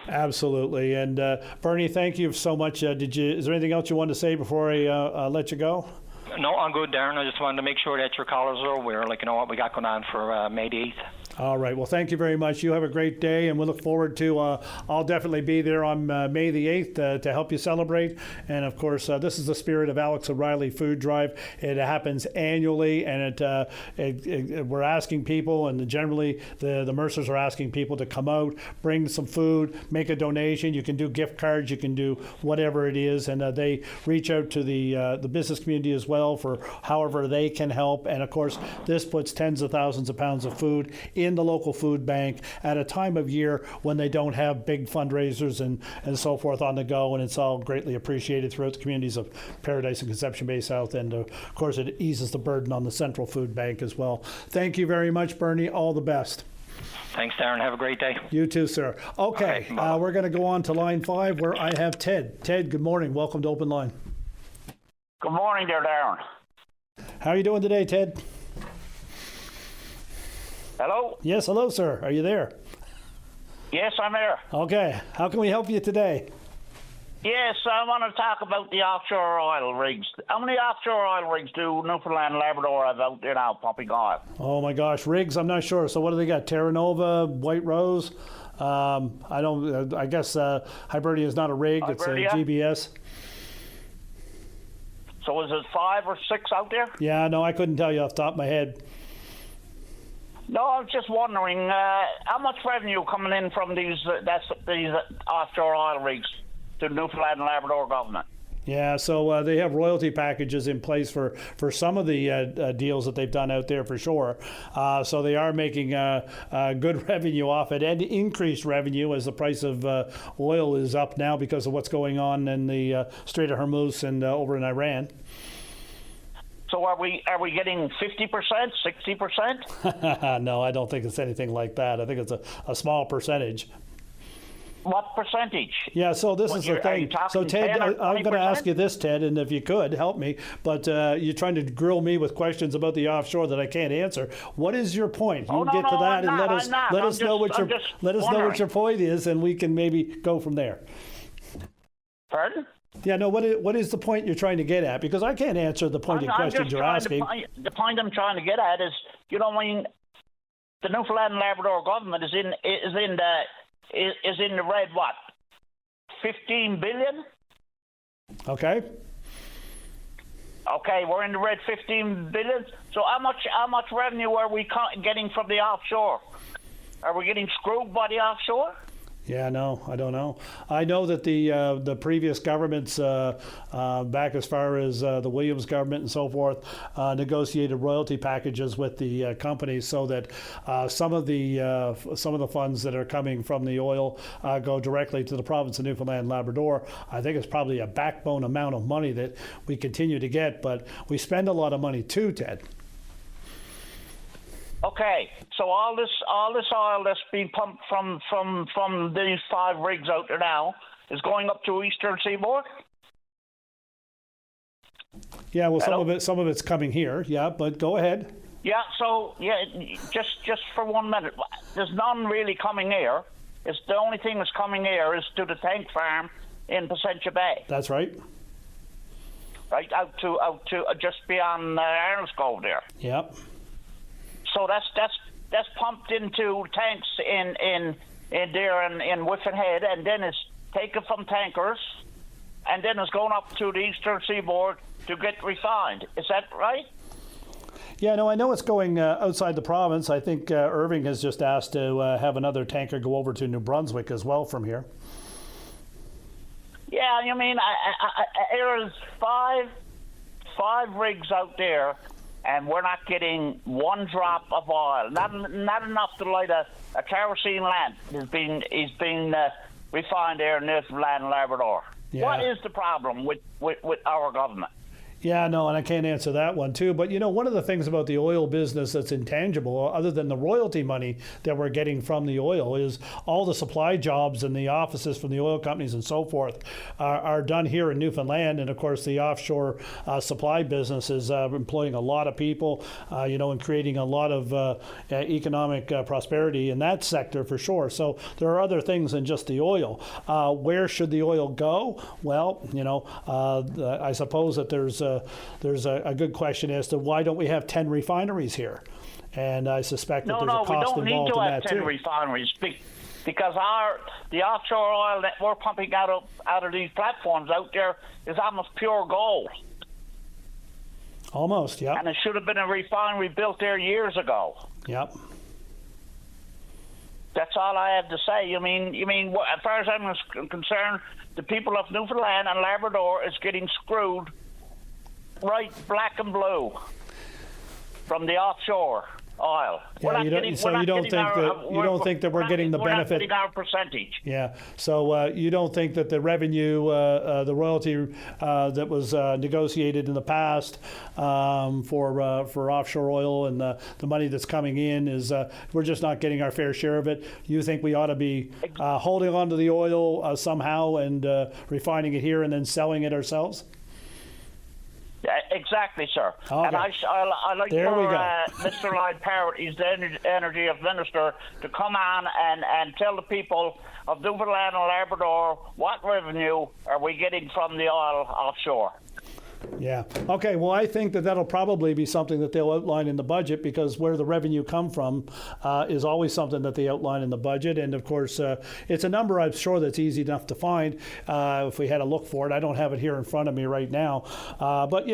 Absolutely. And Bernie, thank you so much. Is there anything else you wanted to say before I let you go? No, I'm good, Darren. I just wanted to make sure that your callers are aware, what we got going on for May the 8th. All right. Well, thank you very much. You have a great day, and we look forward to, I'll definitely be there on May the 8th to help you celebrate. And, of course, this is the Spirit of Alex O'Reilly Food Drive. It happens annually, and we're asking people, and generally the Mercers are asking people to come out, bring some food, make a donation. You can do gift cards. You can do whatever it is. And they reach out to the business community as well for however they can help. And, of course, this puts tens of thousands of pounds of food in in the local food bank at a time of year when they don't have big fundraisers and so forth on the go, and it's all greatly appreciated throughout the communities of Paradise and Conception Bay South, and of course it eases the burden on the Central Food Bank as well. Thank you very much, Bernie. All the best. Thanks, Darren. Have a great day. You too, sir. Okay, we're going to go on to line 5 where I have Ted. Ted, good morning. Welcome to Open Line. Good morning there, Darren. How are you doing today, Ted? Hello? Yes, hello, sir. Are you there? Yes, I'm here. Okay. How can we help you today? Yes, I want to talk about the offshore oil rigs. How many offshore oil rigs do Newfoundland and Labrador have out there now pumping oil? Oh my gosh, rigs, I'm not sure. So what do they got? Terra Nova, White Rose? I guess Hibernia is not a rig, Hibernia? It's a GBS. So is it 5 or 6 out there? Yeah, no, I couldn't tell you off the top of my head. No, I was just wondering how much revenue coming in from these offshore oil rigs to the Newfoundland and Labrador government? Yeah, so they have royalty packages in place for some of the deals that they've done out there for sure. So they are making good revenue off it, and increased revenue as the price of oil is up now because of what's going on in the Strait of Hormuz and over in Iran. So are we getting 50%, 60%? No, I don't think it's anything like that. I think it's a small percentage. What percentage? Yeah, so this is the thing. So, Ted, I'm going to ask you this, Ted, and if you could, help me. But you're trying to grill me with questions about the offshore that I can't answer. What is your point? You get to that and let us know what your point is, and we can maybe go from there. Pardon? Yeah, no, what is the point you're trying to get at? Because I can't answer the pointed questions you're asking. The point I'm trying to get at is, when the Newfoundland and Labrador government is in the red, what, 15 billion? Okay. Okay, we're in the red 15 billion. So how much revenue are we getting from the offshore? Are we getting screwed by the offshore? Yeah, no, I don't know. I know that the previous governments, back as far as the Williams government and so forth, negotiated royalty packages with the companies so that some of the funds that are coming from the oil go directly to the province of Newfoundland and Labrador. I think it's probably a backbone amount of money that we continue to get, but we spend a lot of money too, Ted. Okay, so all this oil that's being pumped from these 5 rigs out there now is going up to Eastern Seaboard? Yeah, well, some of it's coming here. Yeah, but go ahead. Yeah, so just for 1 minute, there's none really coming here. It's the only thing that's coming here is to the tank farm in Placentia Bay. That's right. Right out to just beyond Arnold's Cove there. Yep. So that's pumped into tanks in there in Whiffin Head, and then it's taken from tankers, and then it's going up to the Eastern Seaboard to get refined. Is that right? Yeah, no, I know it's going outside the province. I think Irving has just asked to have another tanker go over to New Brunswick as well from here. Yeah, I mean, there's five rigs out there, and we're not getting one drop of oil. Not enough to light a kerosene lamp is being refined there in Newfoundland and Labrador. Yeah. What is the problem with our government? Yeah, no, and I can't answer that one too. But one of the things about the oil business that's intangible, other than the royalty money that we're getting from the oil, is all the supply jobs and the offices from the oil companies and so forth are done here in Newfoundland. And of course, the offshore supply business is employing a lot of people, and creating a lot of economic prosperity in that sector for sure. So there are other things than just the oil. Where should the oil go? Well, I suppose that there's a good question as to why don't we have 10 refineries here? And I suspect that there's a cost involved in that too. No, we don't need to have 10 refineries because the offshore oil that we're pumping out of these platforms out there is almost pure gold. Almost, yeah. And it should have been a refinery built there years ago. Yep. That's all I have to say. You mean, as far as I'm concerned, the people of Newfoundland and Labrador is getting screwed right black and blue from the offshore. oil. Yeah, you don't think that we're getting the benefit. We're not getting our percentage. Yeah. So you don't think that the revenue, the royalty that was negotiated in the past for offshore oil and the money that's coming in is we're just not getting our fair share of it. You think we ought to be holding on to the oil somehow and refining it here and then selling it ourselves? Exactly, sir. Okay. And I like Mr. Lloyd Parrott, he's the Energy Minister, to come on and tell the people of Newfoundland and Labrador what revenue are we getting from the oil offshore. Yeah. Okay. Well, I think that'll probably be something that they'll outline in the budget, because where the revenue come from is always something that they outline in the budget. And of course, it's a number I'm sure that's easy enough to find if we had to look for it. I don't have it here in front of me right now. But,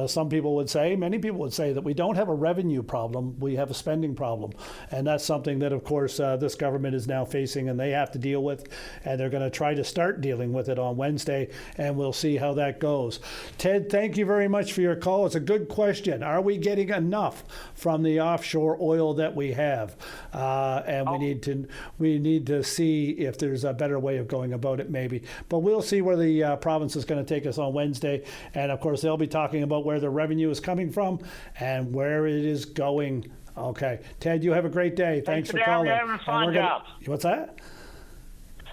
some people would say, many people would say that we don't have a revenue problem. We have a spending problem. And that's something that, of course, this government is now facing and they have to deal with. And they're going to try to start dealing with it on Wednesday. And we'll see how that goes. Ted, thank you very much for your call. It's a good question. Are we getting enough from the offshore oil that we have? And we need to see if there's a better way of going about it, maybe. But we'll see where the province is going to take us on Wednesday. And of course, they'll be talking about where the revenue is coming from and where it is going. Okay, Ted, you have a great day. Thanks for calling. You're having a fine job. What's that?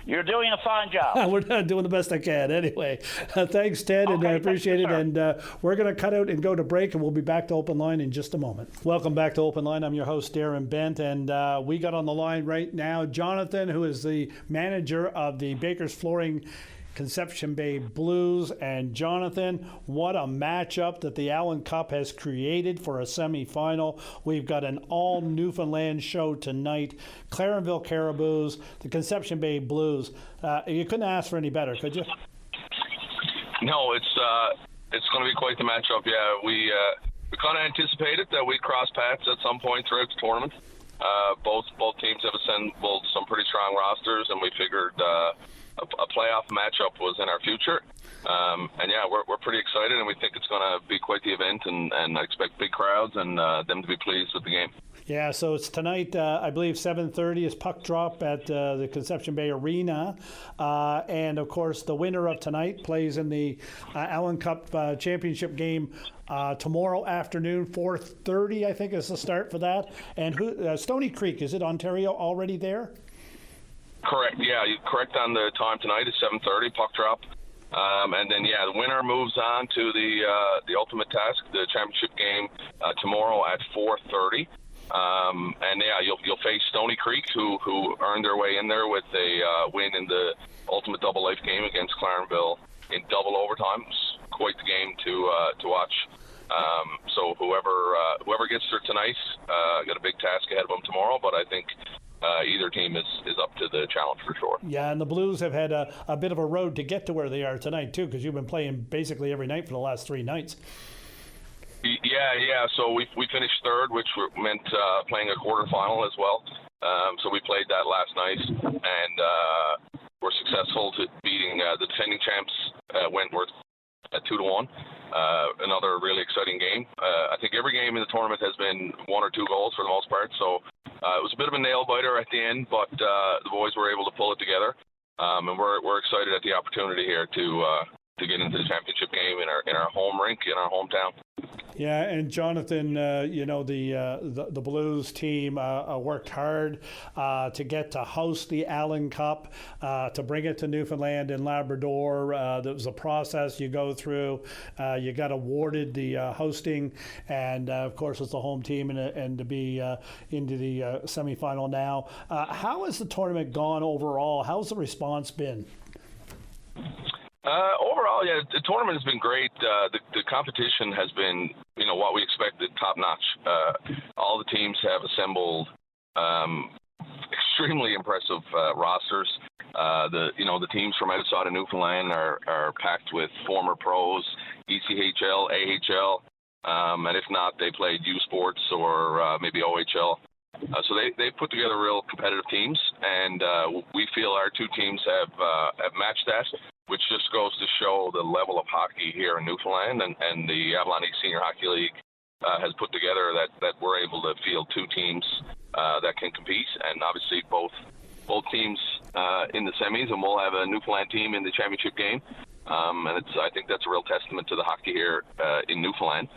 You're doing a fine job. We're doing the best I can anyway. Thanks, Ted, and I appreciate it. And we're going to cut out and go to break, and we'll be back to Open Line in just a moment. Welcome back to Open Line. I'm your host, Darren Bent, and we got on the line right now Jonathan, who is the manager of the Baker's Flooring Conception Bay Blues. And Jonathan, what a matchup that the Allen Cup has created for a semifinal. We've got an all Newfoundland show tonight. Clarenville Caribous, the Conception Bay Blues. You couldn't ask for any better, could you? No, it's going to be quite the matchup. Yeah, we kind of anticipated that we'd cross paths at some point throughout the tournament. Both teams have assembled some pretty strong rosters, and we figured a playoff matchup was in our future. And yeah, we're pretty excited, and we think it's going to be quite the event, and I expect big crowds and them to be pleased with the game. Yeah, so it's tonight, I believe 7:30 is puck drop at the Conception Bay Arena. And of course, the winner of tonight plays in the Allen Cup championship game tomorrow afternoon, 4:30, I think is the start for that. And Stony Creek, is it Ontario already there? Correct. Yeah, you're correct on the time tonight. It's 7:30 puck drop, and then the winner moves on to the ultimate task, the championship game tomorrow at 4:30. And yeah, you'll face Stony Creek, who earned their way in there with a win in the ultimate double life game against Clarenville in double overtime. It's quite the game to watch. So whoever gets through tonight got a big task ahead of them tomorrow, but I think either team is up to the challenge for sure. Yeah, and the Blues have had a bit of a road to get to where they are tonight too, because you've been playing basically every night for the last 3 nights. Yeah. So we finished third, which meant playing a quarterfinal as well. So we played that last night, and were successful to beating the defending champs, Wentworth, at 2-1. Another really exciting game. I think every game in the tournament has been 1 or 2 goals for the most part. So it was a bit of a nail biter at the end, but the boys were able to pull it together, and we're excited at the opportunity here to get into the championship game in our home rink in our hometown. Yeah, and Jonathan, the Blues team worked hard to get to host the Allen Cup, to bring it to Newfoundland and Labrador. There was a process you go through. You got awarded the hosting, and of course it's the home team, and to be into the semifinal now. How has the tournament gone overall? How's the response been? Overall, yeah, the tournament has been great. The competition has been, what we expected, top notch. All the teams have assembled extremely impressive rosters. The teams from outside of Newfoundland are packed with former pros, ECHL, AHL, and if not, they played U Sports or maybe OHL. So they put together real competitive teams, and we feel our 2 teams have matched that, which just goes to show the level of hockey here in Newfoundland, and the Avalon East Senior Hockey League has put together that we're able to field two teams that can compete, and obviously both teams in the semis, and we'll have a Newfoundland team in the championship game. And I think that's a real testament to the hockey here in Newfoundland.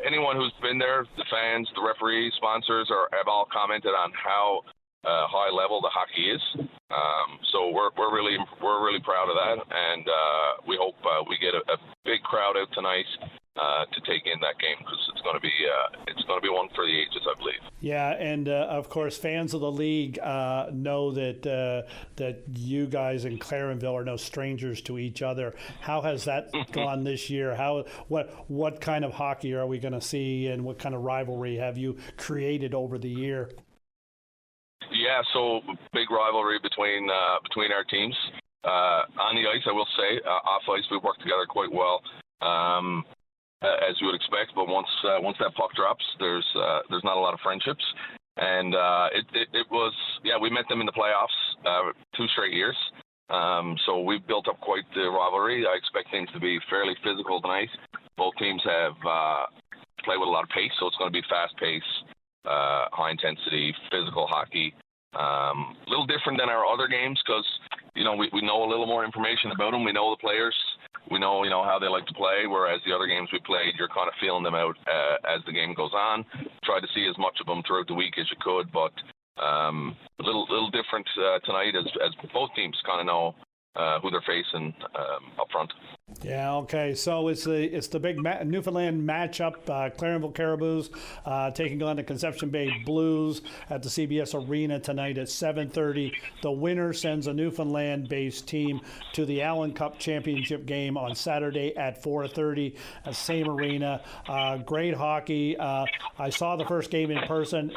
Anyone who's been there, the fans, the referees, sponsors, have all commented on how high level the hockey is. So we're really proud of that, and we hope we get a big crowd out tonight to take in that game, because it's going to be one for the ages, I believe. Yeah, and of course, fans of the league know that you guys in Clarenville are no strangers to each other. How has that gone this year? What kind of hockey are we going to see, and what kind of rivalry have you created over the year? Yeah, so big rivalry between our teams. On the ice, I will say, off ice we work together quite well. As you would expect, but once that puck drops, there's not a lot of friendships, and it was we met them in the playoffs 2 straight years, so we've built up quite the rivalry. I expect things to be fairly physical tonight. Both teams have played with a lot of pace, so it's going to be fast pace, high intensity, physical hockey. A little different than our other games, because we know a little more information about them. We know the players. We know how they like to play, whereas the other games we played, you're kind of feeling them out as the game goes on. Try to see as much of them throughout the week as you could, but a little different tonight as both teams kind of know who they're facing up front. Yeah, okay. So it's the big Newfoundland matchup. Clarenville Caribous taking on the Conception Bay Blues at the CBS Arena tonight at 7:30. The winner sends a Newfoundland-based team to the Allen Cup Championship game on Saturday at 4:30 at same arena. Great hockey. I saw the first game in person.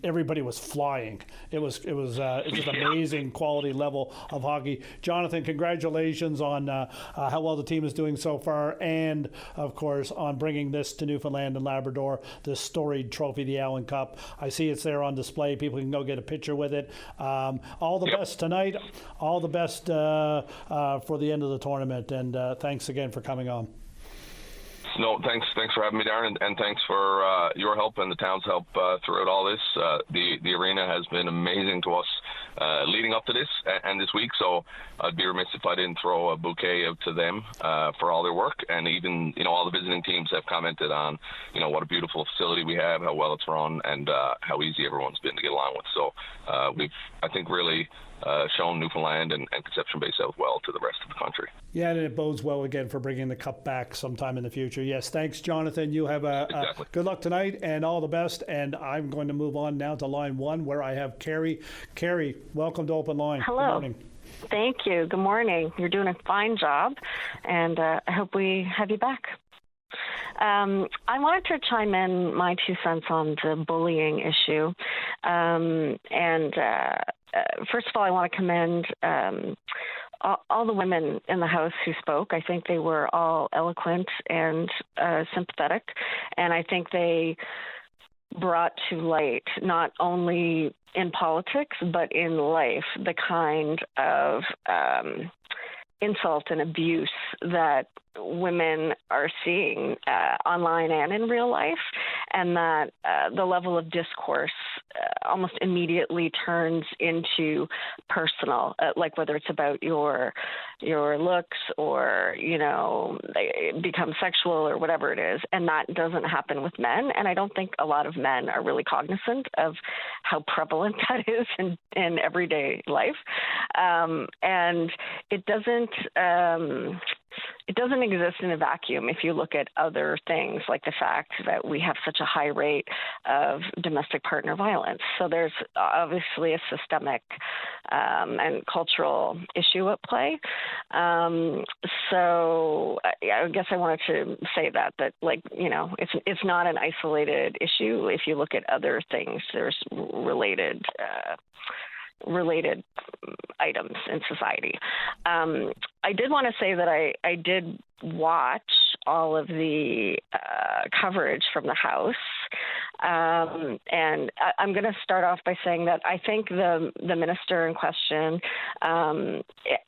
Everybody was flying. It was just amazing quality level of hockey. Jonathan, congratulations on how well the team is doing so far, and of course on bringing this to Newfoundland and Labrador, this storied trophy, the Allen Cup. I see it's there on display. People can go get a picture with it. All the best tonight. All the best for the end of the tournament, and thanks again for coming on. No, thanks for having me, Darren, and thanks for your help and the town's help throughout all this. The arena has been amazing to us leading up to this and this week, so I'd be remiss if I didn't throw a bouquet out to them for all their work, and even all the visiting teams have commented on what a beautiful facility we have, how well it's run, and how easy everyone's been to get along with. So we've, I think, really shown Newfoundland and Conception Bay South well to the rest of the country. Yeah, and it bodes well again for bringing the cup back sometime in the future. Yes, thanks, Jonathan. You have exactly. Good luck tonight and all the best. And I'm going to move on now to line 1, where I have Carrie. Carrie, welcome to Open Line. Hello. Good morning. Thank you. Good morning. You're doing a fine job, and I hope we have you back. I wanted to chime in my 2 cents on the bullying issue. First of all, I want to commend all the women in the House who spoke. I think they were all eloquent and sympathetic, and I think they brought to light, not only in politics, but in life, the kind of insult and abuse that women are seeing online and in real life, and that the level of discourse almost immediately turns into personal, like whether it's about your looks or it becomes sexual or whatever it is, and that doesn't happen with men. And I don't think a lot of men are really cognizant of how prevalent that is in everyday life, and it doesn't exist in a vacuum if you look at other things, like the fact that we have such a high rate of domestic partner violence. So there's obviously a systemic and cultural issue at play. So I guess I wanted to say that it's not an isolated issue. If you look at other things, there's related items in society. I did want to say that I did watch all of the coverage from the House, and I'm going to start off by saying that I think the minister in question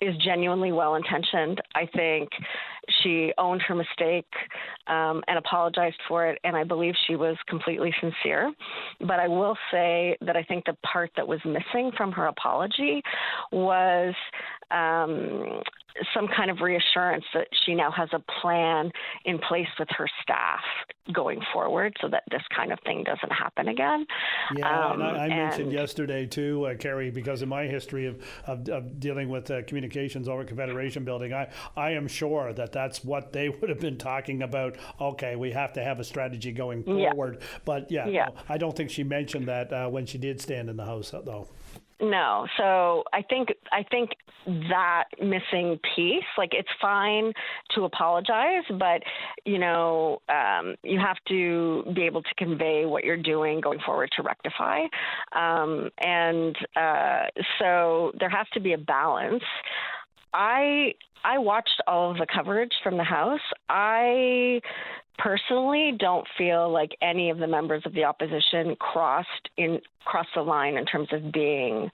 is genuinely well-intentioned. I think she owned her mistake and apologized for it, and I believe she was completely sincere. But I will say that I think the part that was missing from her apology was some kind of reassurance that she now has a plan in place with her staff going forward so that this kind of thing doesn't happen again. Yeah, and I mentioned yesterday too, Carrie, because in my history of dealing with communications over Confederation Building, I am sure that that's what they would have been talking about. Okay, we have to have a strategy going forward. But no, I don't think she mentioned that when she did stand in the House, though. No. So I think that missing piece, like, it's fine to apologize, but, you have to be able to convey what you're doing going forward to rectify. So there has to be a balance. I watched all of the coverage from the House. I personally don't feel like any of the members of the opposition crossed the line in terms of being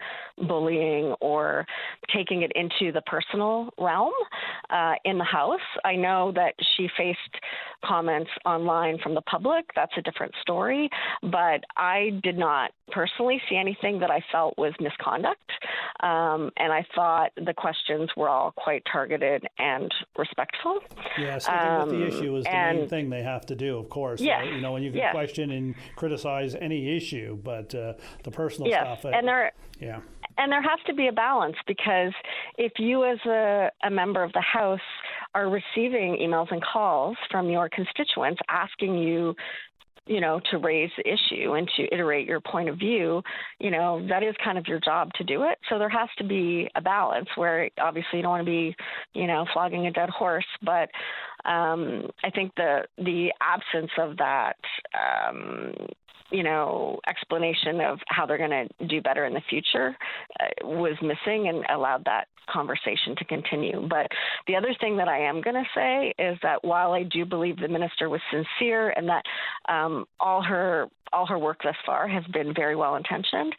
bullying or taking it into the personal realm in the House. I know that she faced comments online from the public. That's a different story. But I did not personally see anything that I felt was misconduct. And I thought the questions were all quite targeted and respectful. Yeah, sticking with the issue is the main thing they have to do, of course. Yes, when you can question and criticize any issue, but the personal stuff. And there has to be a balance, because if you as a member of the House are receiving emails and calls from your constituents asking you, to raise the issue and to iterate your point of view, that is kind of your job to do it. So there has to be a balance where obviously you don't want to be, flogging a dead horse. But I think the absence of that, explanation of how they're going to do better in the future was missing and allowed that conversation to continue. But the other thing that I am going to say is that while I do believe the minister was sincere and that all her work thus far has been very well intentioned,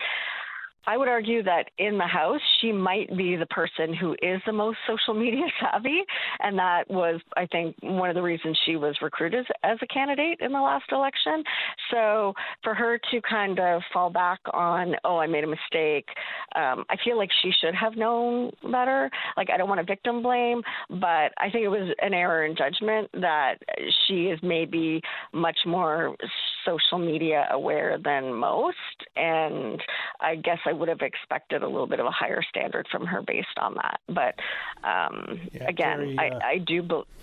I would argue that in the House, she might be the person who is the most social media savvy. And that was, I think, one of the reasons she was recruited as a candidate in the last election. So for her to kind of fall back on, I made a mistake, I feel like she should have known better. Like, I don't want to victim blame, but I think it was an error in judgment that she is maybe much more social media aware than most. And I guess I would have expected a little bit of a higher standard from her based on that. But again, Carrie,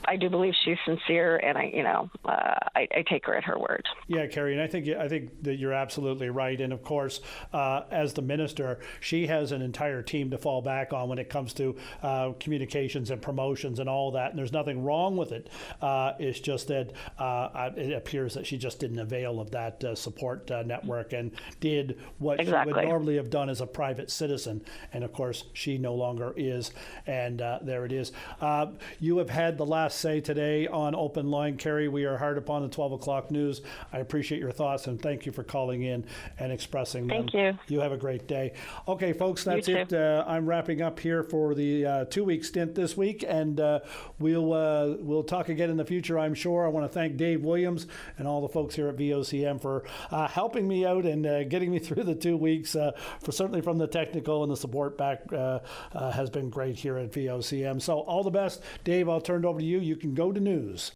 I do believe she's sincere, and I take her at her word. Yeah, Carrie, and I think that you're absolutely right. And of course, as the minister, she has an entire team to fall back on when it comes to communications and promotions and all that. And there's nothing wrong with it. It's just that it appears that she just didn't avail of that support network and did what she would normally have done as a private citizen. And of course, she no longer is. And there it is. You have had the last say today on Open Line, Carrie. We are hard upon the 12 o'clock news. I appreciate your thoughts, and thank you for calling in and expressing them. Thank you. You have a great day. Okay, folks, that's it. I'm wrapping up here for the 2-week stint this week, and we'll talk again in the future, I'm sure. I want to thank Dave Williams and all the folks here at VOCM for helping me out and getting me through the 2 weeks. Certainly from the technical and the support back has been great here at VOCM. So all the best. Dave, I'll turn it over to you. You can go to news.